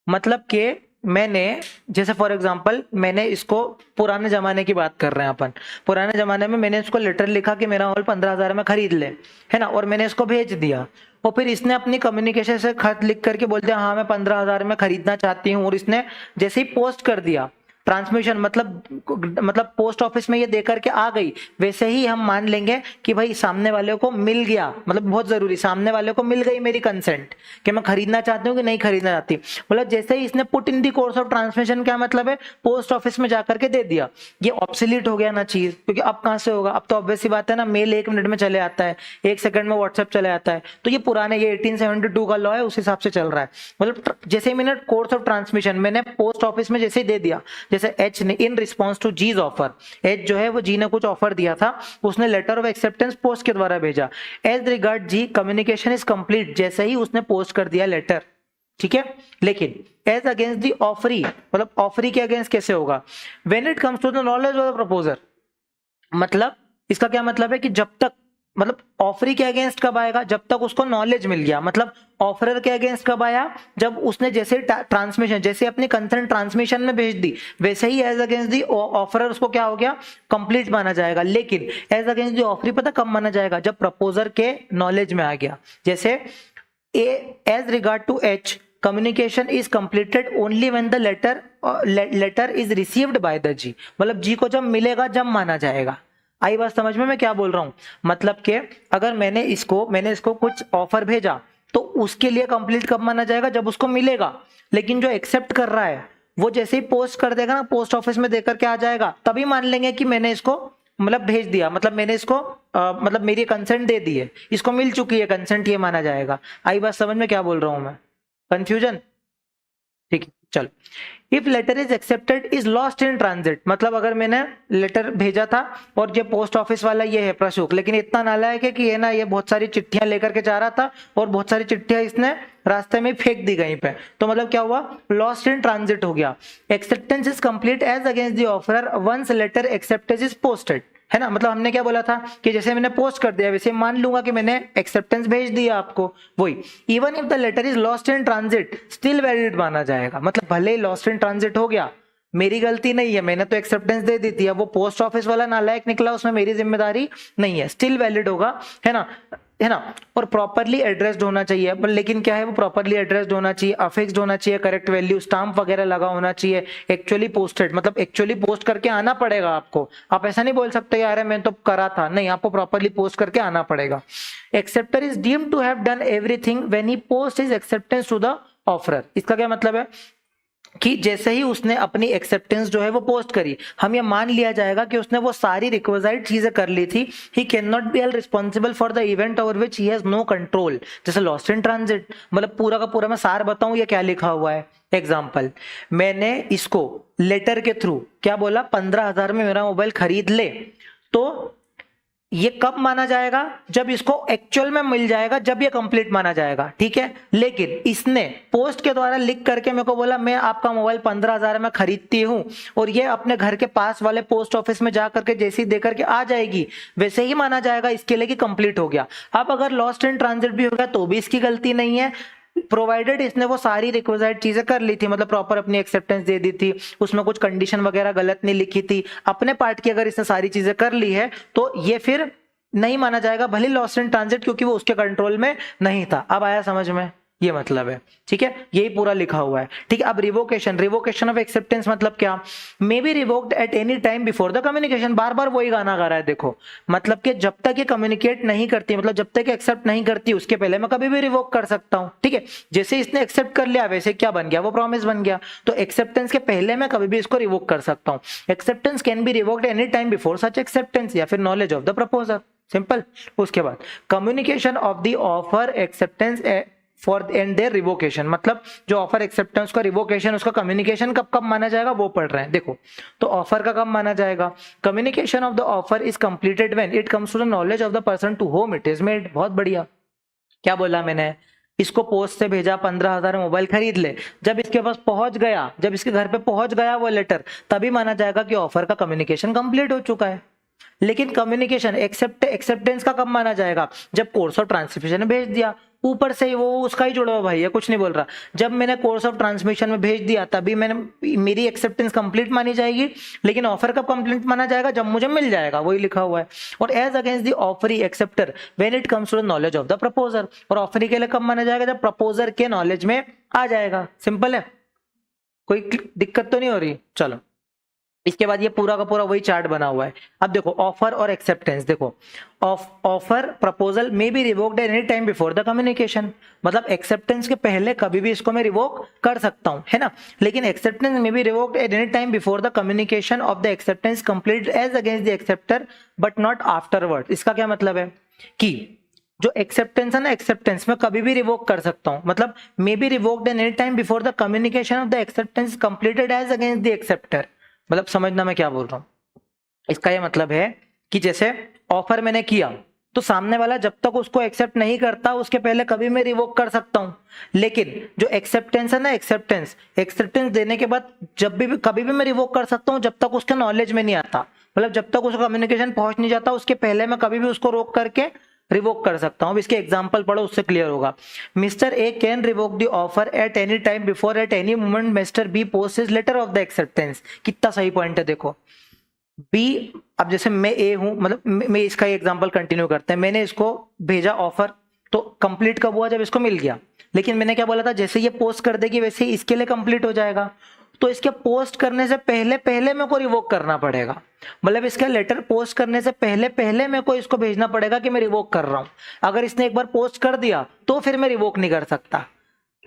मतलब कि मैंने, जैसे फॉर एग्जांपल मैंने इसको, पुराने जमाने की बात कर रहे हैं अपन, पुराने जमाने में मैंने इसको लेटर लिखा कि मेरा मोबाइल 15,000 में खरीद ले, है ना, और मैंने इसको भेज दिया, और फिर इसने अपनी कम्युनिकेशन से खत लिख करके बोल दिया हाँ मैं 15,000 में खरीदना चाहती हूँ, और इसने जैसे ही पोस्ट कर दिया, ट्रांसमिशन मतलब पोस्ट ऑफिस में ये देकर के आ गई, वैसे ही हम मान लेंगे कि भाई सामने वाले को मिल गया, मतलब बहुत जरूरी, सामने वाले को मिल गई मेरी कंसेंट कि मैं खरीदना चाहती हूँ कि नहीं खरीदना चाहती। मतलब जैसे ही इसने put in the course of transmission, क्या मतलब है, पोस्ट ऑफिस में जाकर के दे दिया, ये ऑब्सोलीट हो गया ना चीज, क्योंकि अब कहां से होगा, अब तो ऑब्वियस सी बात है ना, मेल 1 मिनट में चले आता है, 1 सेकंड में व्हाट्सएप चले आता है, तो ये पुराने, ये 1872 का लॉ है, उस हिसाब से चल रहा है। मतलब जैसे ही मैंने कोर्स ऑफ ट्रांसमिशन मैंने पोस्ट ऑफिस में जैसे ही दे दिया, जैसे एच ने in response to G's offer, H जो है वो जी ने कुछ ऑफर दिया था, उसने लेटर ऑफ एक्सेप्टेंस पोस्ट के द्वारा भेजा, as regard the communication is complete, जैसे ही उसने पोस्ट कर दिया लेटर, ठीक है। लेकिन एज अगेंस्ट दी ऑफरी, मतलब ऑफरी के अगेंस्ट कैसे होगा, when it comes to the knowledge of the proposer, मतलब इसका क्या मतलब है कि जब तक, मतलब ऑफरी के अगेंस्ट कब आएगा, जब तक उसको नॉलेज मिल गया। मतलब ऑफरर के अगेंस्ट कब आया, जब उसने जैसे ट्रांसमिशन, जैसे अपनी कंसर्न ट्रांसमिशन में भेज दी, वैसे ही एज अगेंस्ट दी ऑफरर उसको क्या हो गया, कंप्लीट माना जाएगा। लेकिन एज अगेंस्ट दी ऑफरी पता कब माना जाएगा, जब प्रपोजर के नॉलेज में आ गया। जैसे as regard to H communication is completed only when the letter is received by the G, मतलब जी को जब मिलेगा जब माना जाएगा। आई बात समझ में मैं क्या बोल रहा हूं, मतलब कि अगर मैंने इसको कुछ ऑफर भेजा तो उसके लिए कंप्लीट कब माना जाएगा, जब उसको मिलेगा। लेकिन जो एक्सेप्ट कर रहा है वो जैसे ही पोस्ट कर देगा ना, पोस्ट ऑफिस में देकर के आ जाएगा, तभी मान लेंगे कि मैंने इसको मतलब भेज दिया, मतलब मैंने इसको मतलब मेरी कंसेंट दे दी है, इसको मिल चुकी है कंसेंट, ये माना जाएगा। आई बात समझ में क्या बोल रहा हूं मैं, कंफ्यूजन, ठीक है चलो। If letter is accepted is lost in transit, मतलब अगर मैंने लेटर भेजा था और ये पोस्ट ऑफिस वाला ये है प्रशुक, लेकिन इतना नालायक है कि ये ना, ये बहुत सारी चिट्ठियां लेकर के जा रहा था और बहुत सारी चिट्ठियां इसने रास्ते में फेंक दी कहीं पे, तो मतलब क्या हुआ, लॉस्ट इन ट्रांजिट हो गया। Acceptance is complete as against the offerer once letter acceptance is posted, है ना। मतलब हमने क्या बोला था कि जैसे मैंने पोस्ट कर दिया वैसे मान लूंगा कि मैंने एक्सेप्टेंस भेज दिया आपको, वही। Even if the letter is lost in transit still valid माना जाएगा, मतलब भले ही लॉस्ट इन ट्रांजिट हो गया, मेरी गलती नहीं है, मैंने तो एक्सेप्टेंस दे दी थी, अब वो पोस्ट ऑफिस वाला नालायक निकला, उसमें मेरी जिम्मेदारी नहीं है, स्टिल वैलिड होगा, है ना। और प्रॉपरली एड्रेस्ड होना चाहिए, पर लेकिन क्या है, वो प्रॉपरली एड्रेस्ड होना चाहिए, अफिक्स्ड होना चाहिए, करेक्ट वैल्यू, स्टाम्प वगैरह लगा होना चाहिए, एक्चुअली पोस्टेड, मतलब एक्चुअली पोस्ट करके आना पड़ेगा आपको। आप ऐसा नहीं बोल सकते यार मैं तो करा था, नहीं, आपको प्रॉपरली पोस्ट करके आना पड़ेगा। Acceptor is deemed to have done everything when he post his acceptance to the offerer. इसका क्या मतलब है कि जैसे ही उसने अपनी एक्सेप्टेंस जो है वो पोस्ट करी, हम ये मान लिया जाएगा कि उसने वो सारी रिक्विजिट चीजें कर ली थी। He can not be held responsible for the event over which he has no control, जैसे लॉस्ट इन ट्रांजिट। मतलब पूरा का पूरा मैं सार बताऊं ये क्या लिखा हुआ है। एग्जाम्पल, मैंने इसको लेटर के थ्रू क्या बोला, 15,000 में मेरा मोबाइल खरीद ले, तो ये कब माना जाएगा, जब इसको एक्चुअल में मिल जाएगा, जब ये कंप्लीट माना जाएगा, ठीक है। लेकिन इसने पोस्ट के द्वारा लिख करके मेरे को बोला मैं आपका मोबाइल 15,000 में खरीदती हूं, और ये अपने घर के पास वाले पोस्ट ऑफिस में जा करके जैसे ही देकर के आ जाएगी, वैसे ही माना जाएगा इसके लिए कि कंप्लीट हो गया। अब अगर लॉस्ट इन ट्रांजिट भी हो गया तो भी इसकी गलती नहीं है, प्रोवाइडेड इसने वो सारी रिक्विजिट चीजें कर ली थी, मतलब प्रॉपर अपनी एक्सेप्टेंस दे दी थी, उसमें कुछ कंडीशन वगैरह गलत नहीं लिखी थी, अपने पार्ट की अगर इसने सारी चीजें कर ली है तो ये फिर नहीं माना जाएगा, भले लॉस्ट इन ट्रांजिट, क्योंकि वो उसके कंट्रोल में नहीं था। अब आया समझ में, ये मतलब है, ठीक है, यही पूरा लिखा हुआ है, ठीक है। अब रिवोकेशन ऑफ एक्सेप्टेंस मतलब क्या, may be revoked at any time before the communication, बार बार वही गाना गा रहा है देखो, मतलब कि जब तक ये कम्युनिकेट नहीं करती, मतलब जब तक एक्सेप्ट नहीं करती उसके पहले मैं कभी भी रिवोक कर सकता हूं, ठीक है। जैसे इसने एक्सेप्ट कर लिया वैसे क्या बन गया, वो प्रॉमिस बन गया, तो एक्सेप्टेंस के पहले मैं कभी भी इसको रिवोक कर सकता हूं। Acceptance can be revoked any time before such acceptance, या फिर knowledge of the proposer, simple. उसके बाद communication of the offer acceptance for and their revocation, मतलब जो ऑफर एक्सेप्टेंस का रिवोकेशन, उसका कम्युनिकेशन कब कब माना जाएगा वो पढ़ रहे हैं, देखो। तो ऑफर का कब माना जाएगा, communication of the offer is completed when it comes to the knowledge of the person to whom it is made. बहुत बढ़िया, क्या बोला मैंने, इसको पोस्ट से भेजा 15,000 मोबाइल खरीद ले, जब इसके पास पहुंच गया, जब इसके घर पे पहुंच गया वो लेटर, तभी माना जाएगा कि ऑफर का कम्युनिकेशन कंप्लीट हो चुका है। लेकिन कम्युनिकेशन एक्सेप्टेंस का कब माना जाएगा, जब कोर्स ऑफ ट्रांसमिशन में भेज दिया, ऊपर से वो उसका ही जुड़ा हुआ भाई है, कुछ नहीं बोल रहा, जब मैंने कोर्स ऑफ ट्रांसमिशन में भेज दिया तभी मेरी एक्सेप्टेंस कंप्लीट मानी जाएगी। लेकिन ऑफर कब कंप्लीट माना जाएगा, जब मुझे मिल जाएगा, वही लिखा हुआ है। और as against the offeree acceptor when it comes to the knowledge of the proposer, और ऑफरी के लिए कब माना जाएगा, जब प्रपोजर के नॉलेज में आ जाएगा, सिंपल है, कोई दिक्कत तो नहीं हो रही। चलो इसके बाद ये पूरा का पूरा वही चार्ट बना हुआ है। अब देखो ऑफर और एक्सेप्टेंस, देखो ऑफर प्रपोजल में be revoked any time before the communication, मतलब एक्सेप्टेंस के पहले कभी भी इसको मैं रिवोक कर सकता हूं, है ना। लेकिन एक्सेप्टेंस में be revoked at any time before the communication of the acceptance complete as against the acceptor but not afterward. इसका क्या मतलब है कि जो एक्सेप्टेंस है ना, एक्सेप्टेंस में कभी भी रिवोक कर सकता हूं, मतलब may be revoked any time before the communication of the acceptance completed as against the acceptor. मतलब समझना मैं क्या बोल रहा हूं, इसका यह मतलब है कि जैसे ऑफर मैंने किया तो सामने वाला जब तक उसको एक्सेप्ट नहीं करता उसके पहले कभी मैं रिवोक कर सकता हूं। लेकिन जो एक्सेप्टेंस है ना, एक्सेप्टेंस देने के बाद जब भी कभी भी मैं रिवोक कर सकता हूं, जब तक उसके नॉलेज में नहीं आता, मतलब जब तक उसका कम्युनिकेशन पहुंच नहीं जाता उसके पहले मैं कभी भी उसको रोक करके रिवोक कर सकता हूं। इसके एग्जांपल पढ़ो, उससे क्लियर होगा। Mister A can revoke the offer at any time before at any moment mister B post his letter of the acceptance. कितना सही पॉइंट है देखो, बी, अब जैसे मैं ए हूं, मतलब मैं इसका एग्जांपल कंटिन्यू करते हैं, मैंने इसको भेजा ऑफर, तो कंप्लीट कब हुआ, जब इसको मिल गया। लेकिन मैंने क्या बोला था, जैसे ये पोस्ट कर देगी वैसे ही इसके लिए कंप्लीट हो जाएगा, तो इसके पोस्ट करने से पहले पहले मेरे को रिवोक करना पड़ेगा, मतलब इसका लेटर पोस्ट करने से पहले पहले मेरे को इसको भेजना पड़ेगा कि मैं रिवोक कर रहा हूं। अगर इसने एक बार पोस्ट कर दिया तो फिर मैं रिवोक नहीं कर सकता।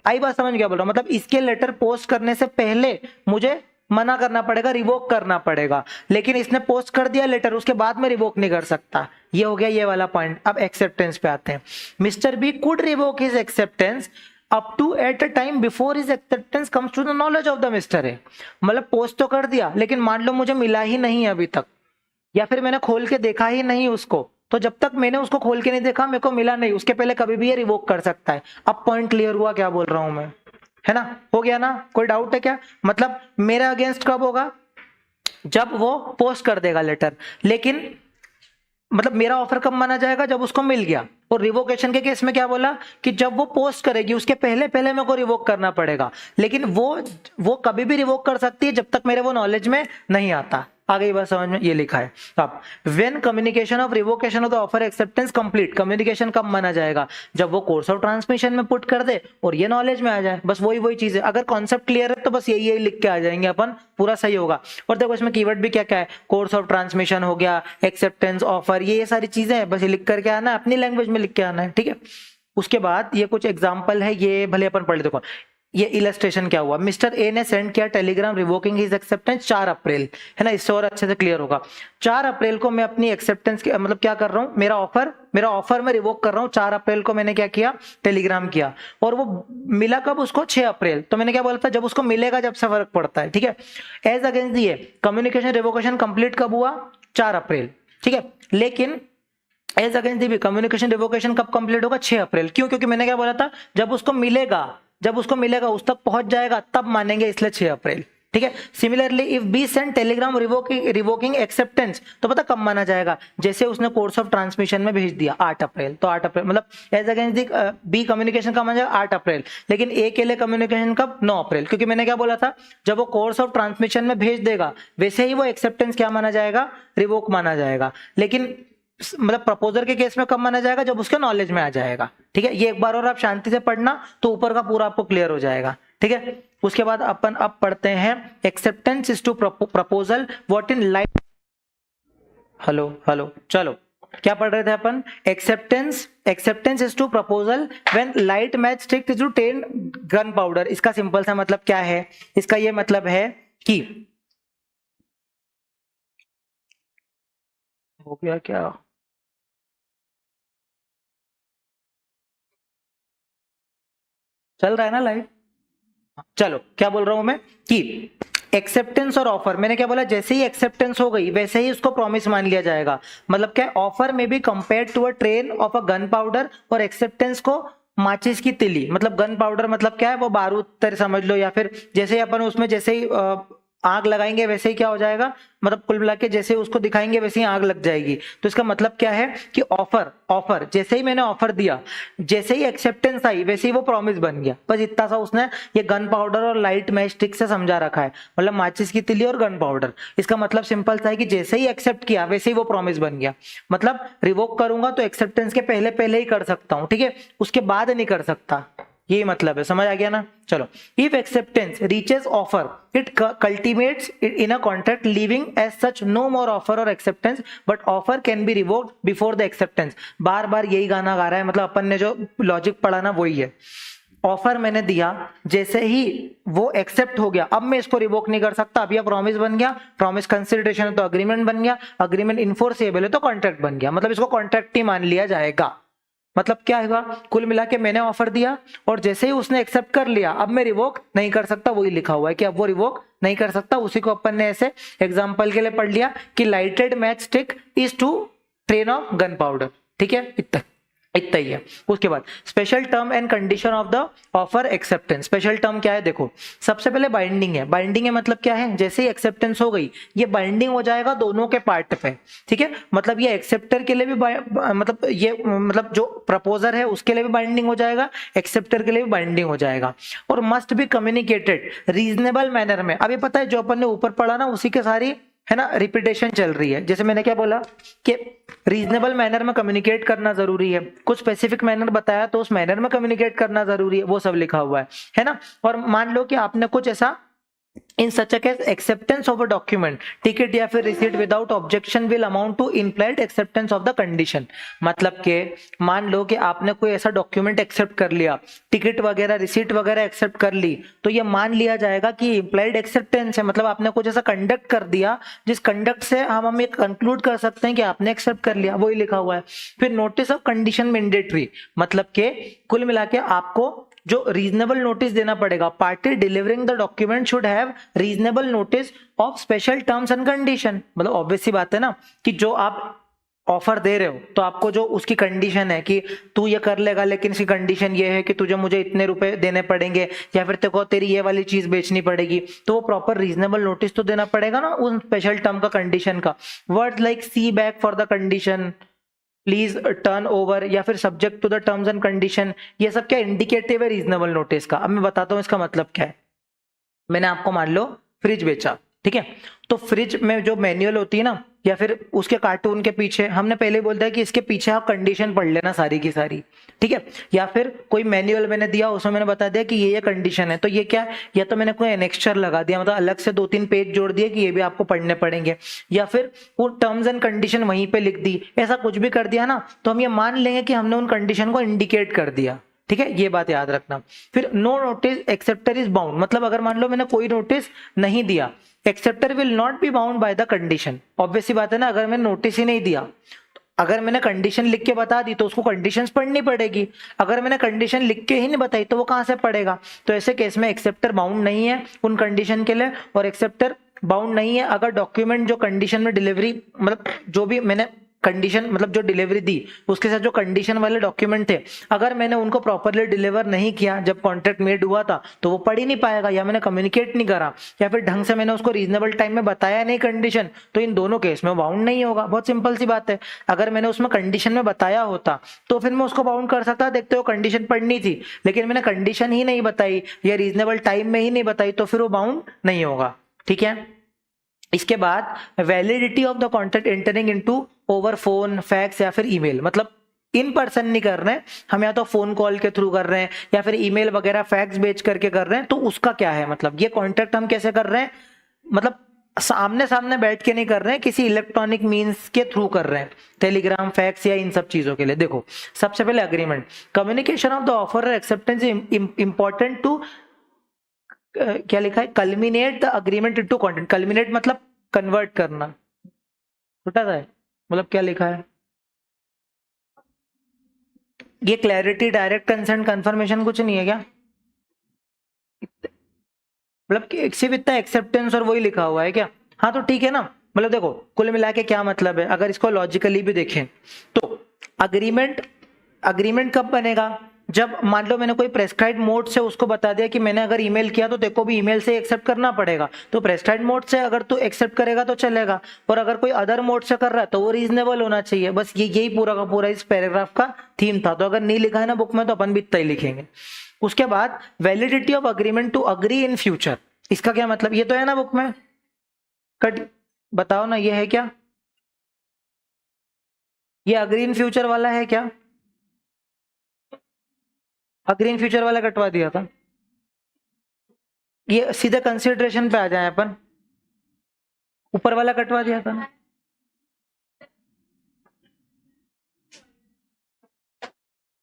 आई बात समझ, क्या बोल रहा हूं, मतलब इसके लेटर पोस्ट करने से पहले मुझे मना करना पड़ेगा, रिवोक करना पड़ेगा। लेकिन इसने पोस्ट कर दिया लेटर, उसके बाद मैं रिवोक नहीं कर सकता। ये हो गया ये वाला पॉइंट। अब एक्सेप्टेंस पे आते हैं। Mister B could revoke his acceptance up to at a time before his acceptance comes to the knowledge of the mister A. मतलब पोस्ट तो कर दिया, लेकिन मान लो मुझे मिला ही नहीं अभी तक, या फिर मैंने खोल के देखा ही नहीं उसको, तो जब तक मैंने उसको खोल के नहीं देखा, मेरे को मिला नहीं, उसके पहले कभी भी ये रिवोक कर सकता है। अब पॉइंट क्लियर हुआ क्या बोल रहा हूं मैं, है ना, हो गया ना, कोई डाउट है क्या। मतलब मेरा अगेंस्ट कब होगा, जब वो पोस्ट कर देगा लेटर। लेकिन मतलब मेरा ऑफर कब माना जाएगा, जब उसको मिल गया। और रिवोकेशन के केस में क्या बोला कि जब वो पोस्ट करेगी उसके पहले पहले मेरे को रिवोक करना पड़ेगा। लेकिन वो कभी भी रिवोक कर सकती है जब तक मेरे वो नॉलेज में नहीं आता। आ गई बात समझ में, ये लिखा है। अब when communication of revocation of the offer acceptance complete, communication कब माना जाएगा, जब वो कोर्स ऑफ ट्रांसमिशन में पुट कर दे और ये नॉलेज में आ जाए। बस वही चीज है। अगर कॉन्सेप्ट क्लियर है तो बस यही लिख के आ जाएंगे अपन, पूरा सही होगा। और देखो इसमें कीवर्ड भी क्या क्या है, कोर्स ऑफ ट्रांसमिशन हो गया, एक्सेप्टेंस, ऑफर, ये सारी चीजें हैं, बस ये लिख करके आना है, अपनी लैंग्वेज में लिख के आना है, ठीक है। उसके बाद ये कुछ एग्जाम्पल है, ये भले अपन पढ़ ले। देखो ये इलस्ट्रेशन क्या हुआ, मिस्टर ए ने सेंड किया टेलीग्राम रिवोकिंग हिज एक्सेप्टेंस 4 अप्रैल, है ना, इससे और अच्छे से क्लियर होगा। 4 अप्रैल को मैं अपनी एक्सेप्टेंस के मतलब क्या कर रहा हूं, मेरा ऑफर मैं रिवोक कर रहा हूं। 4 अप्रैल को मैंने क्या किया, टेलीग्राम किया, और वो मिला कब उसको, 6 अप्रैल। तो मैंने क्या बोला था, जब उसको मिलेगा जब से फर्क पड़ता है, ठीक है। As against the communication revocation complete कब हुआ, 4 अप्रैल, ठीक है। लेकिन as against the communication revocation कब कंप्लीट होगा, 6 अप्रैल। क्यों, क्योंकि मैंने क्या बोला था, जब उसको मिलेगा उस तक पहुंच जाएगा तब मानेंगे, इसलिए 6 अप्रैल, ठीक है। Similarly if be send Telegram revoking acceptance, तो पता कब माना जाएगा, जैसे उसने कोर्स ऑफ ट्रांसमिशन में भेज दिया 8 अप्रैल, तो 8 अप्रैल मतलब as against the B communication कब माना जाएगा, 8 अप्रैल। लेकिन ए के लिए कम्युनिकेशन कब, 9 अप्रैल, क्योंकि मैंने क्या बोला था, जब वो कोर्स ऑफ ट्रांसमिशन में भेज देगा वैसे ही वो एक्सेप्टेंस क्या माना जाएगा, रिवोक माना जाएगा। लेकिन मतलब प्रपोजर के केस में कब माना जाएगा, जब उसके नॉलेज में आ जाएगा। ठीक है, ये एक बार और आप शांति से पढ़ना तो ऊपर का पूरा आपको क्लियर हो जाएगा। ठीक है, उसके बाद अपन अब पढ़ते हैं acceptance is to proposal what in light. Hello hello, चलो क्या पढ़ रहे थे अपन? Acceptance is to proposal when light match stick to 10 gunpowder. इसका सिंपल सा मतलब क्या है? इसका ये मतलब है कि हो गया क्या, चल रहा है ना लाइट? चलो क्या बोल रहा हूं मैं कि एक्सेप्टेंस और ऑफर, मैंने क्या बोला, जैसे ही एक्सेप्टेंस हो गई वैसे ही उसको प्रॉमिस मान लिया जाएगा। मतलब क्या, ऑफर में be compared to a train of a gun powder, और एक्सेप्टेंस को माचिस की तिली। मतलब गन पाउडर मतलब क्या है, वो बारूद तरह समझ लो, या फिर जैसे ही अपन उसमें जैसे ही आग लगाएंगे वैसे ही क्या हो जाएगा, मतलब कुल मिला के जैसे ही उसको दिखाएंगे वैसे ही आग लग जाएगी। तो इसका मतलब क्या है कि ऑफर जैसे ही मैंने ऑफर दिया, जैसे ही एक्सेप्टेंस आई वैसे ही वो प्रॉमिस बन गया। बस इतना सा उसने ये गन पाउडर और लाइट मैच स्टिक से समझा रखा है, मतलब माचिस की तिली और गन पाउडर। इसका मतलब सिंपल सा है कि जैसे ही एक्सेप्ट किया वैसे ही वो प्रॉमिस बन गया। मतलब रिवोक करूंगा तो एक्सेप्टेंस के पहले पहले ही कर सकता हूं, ठीक है, उसके बाद नहीं कर सकता। यही मतलब है, समझ आ गया ना? चलो, if acceptance reaches offer it cultivates in a contract living as such no more offer और acceptance but offer can be revoked before the acceptance. बार बार यही गाना गा रहा है, मतलब अपन ने जो लॉजिक पढ़ा ना वही है। ऑफर मैंने दिया, जैसे ही वो एक्सेप्ट हो गया, अब मैं इसको रिवोक नहीं कर सकता। अब यह प्रॉमिस बन गया, प्रॉमिस कंसिडरेशन है तो अग्रीमेंट बन गया, अग्रीमेंट इनफोर्सेबल है तो कॉन्ट्रैक्ट बन गया। मतलब इसको कॉन्ट्रैक्ट ही मान लिया जाएगा। मतलब क्या हुआ, कुल मिला के मैंने ऑफर दिया और जैसे ही उसने एक्सेप्ट कर लिया, अब मैं रिवोक नहीं कर सकता। वही लिखा हुआ है कि अब वो रिवोक नहीं कर सकता। उसी को अपन ने ऐसे एग्जांपल के लिए पढ़ लिया कि lighted match stick is to train of gun powder. ठीक है, इतना ही है। उसके बाद special term and condition of the offer acceptance. Special term क्या है, देखो सबसे पहले बाइंडिंग है। बाइंडिंग है मतलब क्या है, जैसे ही एक्सेप्टेंस हो गई ये बाइंडिंग हो जाएगा दोनों के पार्ट पे। ठीक है, मतलब ये एक्सेप्टर के लिए भी मतलब ये मतलब जो प्रपोजर है उसके लिए भी बाइंडिंग हो जाएगा, एक्सेप्टर के लिए भी बाइंडिंग हो जाएगा। और must be communicated reasonable manner में। अभी पता है जो अपन ने ऊपर पढ़ा ना उसी के सारी है ना रिपीटेशन चल रही है। जैसे मैंने क्या बोला कि रीजनेबल मैनर में कम्युनिकेट करना जरूरी है, कुछ स्पेसिफिक मैनर बताया तो उस मैनर में कम्युनिकेट करना जरूरी है, वो सब लिखा हुआ है ना। और मान लो कि आपने कुछ ऐसा in such a case acceptance of a document, ticket या फिर receipt without objection will amount to implied acceptance of the condition। मतलब के मान लो कि आपने कोई ऐसा डॉक्यूमेंट एक्सेप्ट कर लिया, टिकट वगैरह रिसीट वगैरह एक्सेप्ट कर ली, तो ये मान लिया जाएगा कि इम्प्लाइड एक्सेप्टेंस है। मतलब आपने कुछ ऐसा कंडक्ट कर दिया जिस कंडक्ट से हम ये कंक्लूड कर सकते हैं कि आपने एक्सेप्ट कर लिया, वही लिखा हुआ है। फिर नोटिस ऑफ कंडीशन मैंडेटरी, मतलब के कुल मिला के आपको जो रीजनेबल नोटिस देना पड़ेगा। Party delivering the document should have reasonable notice of special terms and condition. मतलब ऑब्वियस सी बात है ना कि जो आप ऑफर दे रहे हो तो आपको जो उसकी कंडीशन है कि तू ये कर लेगा, लेकिन इसकी कंडीशन ये है कि तुझे मुझे इतने रुपए देने पड़ेंगे या फिर तेरे को तेरी ये वाली चीज बेचनी पड़ेगी, तो वो प्रॉपर रीजनेबल नोटिस तो देना पड़ेगा ना उन स्पेशल टर्म का, कंडीशन का। Word like see back for the condition, please turn over, या फिर subject to the terms and condition, ये सब क्या इंडिकेटिव है रीजनेबल नोटिस का। अब मैं बताता हूं इसका मतलब क्या है। मैंने आपको मान लो फ्रिज बेचा, ठीक है, तो फ्रिज में जो मैनुअल होती है ना या फिर उसके कार्टून के पीछे हमने पहले बोल दिया कि इसके पीछे आप कंडीशन पढ़ लेना सारी की सारी, ठीक है। या फिर कोई मैनुअल मैंने दिया उसमें मैंने बता दिया कि ये कंडीशन है, तो ये क्या है, या तो मैंने कोई एनेक्स्चर लगा दिया, मतलब अलग से 2-3 पेज जोड़ दिए कि ये भी आपको पढ़ने पड़ेंगे, या फिर वो टर्म्स एंड कंडीशन वहीं पे लिख दी, ऐसा कुछ भी कर दिया ना तो हम ये मान लेंगे कि हमने उन कंडीशन को इंडिकेट कर दिया। ठीक है, ये बात याद रखना। फिर no notice acceptor is bound, मतलब अगर मान लो मैंने कोई नोटिस नहीं दिया, acceptor will not be bound by the condition. Obvious सी बात है ना, अगर मैंने नोटिस ही नहीं दिया, अगर मैंने कंडीशन लिख के बता दी तो उसको कंडीशंस पढ़नी पड़ेगी, अगर मैंने कंडीशन लिख के ही नहीं बताई तो वो कहां से पढ़ेगा। तो ऐसे केस में एक्सेप्टर बाउंड नहीं है उन कंडीशन के लिए, और एक्सेप्टर बाउंड नहीं है अगर डॉक्यूमेंट जो कंडीशन में डिलीवरी, मतलब जो भी मैंने कंडीशन मतलब जो डिलीवरी दी उसके साथ जो कंडीशन वाले डॉक्यूमेंट थे, अगर मैंने उनको प्रॉपरली डिलीवर नहीं किया जब कॉन्ट्रैक्ट मेड हुआ था तो वो पढ़ ही नहीं पाएगा, या मैंने कम्युनिकेट नहीं करा, या फिर ढंग से मैंने उसको रीजनेबल टाइम में बताया नहीं कंडीशन, तो इन दोनों केस में बाउंड नहीं होगा। बहुत सिंपल सी बात है। अगर मैंने उसमें कंडीशन में बताया होता तो फिर मैं उसको बाउंड कर सकता, देखते हो कंडीशन पढ़नी थी, लेकिन मैंने कंडीशन ही नहीं बताई या रीजनेबल टाइम में ही नहीं बताई तो फिर वो बाउंड नहीं होगा। ठीक है, इसके बाद validity of the contract entering into over phone, fax या फिर ईमेल, मतलब इन पर्सन नहीं कर रहे हैं हम, या तो फोन कॉल के थ्रू कर रहे हैं या फिर ईमेल वगैरह फैक्स भेज करके कर रहे हैं, तो उसका क्या है मतलब, ये कॉन्ट्रैक्ट हम कैसे कर रहे हैं, मतलब सामने सामने बैठ के नहीं कर रहे हैं, किसी इलेक्ट्रॉनिक मींस के थ्रू कर रहे हैं, टेलीग्राम, फैक्स या इन सब चीजों के लिए। देखो सबसे पहले agreement, communication of the offer और एक्सेप्टेंस इंपॉर्टेंट टू, क्या लिखा है, culminate the agreement into contract. Culminate मतलब कन्वर्ट करना, छोटा सा है, मतलब क्या लिखा है ये, क्लैरिटी, डायरेक्ट कंसेंट, कंफर्मेशन कुछ नहीं है क्या, मतलब सिर्फ इतना एक्सेप्टेंस और वही लिखा हुआ है क्या? हाँ तो ठीक है ना, मतलब देखो कुल मिला के क्या मतलब है, अगर इसको लॉजिकली भी देखें तो अग्रीमेंट कब बनेगा, जब मान लो मैंने कोई प्रेस्क्राइब्ड मोड से उसको बता दिया कि मैंने अगर ईमेल किया तो तेरे को भी ईमेल से एक्सेप्ट करना पड़ेगा, तो प्रेस्क्राइब्ड मोड से अगर तू एक्सेप्ट करेगा तो चलेगा, और अगर कोई अदर मोड से कर रहा है तो वो रीजनेबल होना चाहिए। बस यही पूरा का पूरा इस पैराग्राफ का थीम था, तो अगर नहीं लिखा है ना बुक में तो अपन भी इतना ही लिखेंगे। उसके बाद validity of agreement to agree in future, इसका क्या मतलब, ये तो है ना बुक में, कट बताओ ना ये है क्या, ये अग्री इन फ्यूचर वाला है क्या, अग्री इन फ्यूचर वाला कटवा दिया था, ये सीधे कंसिडरेशन पे आ जाए अपन, ऊपर वाला कटवा दिया था ना।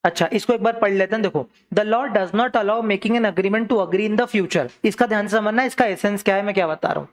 अच्छा इसको एक बार पढ़ लेते हैं, देखो the law does not allow making an agreement to agree in the future, इसका ध्यान से समझना, इसका एसेंस क्या है मैं क्या बता रहा हूं।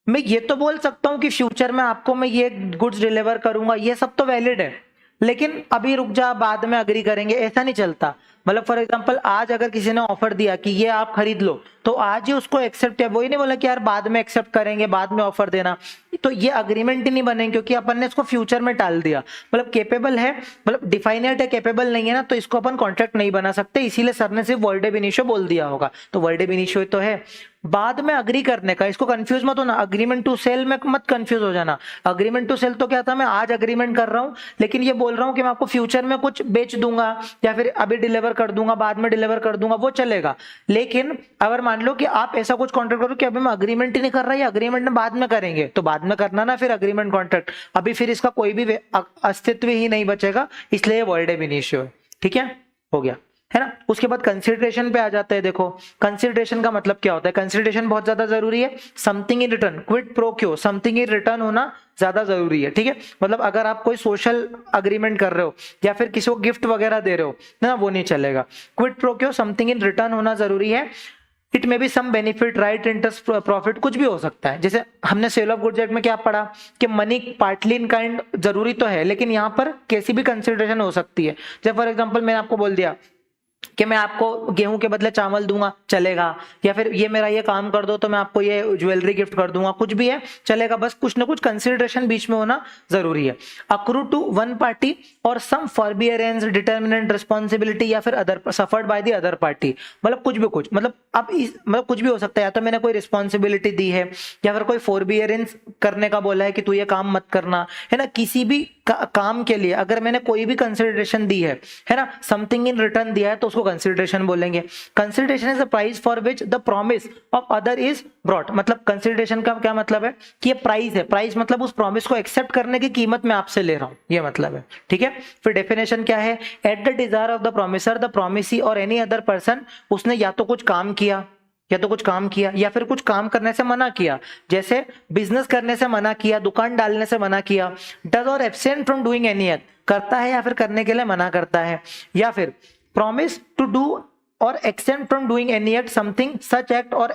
मैं ये तो बोल सकता हूं कि फ्यूचर में आपको मैं ये गुड्स डिलीवर करूंगा, ये सब तो वैलिड है, लेकिन अभी रुक जा बाद में अग्री करेंगे, ऐसा नहीं चलता। मतलब फॉर एग्जांपल आज अगर किसी ने ऑफर दिया कि ये आप खरीद लो, तो आज ही उसको एक्सेप्ट है, वही नहीं बोला कि यार बाद में एक्सेप्ट करेंगे, बाद में ऑफर देना, तो ये अग्रीमेंट ही नहीं बनेंगे क्योंकि अपन ने इसको फ्यूचर में टाल दिया। मतलब केपेबल है, मतलब डिफाइनेट है, केपेबल नहीं है ना, तो इसको अपन कॉन्ट्रैक्ट नहीं बना सकते, इसीलिए सर ने सिर्फ वर्ड एब इनिशियो बोल दिया होगा, तो वर्ड एब इनिशियो तो है। बाद में अग्री करने का, इसको कंफ्यूज मत होना, अग्रीमेंट टू सेल में मत कंफ्यूज हो जाना। अग्रीमेंट टू सेल तो क्या था, मैं आज अग्रीमेंट कर रहा हूं, लेकिन ये बोल रहा हूं कि मैं आपको फ्यूचर में कुछ बेच दूंगा या फिर अभी डिलीवर कर दूंगा, बाद में डिलीवर कर दूंगा, वो चलेगा। लेकिन अगर मान लो कि आप ऐसा कुछ कॉन्ट्रैक्ट करो कि अभी मैं अग्रीमेंट ही नहीं कर रहा, ये अग्रीमेंट में बाद में करेंगे, तो बाद में करना ना फिर अग्रीमेंट कॉन्ट्रैक्ट, अभी फिर इसका कोई भी अस्तित्व ही नहीं बचेगा, इसलिए वर्ड एब इनिशियो है। ठीक है, हो गया है ना। उसके बाद कंसिडरेशन पे आ जाते हैं। देखो कंसिडरेशन का मतलब क्या होता है, कंसिडरेशन बहुत ज्यादा जरूरी है, something in return, Kwid pro quo, something in return होना ज्यादा जरूरी है। ठीक है, मतलब अगर आप कोई सोशल अग्रीमेंट कर रहे हो या फिर किसी को गिफ्ट वगैरह दे रहे हो ना, वो नहीं चलेगा। Quid pro quo, something in return होना जरूरी है। It may be some benefit, right, interest, profit, कुछ भी हो सकता है। जैसे हमने सेल ऑफ गुड्स एक्ट में क्या पढ़ा कि मनी पार्टली इन काइंड जरूरी तो है, लेकिन यहाँ पर कैसी भी कंसिडरेशन हो सकती है। जैसे फॉर एग्जांपल मैंने आपको बोल दिया कि मैं आपको गेहूं के बदले चावल दूंगा, चलेगा, या फिर ये मेरा ये काम कर दो तो मैं आपको ये ज्वेलरी गिफ्ट कर दूंगा, कुछ भी है चलेगा, बस कुछ ना कुछ कंसिडरेशन बीच में होना जरूरी है। अक्रू टू वन पार्टी और सम फॉरबियरेंस, डिटर्मिनेंट रिस्पॉन्सिबिलिटी या फिर other suffered bye the other party, मतलब कुछ भी कुछ, मतलब अब मतलब कुछ भी हो सकता है, या तो मैंने कोई रिस्पॉन्सिबिलिटी दी है या फिर कोई फॉरबियरेंस करने का बोला है कि तू ये काम मत करना, है ना, किसी भी काम के लिए अगर मैंने कोई भी कंसिडरेशन दी है ना, समथिंग इन रिटर्न दिया है, तो उसको कंसिडरेशन बोलेंगे। Consideration is the price for which the promise of other is brought, मतलब कंसिडरेशन का क्या मतलब है कि ये प्राइस है, प्राइस मतलब उस प्रॉमिस को एक्सेप्ट करने की कीमत मैं आपसे ले रहा हूं, ये मतलब है। ठीक है, फिर डेफिनेशन क्या है, at the desire of the promisor, the promisee और एनी अदर पर्सन, उसने या तो कुछ काम किया या फिर कुछ काम करने से मना किया, जैसे बिजनेस करने से मना किया, दुकान डालने से मना किया। डज और absent from doing any act, करता है या फिर करने के लिए मना करता है। या फिर प्रॉमिस टू डू और accent from doing any act something such act और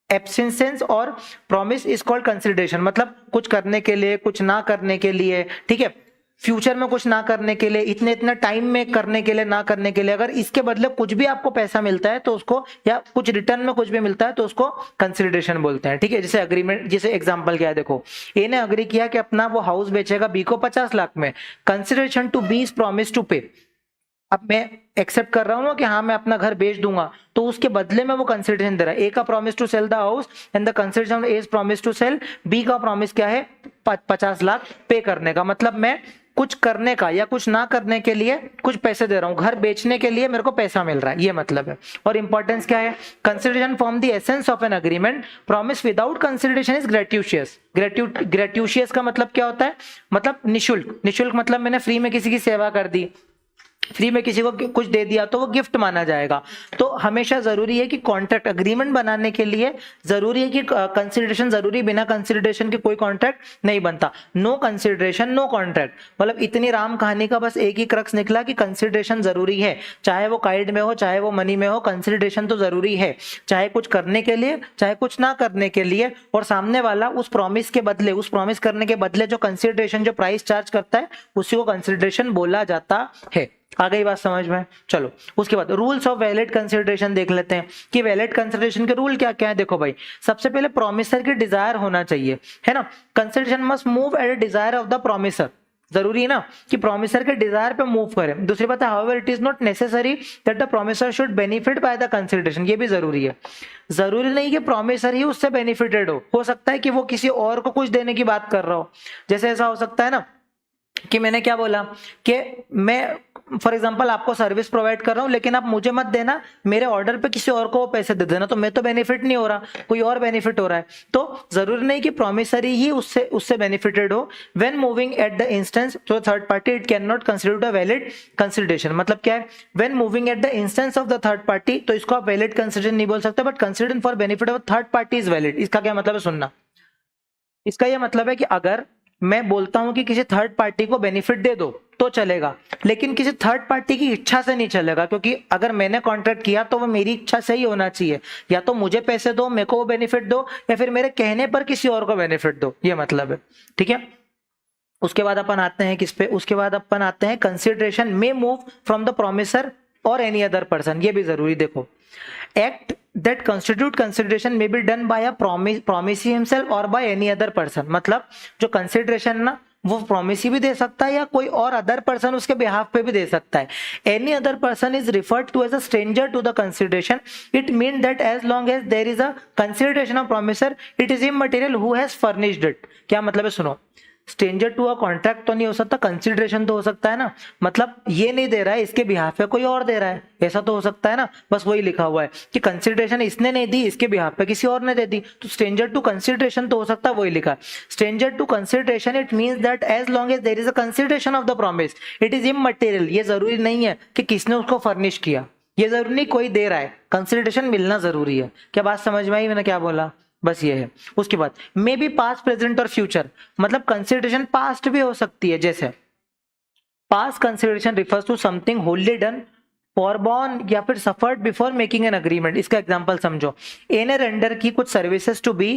एब्सेंसेंस और प्रॉमिस इज कॉल्ड कंसिडरेशन, मतलब कुछ करने के लिए, कुछ ना करने के लिए। ठीक है, फ्यूचर में कुछ ना करने के लिए, इतने इतने टाइम में करने के लिए, ना करने के लिए, अगर इसके बदले कुछ भी आपको पैसा मिलता है तो उसको, या कुछ रिटर्न में कुछ भी मिलता है तो उसको कंसिडरेशन बोलते हैं। ठीक है, जैसे अग्रीमेंट, जैसे एग्जांपल क्या है, देखो ए ने अग्री किया कि अपना वो हाउस बेचेगा बी को 50 लाख में, consideration to be is promise to pay. अब मैं एक्सेप्ट कर रहा हूं कि हाँ मैं अपना घर बेच दूंगा, तो उसके बदले में वो कंसिडरेशन दे रहा है। ए का promise to sell the house and the consideration A is promise to sell, B का प्रॉमिस क्या है 50 लाख पे करने का, मतलब मैं कुछ करने का या कुछ ना करने के लिए कुछ पैसे दे रहा हूं, घर बेचने के लिए मेरे को पैसा मिल रहा है, ये मतलब है। और इंपॉर्टेंस क्या है, consideration form the essence of an agreement, promise without consideration is gratuitous. Gratuitous का मतलब क्या होता है, मतलब निशुल्क। निशुल्क मतलब मैंने फ्री में किसी की सेवा कर दी, फ्री में किसी को कुछ दे दिया तो वो गिफ्ट माना जाएगा। तो हमेशा जरूरी है कि कॉन्ट्रैक्ट अग्रीमेंट बनाने के लिए जरूरी है कि कंसिडरेशन जरूरी, बिना कंसिडरेशन के कोई कॉन्ट्रैक्ट नहीं बनता। नो कंसिडरेशन नो कॉन्ट्रैक्ट, मतलब इतनी राम कहानी का बस एक ही क्रक्स निकला कि कंसिडरेशन जरूरी है, चाहे वो काइंड में हो चाहे वो मनी में हो, कंसिडरेशन तो जरूरी है, चाहे कुछ करने के लिए चाहे कुछ ना करने के लिए। और सामने वाला उस प्रॉमिस के बदले, उस प्रॉमिस करने के बदले जो कंसिडरेशन, जो प्राइस चार्ज करता है, उसी को कंसिडरेशन बोला जाता है। आ गई बात समझ में? चलो उसके बाद रूल्स ऑफ वैलिड कंसिडरेशन देख लेते हैं कि वैलिड कंसिडरेशन के रूल क्या क्या है। देखो भाई, सबसे पहले प्रोमिसर की डिजायर होना चाहिए, है ना। Consideration must move at the desire of the promisor, जरूरी है ना कि प्रोमिसर के डिजायर पे मूव करें। दूसरी बात है, however it is not necessary that the promisor should benefit by the consideration, ये भी जरूरी है। जरूरी नहीं कि प्रोमिसर ही उससे बेनिफिटेड हो सकता है कि वो किसी और को कुछ देने की बात कर रहा हो। जैसे ऐसा हो सकता है ना कि मैंने क्या बोला कि मैं फॉर एग्जांपल आपको सर्विस प्रोवाइड कर रहा हूं, लेकिन आप मुझे मत देना, मेरे ऑर्डर पे किसी और को वो पैसे दे देना, तो मैं तो बेनिफिट नहीं हो रहा, कोई और बेनिफिट हो रहा है। तो जरूरी नहीं कि प्रोमिसरी ही उससे बेनिफिटेड हो। When moving at the instance to third party it can not consider a valid consideration. मतलब क्या है, when moving at the instance of the third party, तो इसको आप वैलिड कंसिडरेशन नहीं बोल सकते, but consideration for benefit of third party is valid. इसका क्या मतलब है, सुनना। इसका यह मतलब है कि अगर मैं बोलता हूं कि किसी थर्ड पार्टी को बेनिफिट दे दो तो चलेगा, लेकिन किसी थर्ड पार्टी की इच्छा से नहीं चलेगा, क्योंकि अगर मैंने कॉन्ट्रैक्ट किया तो वो मेरी इच्छा से ही होना चाहिए। या तो मुझे पैसे दो, मेरे को वो बेनिफिट दो, या फिर मेरे कहने पर किसी और को बेनिफिट दो, ये मतलब है। ठीक है, उसके बाद अपन आते हैं किस पे, उसके बाद अपन आते हैं कंसिडरेशन में मूव फ्रॉम द प्रोमिसर और एनी अदर पर्सन। ये भी जरूरी, देखो act that constitute consideration may be done by a promisee himself or by any other person। मतलब जो consideration ना वो promisee भी दे सकता है या कोई और अदर पर्सन उसके बिहाफ पे भी दे सकता है। Any other person is referred to as a stranger to the consideration. It mean that as long as there is a consideration of promisor it is immaterial who has furnished it. क्या मतलब है, सुनो, stranger to a contract तो नहीं हो सकता, consideration तो हो सकता है ना। मतलब ये नहीं दे रहा है, इसके बिहाफ पे कोई और दे रहा है, ऐसा तो हो सकता है ना। बस वही लिखा हुआ है कि कंसिडरेशन इसने नहीं दी, इसके बिहाफ पे किसी और ने दे दी, तो स्ट्रेंजर टू कंसिडरेशन तो हो सकता है, वही लिखा है। Stranger to consideration it means that as long as there is a consideration of the promise it is immaterial. ये जरूरी नहीं है कि किसने उसको फर्निश किया, ये जरूरी नहीं कोई दे रहा है, कंसिडरेशन मिलना जरूरी है। क्या बात समझ में आई मैंने क्या बोला, बस ये है। उसके बाद मे बी पास्ट प्रेजेंट और फ्यूचर, मतलब कंसिडरेशन पास्ट भी हो सकती है। जैसे past consideration refers to something wholly done, forborne या फिर suffered before making an agreement. इसका एग्जांपल समझो, ए ने रेंडर की कुछ services to B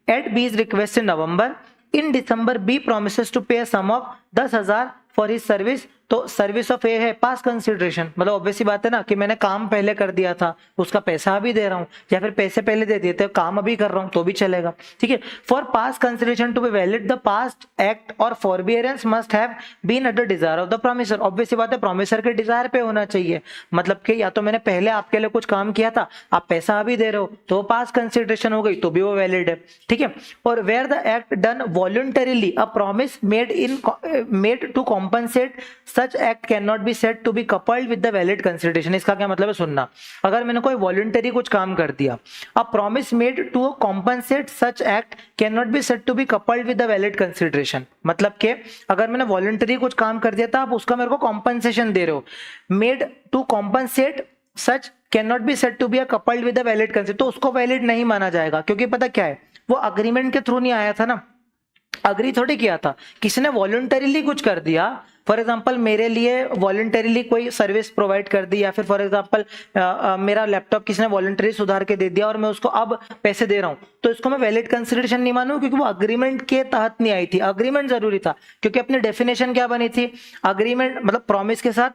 at B's request in November, in December B promises to pay sum of 10,000 for his service. तो service of A है past consideration, मतलब obviously बात है ना कि मैंने काम पहले कर दिया था, उसका पैसा अभी दे रहा हूं, या फिर पैसे पहले दे दिए थे, काम अभी कर रहा हूं तो भी चलेगा। ठीक है, for past consideration to be valid the past act और forbearance must have been at the desire of the promisor. Obviously बात है, प्रोमिसर के डिजायर पे होना चाहिए, मतलब कि या तो मैंने पहले आपके लिए कुछ काम किया था, आप पैसा अभी दे रहे हो, तो पास्ट कंसिडरेशन हो गई, तो भी वो वैलिड है। ठीक है, और where the act done voluntarily a promise made to compensate such act can not be said to be coupled with the valid consideration. इसका क्या मतलब है, सुनना, अगर मैंने कोई वॉलंटरी कुछ काम कर दिया, a promise made to compensate such act can not be said to be coupled with the valid consideration. मतलब कि अगर मैंने वॉलंटरी कुछ काम कर दिया था, आप उसका मेरे को कॉम्पनसेशन दे रहे हो, made to compensate such can not be said to be a coupled with the valid consideration, तो उसको वैलिड नहीं माना जाएगा। क्योंकि पता क्या है, वो अग्रीमेंट के थ्रू नहीं आया था ना, अग्री थोड़ी किया था, किसी ने वॉलंटरीली कुछ कर दिया। फॉर एग्जाम्पल मेरे लिए वॉलंटरीली कोई सर्विस प्रोवाइड कर दी, या फिर फॉर एग्जाम्पल मेरा लैपटॉप किसी ने वॉलंटरी सुधार के दे दिया और मैं उसको अब पैसे दे रहा हूं, तो इसको मैं वैलिड कंसिडरेशन नहीं मानूं, क्योंकि वो अग्रीमेंट के तहत नहीं आई थी। अग्रीमेंट जरूरी था, क्योंकि अपनी डेफिनेशन क्या बनी थी, अग्रीमेंट मतलब प्रॉमिस के साथ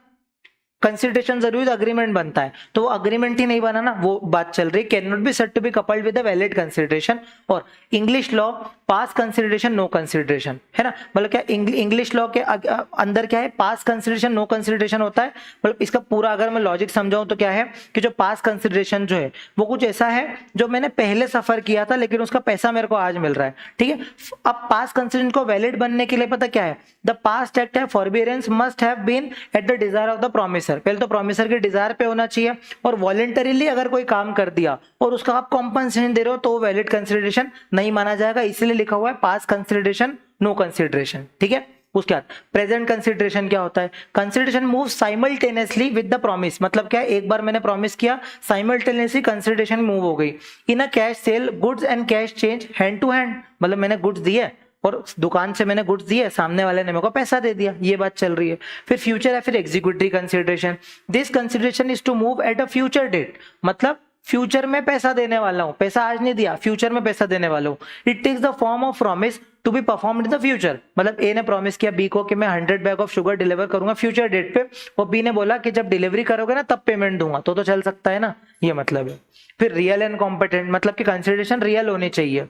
कंसिडरेशन जरूरी तो अग्रीमेंट बनता है, तो वो अग्रीमेंट ही नहीं बना ना, वो बात चल रही, can not be said to be coupled with a valid consideration. और English law past consideration no consideration, है ना, मतलब क्या इंग्लिश लॉ के अंदर क्या है, पास कंसिडरेशन नो कंसिडरेशन होता है। मतलब इसका पूरा अगर मैं लॉजिक समझाऊं तो क्या है कि जो पास कंसिडरेशन जो है वो कुछ ऐसा है जो मैंने पहले सफर किया था लेकिन उसका पैसा मेरे को आज मिल रहा है, ठीक है। अब पास कंसिडरेशन को वैलिड बनने के लिए पता क्या है, द पास्ट एक्ट है forbearance must have been at the desire of the promisor, पहले तो प्रोमिसर के डिजायर पे होना चाहिए, और वॉलंटरीली अगर कोई काम कर दिया और उसका आप कॉम्पनसेशन दे रहे हो तो वैलिड कंसिडरेशन नहीं माना जाएगा, इसलिए लिखा हुआ है पास कंसिडरेशन नो कंसिडरेशन, ठीक है। उसके बाद प्रेजेंट कंसिडरेशन क्या होता है, consideration move simultaneously with the promise, मतलब क्या है, एक बार मैंने प्रॉमिस किया, साइमल्टेनियसली कंसिडरेशन मूव हो गई। In a cash sale goods and cash change hand to hand, मतलब मैंने गुड्स दिए और दुकान से मैंने गुड्स दिए, सामने वाले ने मेरे को पैसा दे दिया, ये बात चल रही है। फिर फ्यूचर है, फिर executory consideration, this consideration is to move at a future date, मतलब फ्यूचर में पैसा देने वाला हूं, पैसा आज नहीं दिया, फ्यूचर में पैसा देने वाला हूं। It takes the form of promise to be performed in the future, मतलब ए ने प्रॉमिस किया बी को कि मैं 100 बैग ऑफ शुगर डिलीवर करूंगा फ्यूचर डेट पे, और बी ने बोला कि जब डिलीवरी करोगे ना तब पेमेंट दूंगा, तो चल सकता है ना, ये मतलब है। फिर रियल एंड कॉम्पिटेंट, मतलब कि कंसिडरेशन रियल होनी चाहिए,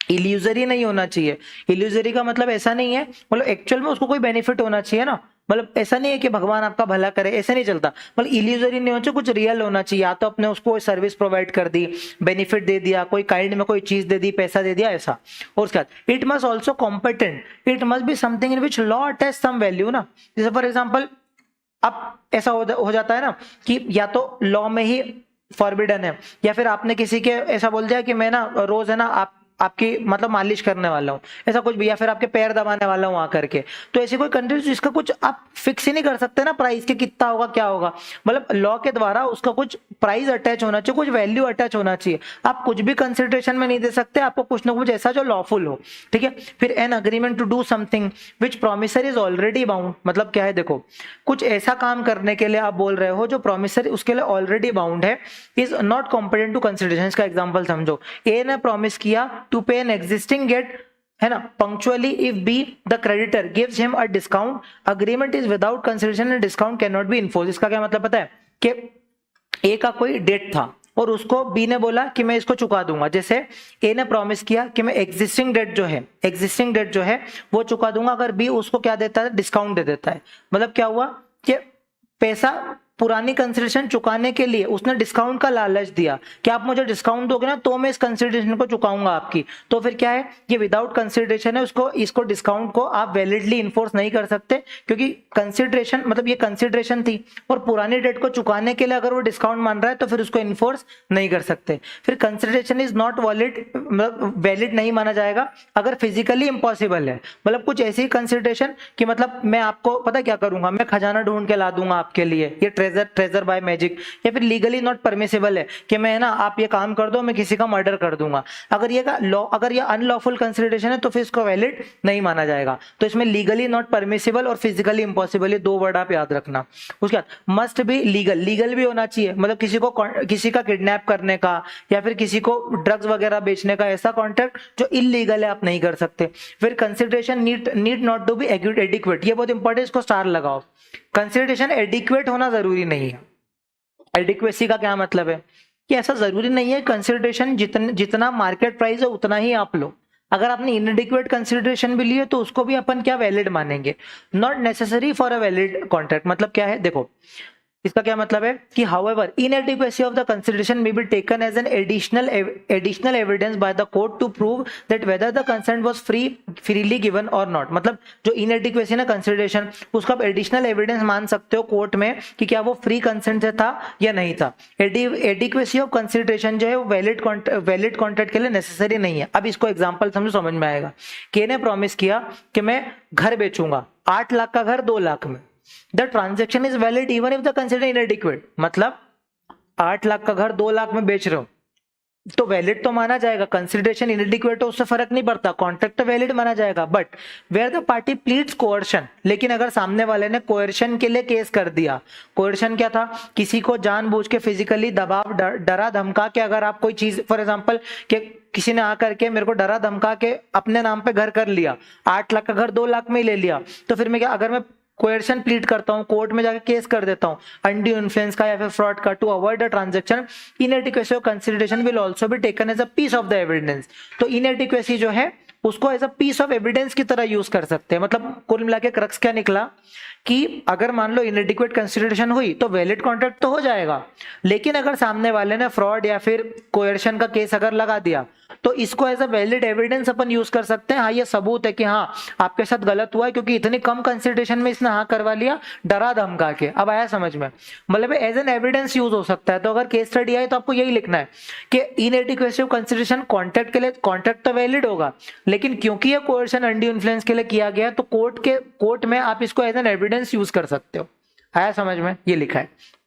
इल्यूजरी नहीं होना चाहिए। इल्यूजरी का मतलब ऐसा नहीं है, मतलब एक्चुअल में उसको कोई बेनिफिट होना चाहिए ना, मतलब ऐसा नहीं है कि भगवान आपका भला करे, ऐसे नहीं चलता, मतलब इल्यूजरी नहीं होना चाहिए, कुछ रियल होना चाहिए, या तो अपने उसको सर्विस प्रोवाइड कर दी, बेनिफिट दे दिया, कोई काइंड में कोई चीज दे दी, पैसा दे दिया, ऐसा। और उसके बाद it must also competent, it must be something in which law attach some value ना, जैसे फॉर एग्जाम्पल अब ऐसा हो जाता है ना कि या तो लॉ में ही फॉरबिडन है, या फिर आपने किसी के ऐसा बोल दिया कि मैं ना रोज है ना आपकी मतलब मालिश करने वाला हूँ, ऐसा कुछ भी, या फिर आपके पैर दबाने वाला हूँ आकर के, तो ऐसी कोई कंट्री जिसका कुछ आप फिक्स ही नहीं कर सकते ना प्राइस के कितना होगा क्या होगा, मतलब लॉ के द्वारा उसका कुछ प्राइस अटैच होना चाहिए, कुछ वैल्यू अटैच होना चाहिए, आप कुछ भी कंसिडरेशन में नहीं दे सकते, आपको कुछ ना कुछ ऐसा जो लॉफुल हो, ठीक है। फिर an agreement to do something which promisor is already bound, मतलब क्या है, देखो कुछ ऐसा काम करने के लिए आप बोल रहे हो जो प्रोमिसर उसके लिए ऑलरेडी बाउंड है, is not competent to consideration. इसका एग्जांपल समझो, ए ने प्रॉमिस किया टू पे एन एग्जिस्टिंग डेट, है ना, punctually if be the creditor gives him a discount, agreement is without consideration and discount can not B enforce. इसका क्या मतलब पता है कि ए का कोई डेट था और उसको बी ने बोला कि मैं इसको चुका दूंगा, जैसे ए ने प्रॉमिस किया कि मैं एग्जिस्टिंग डेट जो है वो चुका दूंगा, अगर बी उसको क्या देता है, डिस्काउंट दे देता है, मतलब क्या हुआ कि पैसा पुरानी कंसिडरेशन चुकाने के लिए उसने डिस्काउंट का लालच दिया कि आप मुझे डिस्काउंट दोगे ना तो मैं इस कंसिडरेशन को चुकाऊंगा आपकी, तो फिर क्या है, ये विदाउट कंसिडरेशन है, इसको डिस्काउंट को आप वैलिडली इन्फोर्स नहीं कर सकते, क्योंकि कंसिडरेशन मतलब ये कंसिडरेशन थी और पुरानी डेट को चुकाने के लिए अगर वो डिस्काउंट मान रहा है तो फिर उसको इन्फोर्स नहीं कर सकते। फिर कंसिडरेशन इज नॉट वैलिड, मतलब वैलिड नहीं माना जाएगा अगर फिजिकली इम्पॉसिबल है, मतलब कुछ ऐसी कंसिडरेशन कि मतलब मैं आपको पता क्या करूंगा, मैं खजाना ढूंढ के ला दूंगा आपके लिए, ये ट्रेजर बाय मैजिक, या फिर लीगली नॉट परमिसिबल है कि मैं ना आप ये काम कर दो मैं किसी का मर्डर कर दूंगा, अगर ये अनलॉफुल कंसिडरेशन है तो फिर इसको वैलिड नहीं माना जाएगा। तो इसमें लीगली नॉट परमिसिबल और फिजिकली इम्पॉसिबल, ये दो वर्ड आप याद रखना। उसके बाद मस्ट बी लीगल भी होना चाहिए, मतलब किसी का किडनैप करने का या फिर किसी को ड्रग्स वगैरह बेचने का ऐसा कॉन्ट्रैक्ट जो इलीगल है आप नहीं कर सकते। फिर consideration need not to be adequate, ये बहुत इंपॉर्टेंट, इसको स्टार लगाओ, कंसिडरेशन एडिक्वेट होना जरूरी नहीं है। एडिक्वेसी का क्या मतलब है कि ऐसा जरूरी नहीं है कंसिडरेशन जितना मार्केट प्राइस है उतना ही आप लो, अगर आपने इनएडिक्वेट कंसिडरेशन भी लिए तो उसको भी अपन क्या वैलिड मानेंगे, not necessary for a valid contract. मतलब क्या है, देखो इसका क्या मतलब है कि however inadequacy of the consideration may be taken as an additional evidence by the court to prove that whether the consent was freely given or not। मतलब जो inadequacy ना कंसिडरेशन उसका आप एडिशनल एविडेंस मान सकते हो कोर्ट में कि क्या वो फ्री कंसेंट से था या नहीं था। एडिक्वेसी ऑफ कंसिडरेशन जो है वो वैलिड कॉन्ट्रैक्ट के लिए नेसेसरी नहीं है। अब इसको एग्जाम्पल समझो, समझ में आएगा। के ने प्रॉमिस किया कि मैं घर बेचूंगा, 8 लाख का घर 2 लाख में, The transaction is valid even if the considered inadequate। मतलब 8 लाख का घर 2 लाख में बेच रहे हो तो वैलिड तो माना जाएगा, कंसिडरेशन इनएडिक्वेट हो उससे फर्क नहीं पड़ता, कॉन्ट्रैक्ट तो वैलिड माना जाएगा। But where the party pleads coercion, लेकिन अगर सामने वाले ने कोअर्शन के लिए केस कर दिया, कोअर्शन क्या था, किसी को जानबूझ के फिजिकली दबाव डरा धमका के अगर आप कोई चीज, फॉर एग्जांपल कि किसी ने आकर के मेरे को डरा धमका के अपने नाम पे घर कर लिया, 8 लाख का घर 2 लाख में ही ले लिया, तो फिर मैं क्या, अगर मैं कोएर्शन प्लीड करता हूं, कोर्ट में जाके केस कर देता हूं अनड्यू इन्फ्लुएंस का या फिर फ्रॉड का, to avoid the transaction, inadequacy of consideration will also be taken as a piece of the evidence. तो इनएडिक्वेसी जो है उसको as a piece of evidence की तरह यूज कर सकते हैं। मतलब कुल मिला के क्रक्स क्या निकला कि अगर मान लो इनएडिक्वेट कंसिडरेशन हुई तो वैलिड कॉन्ट्रैक्ट तो हो जाएगा, लेकिन अगर सामने वाले ने फ्रॉड या फिर कोएर्शन का केस अगर लगा दिया तो इसको एज अ वैलिड एविडेंस अपन यूज कर सकते हैं। हाँ, ये सबूत है कि हाँ आपके साथ गलत हुआ है क्योंकि इतनी कम कंसिडरेशन में इसने हाँ करवा लिया डरा धमका के। अब आया समझ में, मतलब एज एन एविडेंस यूज हो सकता है। तो अगर केस स्टडी आए तो आपको यही लिखना है कि इनएडिक्वेसी ऑफ कंसिडरेशन कॉन्ट्रैक्ट के लिए, कॉन्ट्रैक्ट तो वैलिड होगा लेकिन क्योंकि ये कोएर्शन अनड्यू इन्फ्लुएंस के लिए किया गया तो कोर्ट में आप इसको एज एन एविडेंस यूज कर सकते हो। आया समझ में, ये लिखा है।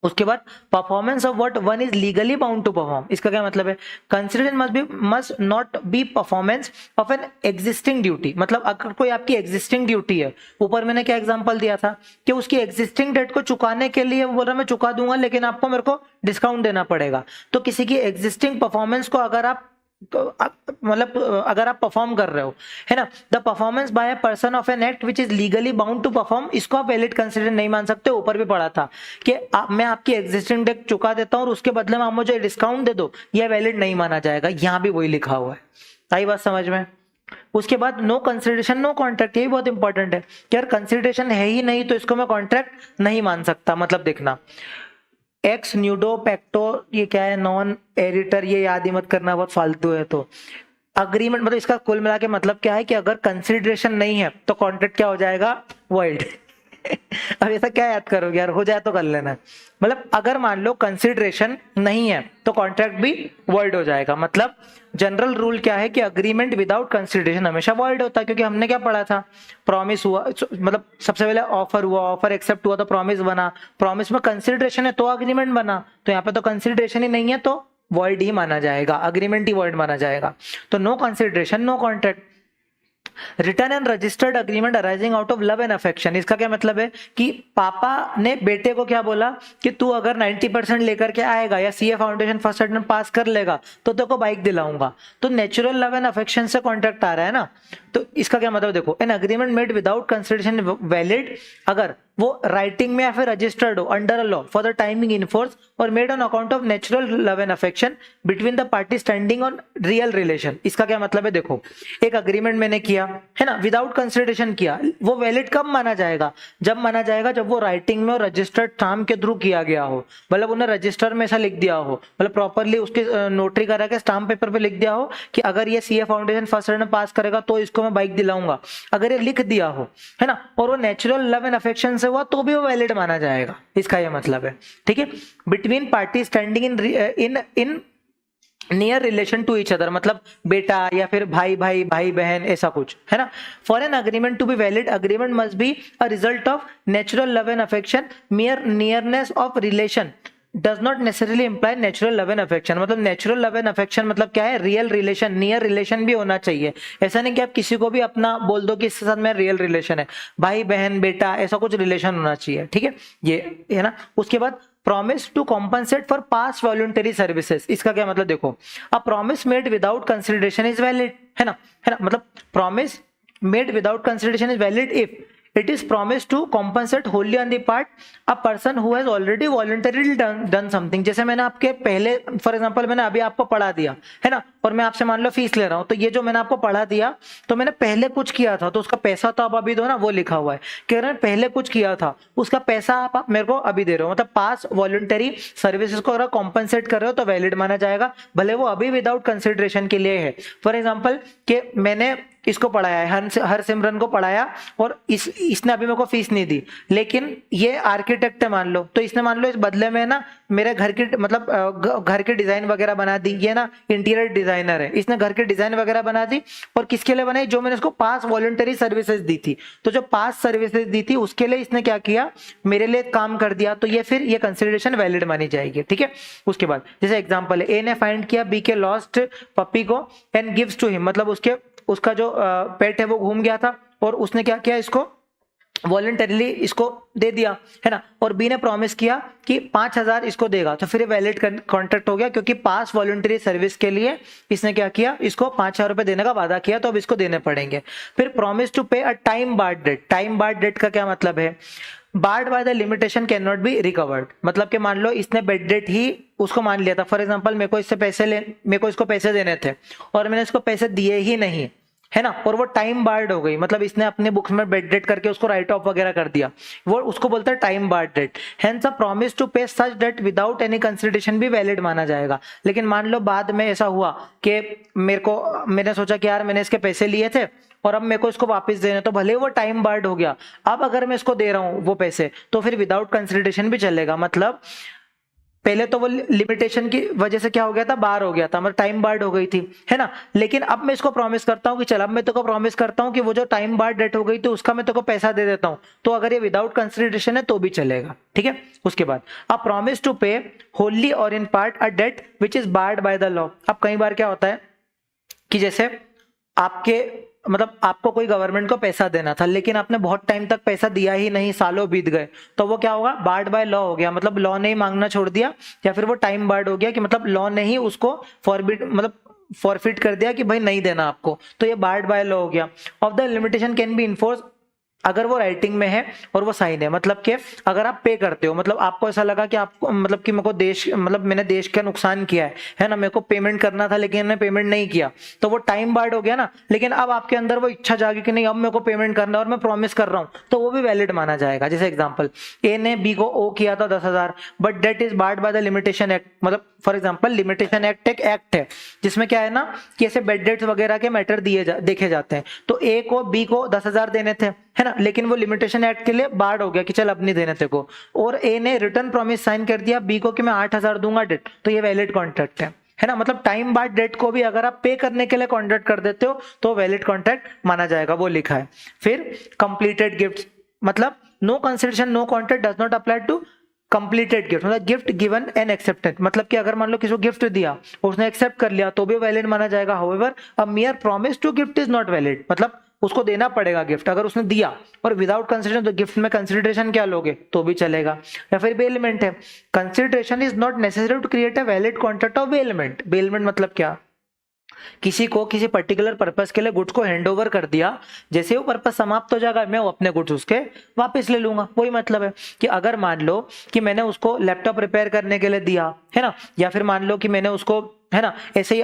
उसके बाद performance of what one is legally bound to perform, इसका क्या मतलब है? Consideration must not be performance of an existing duty. मतलब अगर कोई आपकी एग्जिस्टिंग ड्यूटी है, ऊपर मैंने क्या एग्जांपल दिया था कि उसकी एग्जिस्टिंग डेट को चुकाने के लिए वो बोल रहा मैं चुका दूंगा लेकिन आपको मेरे को डिस्काउंट देना पड़ेगा। तो किसी की एग्जिस्टिंग परफॉर्मेंस को अगर आप मतलब अगर आप परफॉर्म कर रहे हो, है ना, the performance by a person of an act which is legally bound to perform, इसको आप वैलिड कंसिडर नहीं मान सकते। ऊपर भी पढ़ा था कि मैं आपकी एग्जिस्टिंग डेट चुका देता हूं और उसके बदले में आप मुझे डिस्काउंट दे दो, यह वैलिड नहीं माना जाएगा। यहां भी वही लिखा हुआ है। आई बात समझ में? उसके बाद नो कंसिडरेशन नो कॉन्ट्रैक्ट, ये भी बहुत इंपॉर्टेंट है कि यार कंसिडरेशन है ही नहीं तो इसको मैं कॉन्ट्रैक्ट नहीं मान सकता। मतलब देखना, एक्स न्यूडो पैक्टो, ये क्या है? नॉन एडिटर, ये याद ही मत करना, बहुत फालतू है। तो अग्रीमेंट, मतलब इसका कुल मिला के मतलब क्या है कि अगर कंसिडरेशन नहीं है तो कॉन्ट्रैक्ट क्या हो जाएगा? वॉइड। अब ऐसा क्या याद करोगे यार, हो जाए तो कर लेना। मतलब अगर मान लो कंसिडरेशन नहीं है तो कॉन्ट्रैक्ट भी वॉइड हो जाएगा। मतलब जनरल रूल क्या है कि अग्रीमेंट विदाउट कंसिडरेशन हमेशा वॉइड होता है, क्योंकि हमने क्या पढ़ा था? प्रॉमिस हुआ, मतलब सबसे पहले ऑफर हुआ, ऑफर एक्सेप्ट हुआ तो प्रॉमिस बना, प्रॉमिस में कंसिडरेशन है तो अग्रीमेंट बना। तो यहाँ पे तो कंसिडरेशन ही नहीं है तो वॉइड ही माना जाएगा, अग्रीमेंट ही वॉइड माना जाएगा। तो no consideration no contract. Written and registered agreement arising out of love and affection, इसका क्या मतलब है कि पापा ने बेटे को क्या बोला कि तू अगर 90% लेकर के आएगा या CA foundation first attempt pass कर लेगा तो तेरे को बाइक दिलाऊंगा। तो नेचुरल लव एंड अफेक्शन से कॉन्ट्रैक्ट आ रहा है ना। तो इसका क्या मतलब? देखो, an agreement made without consideration valid अगर वो राइटिंग में या फिर रजिस्टर्ड हो under a law for the timing in force और made on account of natural love and affection between the party standing on real relation. इसका क्या मतलब है? देखो, एक अग्रीमेंट मैंने किया है ना, विदाउट कंसिडरेशन किया, वो वैलिड कब माना जाएगा? जब माना जाएगा जब वो राइटिंग में और रजिस्टर्ड स्टाम्प के थ्रू किया गया हो। मतलब उन्हें रजिस्टर में ऐसा लिख दिया हो, मतलब प्रॉपरली उसके नोटरी करा के स्टाम्प पेपर पे लिख दिया हो कि अगर ये सीए फाउंडेशन फर्स्ट में पास करेगा तो इसको मैं बाइक दिलाऊंगा। अगर ये लिख दिया हो, है ना, और वो नेचुरल लव एंड अफेक्शन से हुआ तो भी वो वैलिड माना जाएगा। इसका ये मतलब है, ठीक है। Between party standing in near relation to each other, मतलब बेटा या फिर भाई भाई भाई बहन, ऐसा कुछ, है ना। For an agreement to be valid agreement must be a result of natural love and affection, mere nearness of relation does not necessarily imply natural love and affection. मतलब नेचुरल लव एंड अफेक्शन मतलब क्या है? Real relation, near relation भी होना चाहिए। ऐसा नहीं कि आप किसी को भी अपना बोल दो कि इसके साथ में रियल रिलेशन है, भाई बहन बेटा, ऐसा कुछ रिलेशन होना चाहिए, ठीक है, ये है ना। उसके बाद promise to compensate for past voluntary services, इसका क्या मतलब? देखो, a promise made without consideration is valid, है ना, मतलब promise made without consideration is valid if it is promised to compensate wholly on the part a person who has already voluntarily done something। जैसे मैंने आपके पहले, for example मैंने अभी आपको पढ़ा दिया है ना, और मैं आपसे मान लो फीस ले रहा हूं, तो ये जो मैंने आपको पढ़ा दिया तो मैंने पहले कुछ किया था तो उसका पैसा तो आप अभी दो ना, वो लिखा हुआ है कि अगर पहले कुछ किया था उसका पैसा आप मेरे को अभी दे रहे हो। मतलब पास वॉलंटरी सर्विसेज को अगर कॉम्पनसेट कर रहे हो तो वैलिड माना जाएगा, भले वो अभी विदाउट कंसिडरेशन के लिए है। फॉर एग्जाम्पल कि मैंने इसको पढ़ाया है, हर सिमरन को पढ़ाया और इसने अभी मेरे को फीस नहीं दी, लेकिन ये आर्किटेक्ट है मान लो, तो इसने मान लो इस बदले में ना मेरे घर की, मतलब घर के डिजाइन वगैरह बना दी। ये ना इंटीरियर डिजाइनर है, इसने घर के डिजाइन वगैरह बना दी और किसके लिए बनाई? जो मैंने इसको पास वॉलंटरी सर्विसेज दी थी। तो जो पास सर्विसेज दी थी उसके लिए इसने क्या किया? मेरे लिए काम कर दिया, तो ये फिर ये कंसिडरेशन वैलिड मानी जाएगी, ठीक है। उसके बाद जैसे एग्जाम्पल है, ए ने फाइंड किया बी के लॉस्ट पपी को एंड गिव्स टू हिम, मतलब उसका जो पेट है वो घूम गया था और उसने क्या किया? इसको वॉलंटरीली इसको दे दिया, है ना, और बी ने प्रॉमिस किया कि 5,000 इसको देगा, तो फिर ये वैलिड कॉन्ट्रैक्ट हो गया, क्योंकि पास वॉलंटरी सर्विस के लिए इसने क्या किया, इसको 5,000 रुपए देने का वादा किया, तो अब इसको देने पड़ेंगे। फिर promise to pay a time barred debt. Time barred debt का क्या मतलब है, barred by the limitation can not be recovered, मतलब कि मान लो इसने बेड डेट ही उसको मान लिया था, फॉर एग्जांपल मेरे को इसको पैसे देने थे और मैंने इसको पैसे दिए ही नहीं, है ना, और वो टाइम बार्ड हो गई, मतलब इसने अपने बुक्स में बेड डेट करके उसको राइट ऑफ वगैरह कर दिया, वो उसको बोलता है time barred debt. Hence a promise to pay such debt without any consideration भी वैलिड माना जाएगा। लेकिन मान लो बाद में ऐसा हुआ कि मैंने सोचा कि यार मैंने इसके पैसे लिए थे और अब मेरे को इसको वापस देने, तो भले वो टाइम बार्ड हो गया, अब अगर मैं इसको दे रहा हूं वो पैसे तो फिर विदाउट कंसिडरेशन भी चलेगा। मतलब पहले तो वो लिमिटेशन की वजह से क्या हो गया था, बार हो गया था, मतलब टाइम बार्ड हो गई थी, है ना, लेकिन अब मैं इसको प्रॉमिस करता हूं कि चल अब मैं तेको प्रॉमिस करता हूं कि वो जो टाइम बार्ड डेट हो गई थी उसका मैं तेको पैसा दे देता हूं, तो अगर ये विदाउट कंसिडरेशन है तो भी चलेगा, ठीक है। उसके बाद अ प्रॉमिस टू पे होली और in part a debt which is barred by the law. अब कई बार क्या होता है कि जैसे आपके मतलब आपको कोई गवर्नमेंट को पैसा देना था लेकिन आपने बहुत टाइम तक पैसा दिया ही नहीं, सालों बीत गए, तो वो क्या होगा, बार्ड बाय लॉ हो गया, मतलब लॉ ने ही मांगना छोड़ दिया, या फिर वो टाइम बार्ड हो गया कि मतलब लॉ ने ही उसको फॉरफिट कर दिया कि भाई नहीं देना आपको, तो ये बार्ड बाय लॉ हो गया। Of the limitation can be enforce अगर वो राइटिंग में है और वो साइन है, मतलब कि अगर आप पे करते हो, मतलब आपको ऐसा लगा कि आपको मतलब कि मेरे को मैंने देश का नुकसान किया है ना, मेरे को पेमेंट करना था लेकिन मैंने पेमेंट नहीं किया, तो वो टाइम बार्ड हो गया ना, लेकिन अब आपके अंदर वो इच्छा जागी कि नहीं अब मेरे को पेमेंट करना है और मैं प्रॉमिस कर रहा हूं, तो वो भी वैलिड माना जाएगा। जैसे एग्जाम्पल, ए ने बी को ओ किया था 10,000, but debt is barred by the limitation act, मतलब फॉर एग्जाम्पल लिमिटेशन एक्ट एक एक्ट है जिसमें क्या है ना कि ऐसे बेड डेट्स वगैरह के मैटर देखे जाते हैं, तो ए को बी को 10,000 देने थे, है ना, लेकिन वो लिमिटेशन एक्ट के लिए बार्ड हो गया कि चल अब नहीं देने तेको, और ए ने रिटर्न प्रॉमिस साइन कर दिया बी को कि मैं 8,000 दूंगा डेट, तो ये वैलिड कॉन्ट्रैक्ट है ना, मतलब टाइम बार्ड डेट को भी अगर आप पे करने के लिए कॉन्ट्रैक्ट कर देते हो तो वैलिड कॉन्ट्रैक्ट माना जाएगा, वो लिखा है। फिर कंप्लीटेड गिफ्ट, मतलब no consideration no contract does not apply to completed gift, मतलब गिफ्ट गिवन एंड एक्सेप्टेड, मतलब कि अगर मान लो किसी को गिफ्ट दिया उसने एक्सेप्ट कर लिया तो भी वैलिड माना जाएगा। However a mere promise to gift is not valid, मतलब उसको देना पड़ेगा गिफ्ट, अगर उसने दिया और विदाउट कंसिडरेशन, तो गिफ्ट में कंसिडरेशन क्या लोगे तो भी चलेगा। या फिर बेलमेंट है, consideration is not necessary to create a valid contract of bailment. Bailment मतलब क्या, किसी को किसी पर्टिकुलर पर्पस के लिए गुड्स को हैंड ओवर कर दिया, जैसे वो पर्पस समाप्त हो जाएगा मैं वो अपने गुड्स उसके वापस ले लूंगा। वही मतलब है कि अगर मान लो कि मैंने उसको लैपटॉप रिपेयर करने के लिए दिया, है ना, या फिर मान लो कि मैंने उसको, है ना, ऐसे ही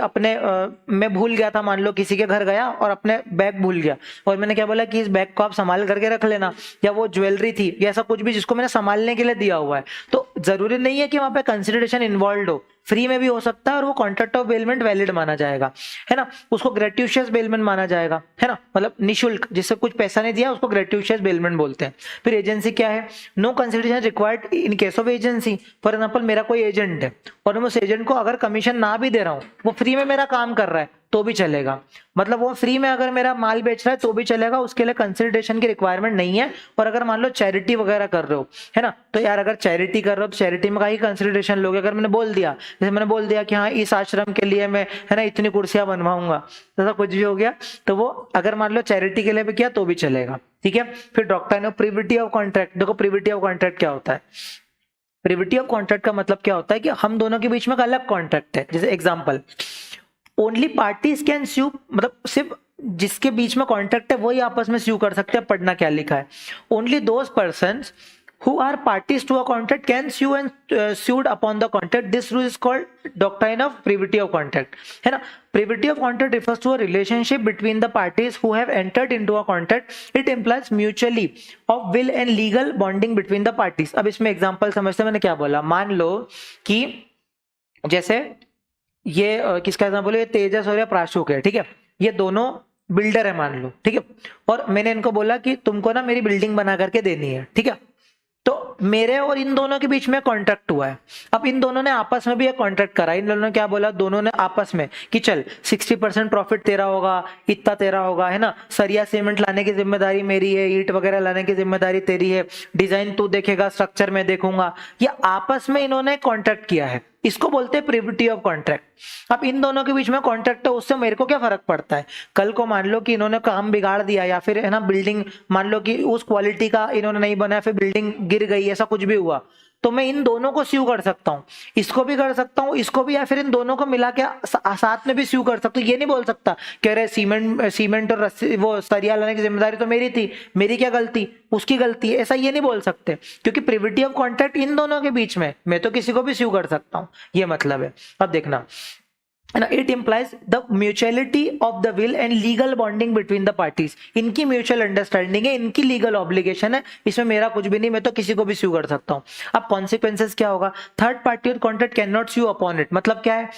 मैं भूल गया था, मान लो किसी के घर गया और अपने बैग भूल गया और मैंने क्या बोला कि इस बैग को आप संभाल करके रख लेना, या वो ज्वेलरी थी या ऐसा कुछ भी जिसको मैंने संभालने के लिए दिया हुआ है, तो जरूरी नहीं है कि वहां पे कंसिडरेशन इन्वॉल्व हो, फ्री में भी हो सकता है और वो कॉन्ट्रैक्ट ऑफ बेलमेंट वैलिड माना जाएगा, है ना। उसको ग्रेट्यूशियस बेलमेंट माना जाएगा, है ना, मतलब निशुल्क, जिससे कुछ पैसा नहीं दिया उसको ग्रेट्यूशियस बेलमेंट बोलते हैं। फिर एजेंसी क्या है, no consideration required in case of agency. For example मेरा कोई एजेंट है और मैं उस एजेंट को अगर कमीशन ना भी दे रहा हूँ, वो फ्री में मेरा काम कर रहा है तो भी चलेगा, मतलब वो फ्री में अगर मेरा माल बेच रहा है तो भी चलेगा, उसके लिए कंसिडरेशन की रिक्वायरमेंट नहीं है। और अगर मान लो चैरिटी वगैरह कर रहे हो, है ना, तो यार अगर चैरिटी कर रहे हो तो चैरिटी में का ही कंसिडरेशन लोगे। अगर मैंने बोल दिया, जैसे मैंने बोल दिया कि हाँ इस आश्रम के लिए मैं, है ना, इतनी कुर्सियां बनवाऊंगा, ऐसा कुछ भी हो गया, तो वो अगर मान लो चैरिटी के लिए भी किया तो भी चलेगा, ठीक है। फिर doctrine of privity of contract, देखो प्रिविटी ऑफ कॉन्ट्रैक्ट क्या होता है, प्रिविटी ऑफ कॉन्ट्रैक्ट का मतलब क्या होता है कि हम दोनों के बीच में एक अलग कॉन्ट्रैक्ट है। जैसे एग्जांपल, ओनली पार्टीज कैन स्यू, मतलब सिर्फ जिसके बीच में कॉन्ट्रैक्ट है वही आपस में स्यू कर सकते हैं। पढ़ना क्या लिखा है, only those persons who are parties to a contract can sue and sued upon the contract. This rule is called doctrine of privity of contract, है ना। privity of contract refers to a relationship between the parties who have entered into a contract. It implies mutually of will and legal bonding between the parties. अब इसमें example समझते हैं मैंने क्या बोला। मान लो कि जैसे ये किसका एग्जांपल है, ये तेजस और प्राशुक है, ठीक है, ये दोनों बिल्डर है मान लो, ठीक है, और मैंने इनको बोला कि तुमको ना मेरी बिल्डिंग बना करके देनी है, ठीक है, तो मेरे और इन दोनों के बीच में कॉन्ट्रैक्ट हुआ है। अब इन दोनों ने आपस में भी एक कॉन्ट्रैक्ट करा, इन दोनों ने क्या बोला, दोनों ने आपस में कि चल 60% प्रॉफिट तेरा होगा, इतना तेरा होगा, है ना, सरिया सीमेंट लाने की जिम्मेदारी मेरी है, ईंट वगैरह लाने की जिम्मेदारी तेरी है, डिजाइन तू देखेगा, स्ट्रक्चर में देखूंगा। ये आपस में इन्होंने कॉन्ट्रैक्ट किया है, इसको बोलते हैं प्रिविटी ऑफ कॉन्ट्रैक्ट। अब इन दोनों के बीच में कॉन्ट्रैक्ट है, उससे मेरे को क्या फर्क पड़ता है? कल को मान लो कि इन्होंने काम बिगाड़ दिया या फिर है ना बिल्डिंग मान लो कि उस क्वालिटी का इन्होंने नहीं बनाया, फिर बिल्डिंग गिर गई, ऐसा कुछ भी हुआ, तो मैं इन दोनों को स्यू कर सकता हूँ, इसको भी कर सकता हूँ, इसको भी, या फिर इन दोनों को मिला के साथ में भी स्यू कर सकता हूँ। ये नहीं बोल सकता कह रहे सीमेंट और रस्सी वो सरिया लाने की जिम्मेदारी तो मेरी थी, मेरी क्या गलती, उसकी गलती है, ऐसा ये नहीं बोल सकते, क्योंकि प्रिविटी ऑफ कॉन्ट्रैक्ट इन दोनों के बीच में, मैं तो किसी को भी स्यू कर सकता हूँ, ये मतलब है। अब देखना, it implies the mutuality of the will and legal bonding between the parties। इनकी म्यूचुअल अंडरस्टैंडिंग है, इनकी लीगल ऑब्लिगेशन है, इसमें मेरा कुछ भी नहीं, मैं तो किसी को भी स्यू कर सकता हूँ। अब कॉन्सिक्वेंसेस क्या होगा? थर्ड पार्टी और contract can not sue upon it. मतलब क्या है?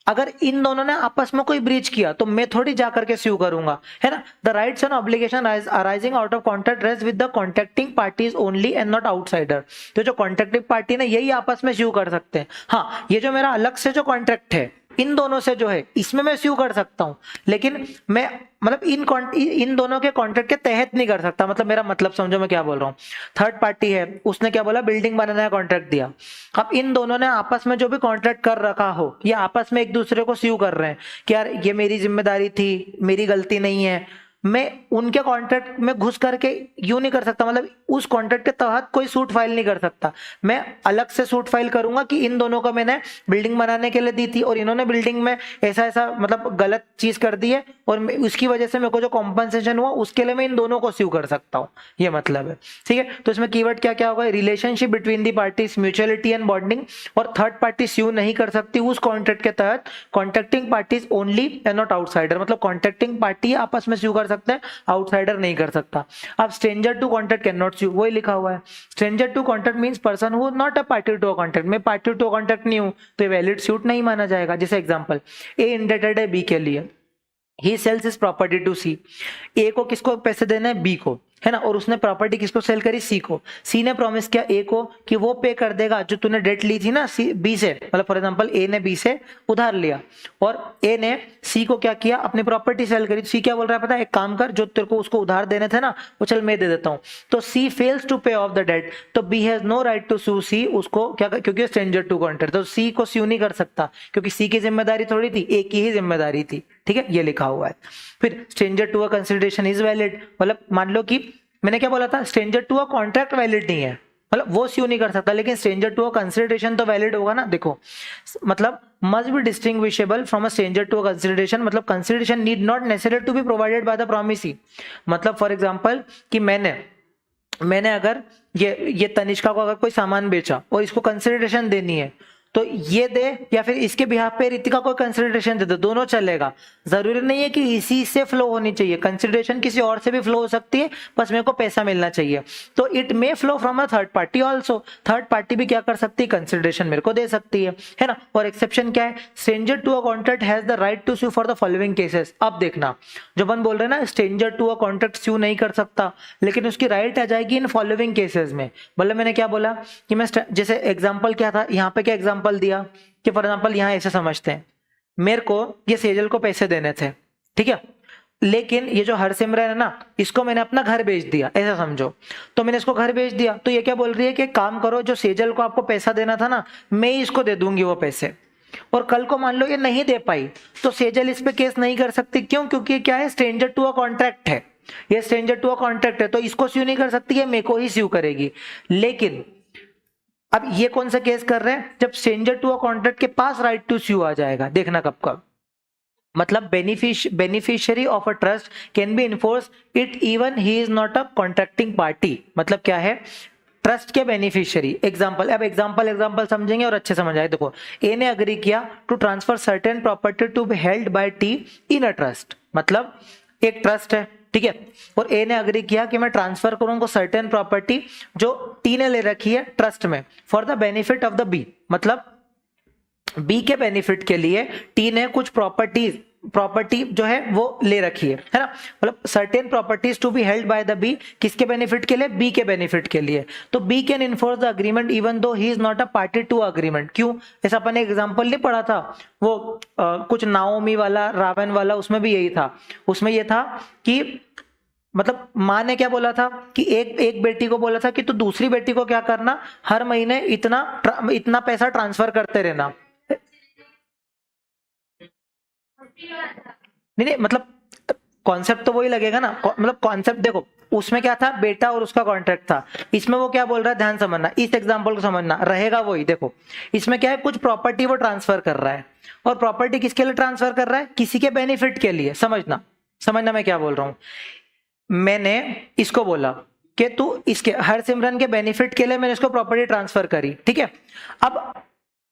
अगर इन दोनों ने आपस में कोई ब्रीच किया तो मैं थोड़ी जा करके स्यू करूंगा, है ना। The rights and obligation arising out of contract rest with the contracting parties only and not outsider. तो जो कॉन्ट्रैक्टिंग पार्टी ने यही आपस में स्यू कर सकते हैं। हाँ, ये जो मेरा अलग से जो कॉन्ट्रैक्ट है इन दोनों से जो है, इसमें मैं स्यू कर सकता हूं, लेकिन मैं मतलब इन दोनों के कॉन्ट्रैक्ट के तहत नहीं कर सकता। मतलब मेरा मतलब समझो मैं क्या बोल रहा हूँ। थर्ड पार्टी है, उसने क्या बोला, बिल्डिंग बनाने का कॉन्ट्रैक्ट दिया। अब इन दोनों ने आपस में जो भी कॉन्ट्रैक्ट कर रखा हो, ये आपस में एक दूसरे को स्यू कर रहे हैं कि यार ये मेरी जिम्मेदारी थी, मेरी गलती नहीं है, मैं उनके कॉन्ट्रैक्ट में घुस करके यूं नहीं कर सकता, मतलब उस कॉन्ट्रैक्ट के तहत कोई सूट फाइल नहीं कर सकता। मैं अलग से सूट फाइल करूंगा कि इन दोनों को मैंने बिल्डिंग बनाने के लिए दी थी और इन्होंने बिल्डिंग में ऐसा ऐसा मतलब गलत चीज कर दी है और उसकी वजह से मेरे को जो कॉम्पनसेशन हुआ उसके लिए मैं इन दोनों को स्यू कर सकता हूँ, ये मतलब है। ठीक है, तो इसमें कीवर्ड क्या क्या होगा? Relationship between the parties, mutuality and bonding, और थर्ड पार्टी स्यू नहीं कर सकती उस कॉन्ट्रैक्ट के तहत, contracting parties only and not outsider. मतलब कॉन्ट्रैक्टिंग पार्टी आपस में स्यू कर सकते हैं, आउटसाइडर नहीं कर सकता। अब stranger to contract can not sue, वही लिखा हुआ है। Stranger to contract means person who is not a party to a contract. मैं पार्टी टू अ कॉन्ट्रैक्ट नहीं हूं तो वैलिड सूट नहीं माना जाएगा। जैसे एग्जांपल, ए इंडेटेड है बी के लिए, he sells his property to C. A को किसको पैसे देने हैं? बी को, है ना, और उसने प्रॉपर्टी किसको सेल करी? सी को। सी ने प्रॉमिस किया ए को कि वो पे कर देगा जो तूने डेट ली थी ना बी से, मतलब फॉर एग्जांपल ए ने बी से उधार लिया और ए ने सी को क्या किया? अपनी प्रॉपर्टी सेल करी। सी क्या बोल रहा है पता है? एक काम कर, जो तेरे को उसको उधार देने थे ना वो चल मैं दे देता हूं। तो C fails to pay off the debt, तो B has no right to sue C, उसको क्या, क्योंकि स्ट्रेंजर टू कॉन्ट्रैक्ट, तो सी को स्यू नहीं कर सकता क्योंकि सी की जिम्मेदारी थोड़ी थी, ए की ही जिम्मेदारी थी। ठीक है, ये लिखा हुआ है। फिर stranger to a consideration is valid, मतलब मान लो कि मैंने क्या बोला था? Stranger to a contract valid नहीं है, मतलब वो स्यू नहीं कर सकता, लेकिन स्ट्रेंजर टू अ कंसिडरेशन तो वैलिड होगा ना। देखो मतलब must be distinguishable from a stranger to a consideration, मतलब consideration need not necessary to be provided by the promisee. मतलब फॉर एग्जांपल कि मैंने अगर ये तनिष्का को अगर कोई सामान बेचा और इसको कंसिडरेशन देनी है तो ये दे, या फिर इसके बिहाफ पे रितिका को कंसिडरेशन दे दो, दोनों चलेगा। जरूरी नहीं है कि इसी से फ्लो होनी चाहिए, कंसिडरेशन किसी और से भी फ्लो हो सकती है, बस मेरे को पैसा मिलना चाहिए। तो it may flow from a third party also, third party भी क्या कर सकती है? कंसिडरेशन मेरे को दे सकती है ना। और एक्सेप्शन क्या है? Stranger to a contract has the right to sue for the following cases. अब देखना, जो अपन बोल रहे हैं ना stranger to a contract sue नहीं कर सकता, लेकिन उसकी राइट आ जाएगी इन फॉलोइंग केसेस में। मतलब मैंने क्या बोला कि मैं जैसे एग्जाम्पल क्या था यहाँ पे, क्या एग्जाम्पल दिया कि फॉर एग्जांपल यहां ऐसे समझते हैं, मेरे को ये सेजल को पैसे देने थे, ठीक है, लेकिन ये जो हरसिमरन है ना इसको मैंने अपना घर बेच दिया, ऐसा समझो। तो मैंने इसको घर बेच दिया, तो ये क्या बोल रही है कि काम करो, जो सेजल को आपको पैसा देना था ना मैं ही इसको दे दूंगी वो पैसे। और कल को मान लो ये नहीं दे पाई तो सेजल इस पे केस नहीं कर सकती। क्यों? क्योंकि क्या है? स्ट्रेंजर टू अ कॉन्ट्रैक्ट है, ये स्ट्रेंजर टू अ कॉन्ट्रैक्ट है, तो इसको स्यू नहीं कर सकती है, मेरे को ही स्यू करेगी। लेकिन अब ये कौन सा केस कर रहे हैं? जब स्ट्रेंजर टू अ कॉन्ट्रैक्ट के पास राइट टू स्यू आ जाएगा, देखना कब कब। मतलब beneficiary of a trust can be enforce it even he is not a contracting party. मतलब क्या है? ट्रस्ट के बेनिफिशियरी। एग्जाम्पल, अब एग्जाम्पल समझेंगे और अच्छे समझ आए। देखो, ए ने अग्री किया to transfer certain property to be held by T in a trust. मतलब एक ट्रस्ट है, ठीक है, और ए ने अग्री किया कि मैं ट्रांसफर करूंगा सर्टेन प्रॉपर्टी जो टी ने ले रखी है ट्रस्ट में for the benefit of the B. मतलब बी के बेनिफिट के लिए टी ने कुछ प्रॉपर्टी जो है वो ले रखी है ना। मतलब certain properties to be held by the B, किसके बेनिफिट के लिए? बी के बेनिफिट के लिए। तो B can enforce the agreement even though he is not a party to agreement. क्यों? ऐसा अपन ने एग्जांपल नहीं पढ़ा था वो कुछ नाओमी वाला, रावण वाला, उसमें भी यही था। उसमें ये था कि मतलब माँ ने क्या बोला था कि एक बेटी को बोला था कि तू दूसरी बेटी को क्या करना, हर महीने इतना पैसा ट्रांसफर करते रहना, नहीं नहीं, मतलब कॉन्सेप्ट तो वही लगेगा ना, मतलब कॉन्सेप्ट देखो, उसमें क्या था, बेटा और उसका कॉन्ट्रैक्ट था। इसमें वो क्या बोल रहा है, ध्यान समझना, इस एग्जांपल को समझना, रहेगा वही। देखो इसमें क्या है, कुछ प्रॉपर्टी वो ट्रांसफर कर रहा है, और प्रॉपर्टी किसके लिए ट्रांसफर कर रहा है, किसी के बेनिफिट के लिए। समझना समझना मैं क्या बोल रहा हूं। मैंने इसको बोला कि तू इसके हरसिमरन के बेनिफिट के लिए मैंने इसको प्रॉपर्टी ट्रांसफर करी, ठीक है। अब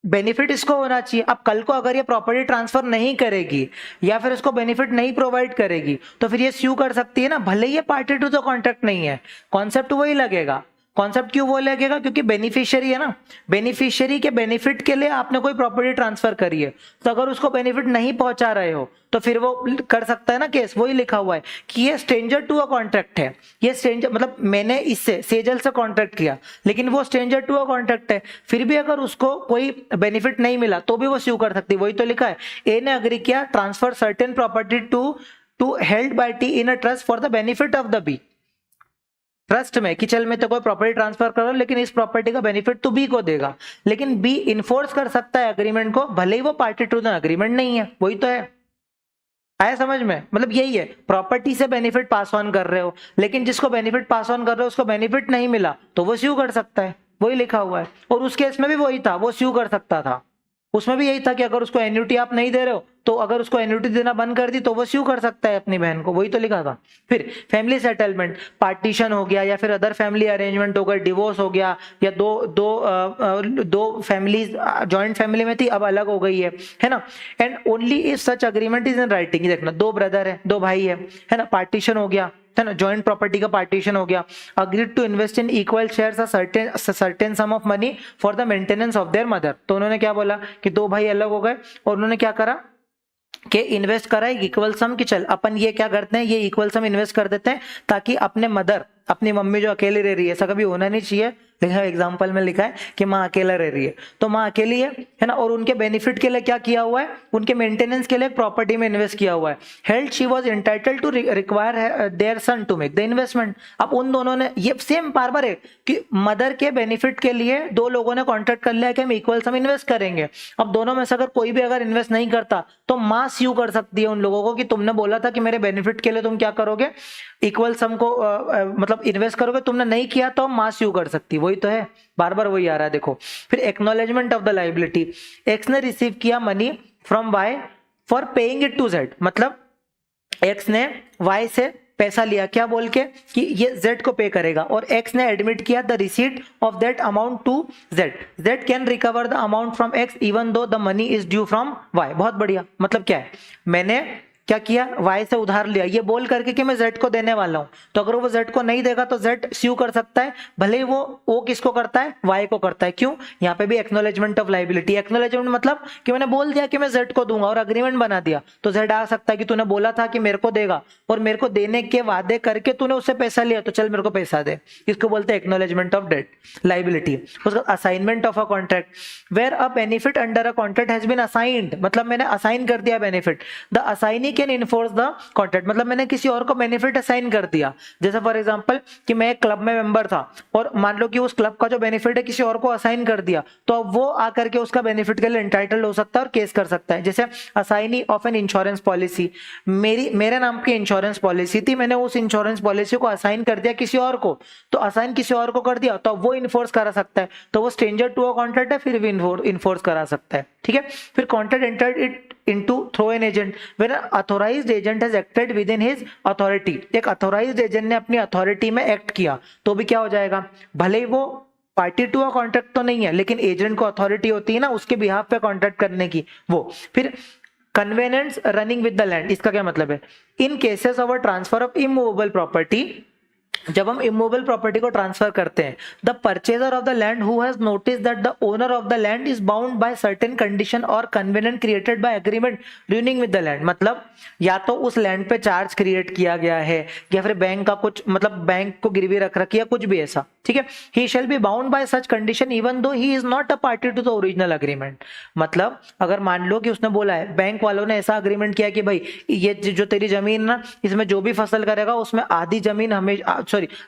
बेनिफिट इसको होना चाहिए। अब कल को अगर ये प्रॉपर्टी ट्रांसफर नहीं करेगी या फिर इसको बेनिफिट नहीं प्रोवाइड करेगी तो फिर ये स्यू कर सकती है ना, भले ही ये पार्टी टू द कॉन्ट्रैक्ट नहीं है। कॉन्सेप्ट वही लगेगा। कॉन्सेप्ट क्यों वो लगेगा, क्योंकि बेनिफिशियरी है ना, बेनिफिशियरी के बेनिफिट के लिए आपने कोई प्रॉपर्टी ट्रांसफर करी है, तो अगर उसको बेनिफिट नहीं पहुंचा रहे हो तो फिर वो कर सकता है ना केस। वही लिखा हुआ है कि ये स्ट्रेंजर टू अ कॉन्ट्रैक्ट है। ये स्ट्रेंजर मतलब मैंने इससे सेजल से कॉन्ट्रैक्ट किया, लेकिन वो स्ट्रेंजर टू अ कॉन्ट्रैक्ट है, फिर भी अगर उसको कोई बेनिफिट नहीं मिला तो भी वो स्यू कर सकती। वही तो लिखा है, ए ने अग्री किया transfer certain property to held by T in a trust for the benefit of the B. Trust में कि चल मैं तो कोई प्रॉपर्टी ट्रांसफर कर रहा हूं, लेकिन इस प्रॉपर्टी का बेनिफिट तो बी को देगा, लेकिन बी इन्फोर्स कर सकता है अग्रीमेंट को, भले ही वो पार्टी टू द अग्रीमेंट नहीं है। वही तो है, आया समझ में। मतलब यही है, प्रॉपर्टी से बेनिफिट पास ऑन कर रहे हो, लेकिन जिसको बेनिफिट पास ऑन कर रहे हो उसको बेनिफिट नहीं मिला तो वो स्यू कर सकता है। वही लिखा हुआ है। और उस केस में भी वही था, वो स्यू कर सकता था। उसमें भी यही था कि अगर उसको एन्युटी आप नहीं दे रहे हो तो अगर उसको एन्युटी देना बंद कर दी तो वो स्यू कर सकता है अपनी बहन को। वही तो लिखा था। फिर फैमिली सेटलमेंट, पार्टीशन हो गया या फिर अदर फैमिली अरेंजमेंट हो गया, डिवोर्स हो गया, या दो फैमिलीज जॉइंट फैमिली में थी अब अलग हो गई है ना। And only if such agreement is in writing. देखना, दो ब्रदर है, दो भाई है ना, पार्टीशन हो गया है ना, जॉइंट प्रॉपर्टी का पार्टीशन हो गया, agreed to invest in equal shares a certain sum of money for the maintenance of their mother. तो उन्होंने क्या बोला कि दो भाई अलग हो गए और उन्होंने क्या करा कि इन्वेस्ट करा एक इक्वल सम, कि चल अपन ये क्या करते हैं, ये इक्वल सम इन्वेस्ट कर देते हैं ताकि अपने मदर, अपनी मम्मी जो अकेली रह रही है, ऐसा कभी होना नहीं चाहिए, लिखा एग्जाम्पल में लिखा है कि माँ अकेला रह रही है, तो माँ अकेली है ना, और उनके बेनिफिट के लिए क्या किया हुआ है, उनके मेंटेनेंस के लिए प्रॉपर्टी में इन्वेस्ट किया हुआ है। Held she was entitled to require their son to make the investment. अब उन दोनों ने ये सेम बार बार है कि मदर के बेनिफिट के लिए दो लोगों ने कॉन्ट्रैक्ट कर लिया कि हम इक्वल सम इन्वेस्ट करेंगे। अब दोनों में से अगर कोई भी अगर इन्वेस्ट नहीं करता तो माँ स्यू कर सकती है उन लोगों को कि तुमने बोला था कि मेरे बेनिफिट के लिए तुम क्या करोगे, इक्वल सम को मतलब इन्वेस्ट करोगे, तुमने नहीं किया तो माँ स्यू कर सकती। वही तो है, बार बार वही आ रहा है। देखो फिर acknowledgement of the liability, X ने रिसीव किया money from Y for paying it to Z. मतलब एक्स ने वाई से पैसा लिया, क्या बोल के कि ये जेड को पे करेगा, और एक्स ने एडमिट किया the receipt of that amount to Z. Z can recover the amount from X even though the money is due from Y. बहुत बढ़िया। मतलब क्या है, मैंने क्या किया, वाई से उधार लिया ये बोल करके कि मैं जेड को देने वाला हूं, तो अगर वो जेड को नहीं देगा तो जेड स्यू कर सकता है, भले ही वो किसको करता है, वाई को करता है। क्यों, यहाँ पे भी एक्नॉलेजमेंट ऑफ लाइबिलिटी। एक्नॉलेजमेंट मतलब कि मैंने बोल दिया कि मैं जेड को दूंगा और अग्रीमेंट बना दिया, तो जेड आ सकता है कि तूने बोला था कि मेरे को देगा और मेरे को देने के वादे करके तूने उससे पैसा लिया, तो चल मेरे को पैसा दे। इसको बोलते हैं एक्नॉलेजमेंट ऑफ डेट लाइबिलिटी। उसका assignment of a contract, where a benefit under a contract has been assigned. मतलब मैंने असाइन कर दिया benefit, the assignee can enforce the contract. मतलब मैंने किसी और को बेनिफिट असाइन कर दिया। जैसे फॉर एग्जांपल कि मैं एक क्लब में मेंबर था और मान लो कि उस क्लब का जो बेनिफिट है किसी और को असाइन कर दिया, तो अब वो आकर के उसका बेनिफिट के लिए एंटाइटल्ड हो सकता है और केस कर सकता है। जैसे assignee of an insurance policy, मेरे नाम की इंश्योरेंस पॉलिसी थी, मैंने उस इंश्योरेंस पॉलिसी को असाइन कर दिया किसी और को, तो असाइन किसी और को कर दिया तो वो इन्फोर्स करा सकता है, तो वो स्ट्रेंजर टू अ कॉन्ट्रैक्ट है, फिर भी इन्फोर्स करा सकता है। ठीक है। फिर contract entered it into through an agent when an authorized agent has acted within his authority। एक अथोराइज्ड एजेंट ने अपनी अथॉरिटी में एक्ट किया तो भी क्या हो जाएगा, भले ही वो पार्टी टू अ कॉन्ट्रैक्ट तो नहीं है, लेकिन एजेंट को अथॉरिटी होती है ना उसके बिहाफ पे कॉन्ट्रैक्ट करने की वो। फिर covenants running with the land, इसका क्या मतलब है, in cases of a transfer of immovable property, जब हम इमूवेबल प्रॉपर्टी को ट्रांसफर करते हैं, the purchaser of the land who has notice that the owner of the land is bound by certain condition और covenant created by agreement running with the land. मतलब या तो उस लैंड पे charge create किया गया है या फिर बैंक का कुछ मतलब बैंक को गिरवी रख रखी है, कुछ भी ऐसा। ठीक है। He shall be bound by such condition even though he is not a party to the original agreement. मतलब अगर मान लो कि उसने बोला है, बैंक वालों ने ऐसा अग्रीमेंट किया कि भाई ये जो तेरी जमीन ना, इसमें जो भी फसल करेगा उसमें आधी जमीन हमें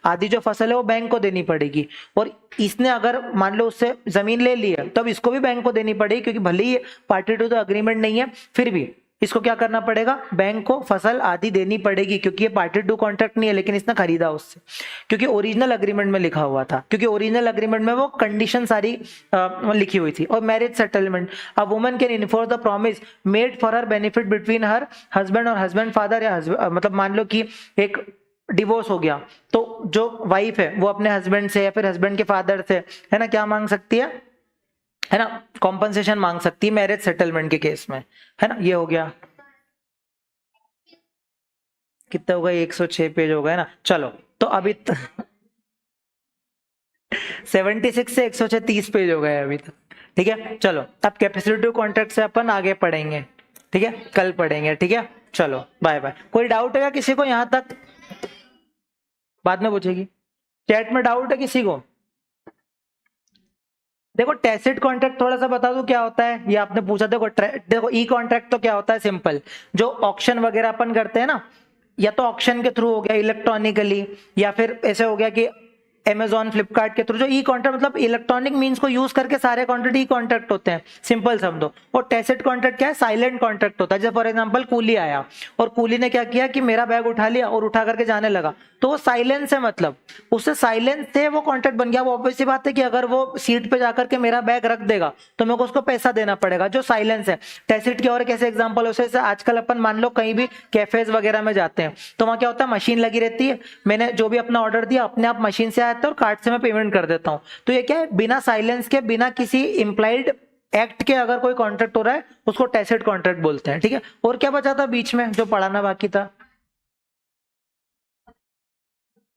आधी जो फसल है वो बैंक को देनी पड़ेगी, और इसने अगर मान लो उससे जमीन ले ली है तब इसको भी बैंक को देनी पड़ेगी, क्योंकि भले ही पार्टी टू द अग्रीमेंट नहीं है फिर भी इसको क्या करना पड़ेगा, बैंक को फसल आदि देनी पड़ेगी, क्योंकि ये पार्टी टू कॉन्ट्रैक्ट नहीं है लेकिन इसने खरीदा उससे, क्योंकि ओरिजिनल अग्रीमेंट में लिखा हुआ था, क्योंकि ओरिजिनल अग्रीमेंट में वो कंडीशन सारी लिखी हुई थी। और marriage settlement, a woman can enforce the promise made for her benefit between her husband और हस्बैंड फादर, या मतलब मान लो कि एक डिवोर्स हो गया तो जो वाइफ है वो अपने हस्बैंड से या फिर हस्बैंड के फादर से, है ना, क्या मांग सकती है ना, कॉम्पनसेशन मांग सकती है मैरिज सेटलमेंट के केस में, है ना। ये हो गया, कितना होगा, 106 पेज हो गए ना। चलो तो अभी 76 से 106 30 पेज हो गए अभी तक, ठीक है। चलो अब कैपेसिटिव कॉन्ट्रैक्ट से अपन आगे पढ़ेंगे, ठीक है, कल पढ़ेंगे, ठीक है। चलो बाय बाय। कोई डाउट है किसी को यहाँ तक? बाद में पूछेगी, चैट में डाउट है किसी को? देखो टैसिट कॉन्ट्रैक्ट थोड़ा सा बता दूं क्या होता है, ये आपने पूछा। देखो ई कॉन्ट्रैक्ट तो क्या होता है, सिंपल, जो ऑक्शन वगैरह अपन करते हैं ना, या तो ऑक्शन के थ्रू हो गया इलेक्ट्रॉनिकली, या फिर ऐसे हो गया कि Amazon फ्लिपकार्ट के थ्रू, जो ई कॉन्ट्रैक्ट मतलब इलेक्ट्रॉनिक मींस को यूज करके सारे कॉन्ट्रैक्ट ई कॉन्ट्रैक्ट होते हैं, सिंपल समझो। और टैसिट कॉन्ट्रैक्ट क्या है, साइलेंट कॉन्ट्रैक्ट होता है। जैसे फॉर एग्जांपल कूली आया और कूली ने क्या किया कि मेरा बैग उठा लिया और उठा करके जाने लगा, तो वो साइलेंस है, मतलब उससे साइलेंस से वो कॉन्ट्रैक्ट बन गया। वो ऑब्वियस सी बात है कि अगर वो सीट पे जाकर के मेरा बैग रख देगा तो मेरे को उसको पैसा देना पड़ेगा, जो साइलेंस है। टैसिट के और कैसे एग्जांपल हो, जैसे आजकल अपन मान लो कहीं भी कैफेज वगैरह में जाते हैं तो वहां क्या होता है, मशीन लगी रहती है, मैंने जो भी अपना ऑर्डर दिया अपने आप मशीन से आता है और कार्ड से मैं पेमेंट कर देता हूं। तो ये क्या है, बिना साइलेंस के, बिना किसी इंप्लाइड एक्ट के अगर कोई कॉन्ट्रैक्ट हो रहा है उसको टैसिट कॉन्ट्रैक्ट बोलते हैं, ठीक है। और क्या बचा था बीच में जो पढ़ाना बाकी था?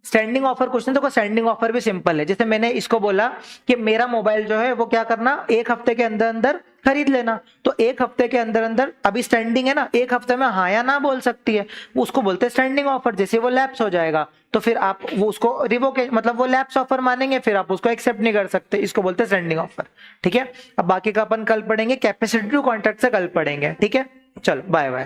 Standing offer question. देखो स्टैंडिंग ऑफर भी सिंपल है, जैसे मैंने इसको बोला कि मेरा मोबाइल जो है वो क्या करना, एक हफ्ते के अंदर अंदर खरीद लेना, तो एक हफ्ते के अंदर अंदर, अभी स्टैंडिंग है ना, एक हफ्ते में हाँ या ना बोल सकती है, उसको बोलते हैं स्टैंडिंग ऑफर। जैसे वो लैप्स हो जाएगा तो फिर आप वो उसको रिवोक, मतलब वो लैप्स ऑफर मानेंगे, फिर आप उसको एक्सेप्ट नहीं कर सकते, इसको बोलते हैं स्टैंडिंग ऑफर, ठीक है। अब बाकी का अपन कल पढ़ेंगे, कैपेसिटी टू कॉन्ट्रैक्ट से कल पढ़ेंगे, ठीक है। चलो बाय बाय।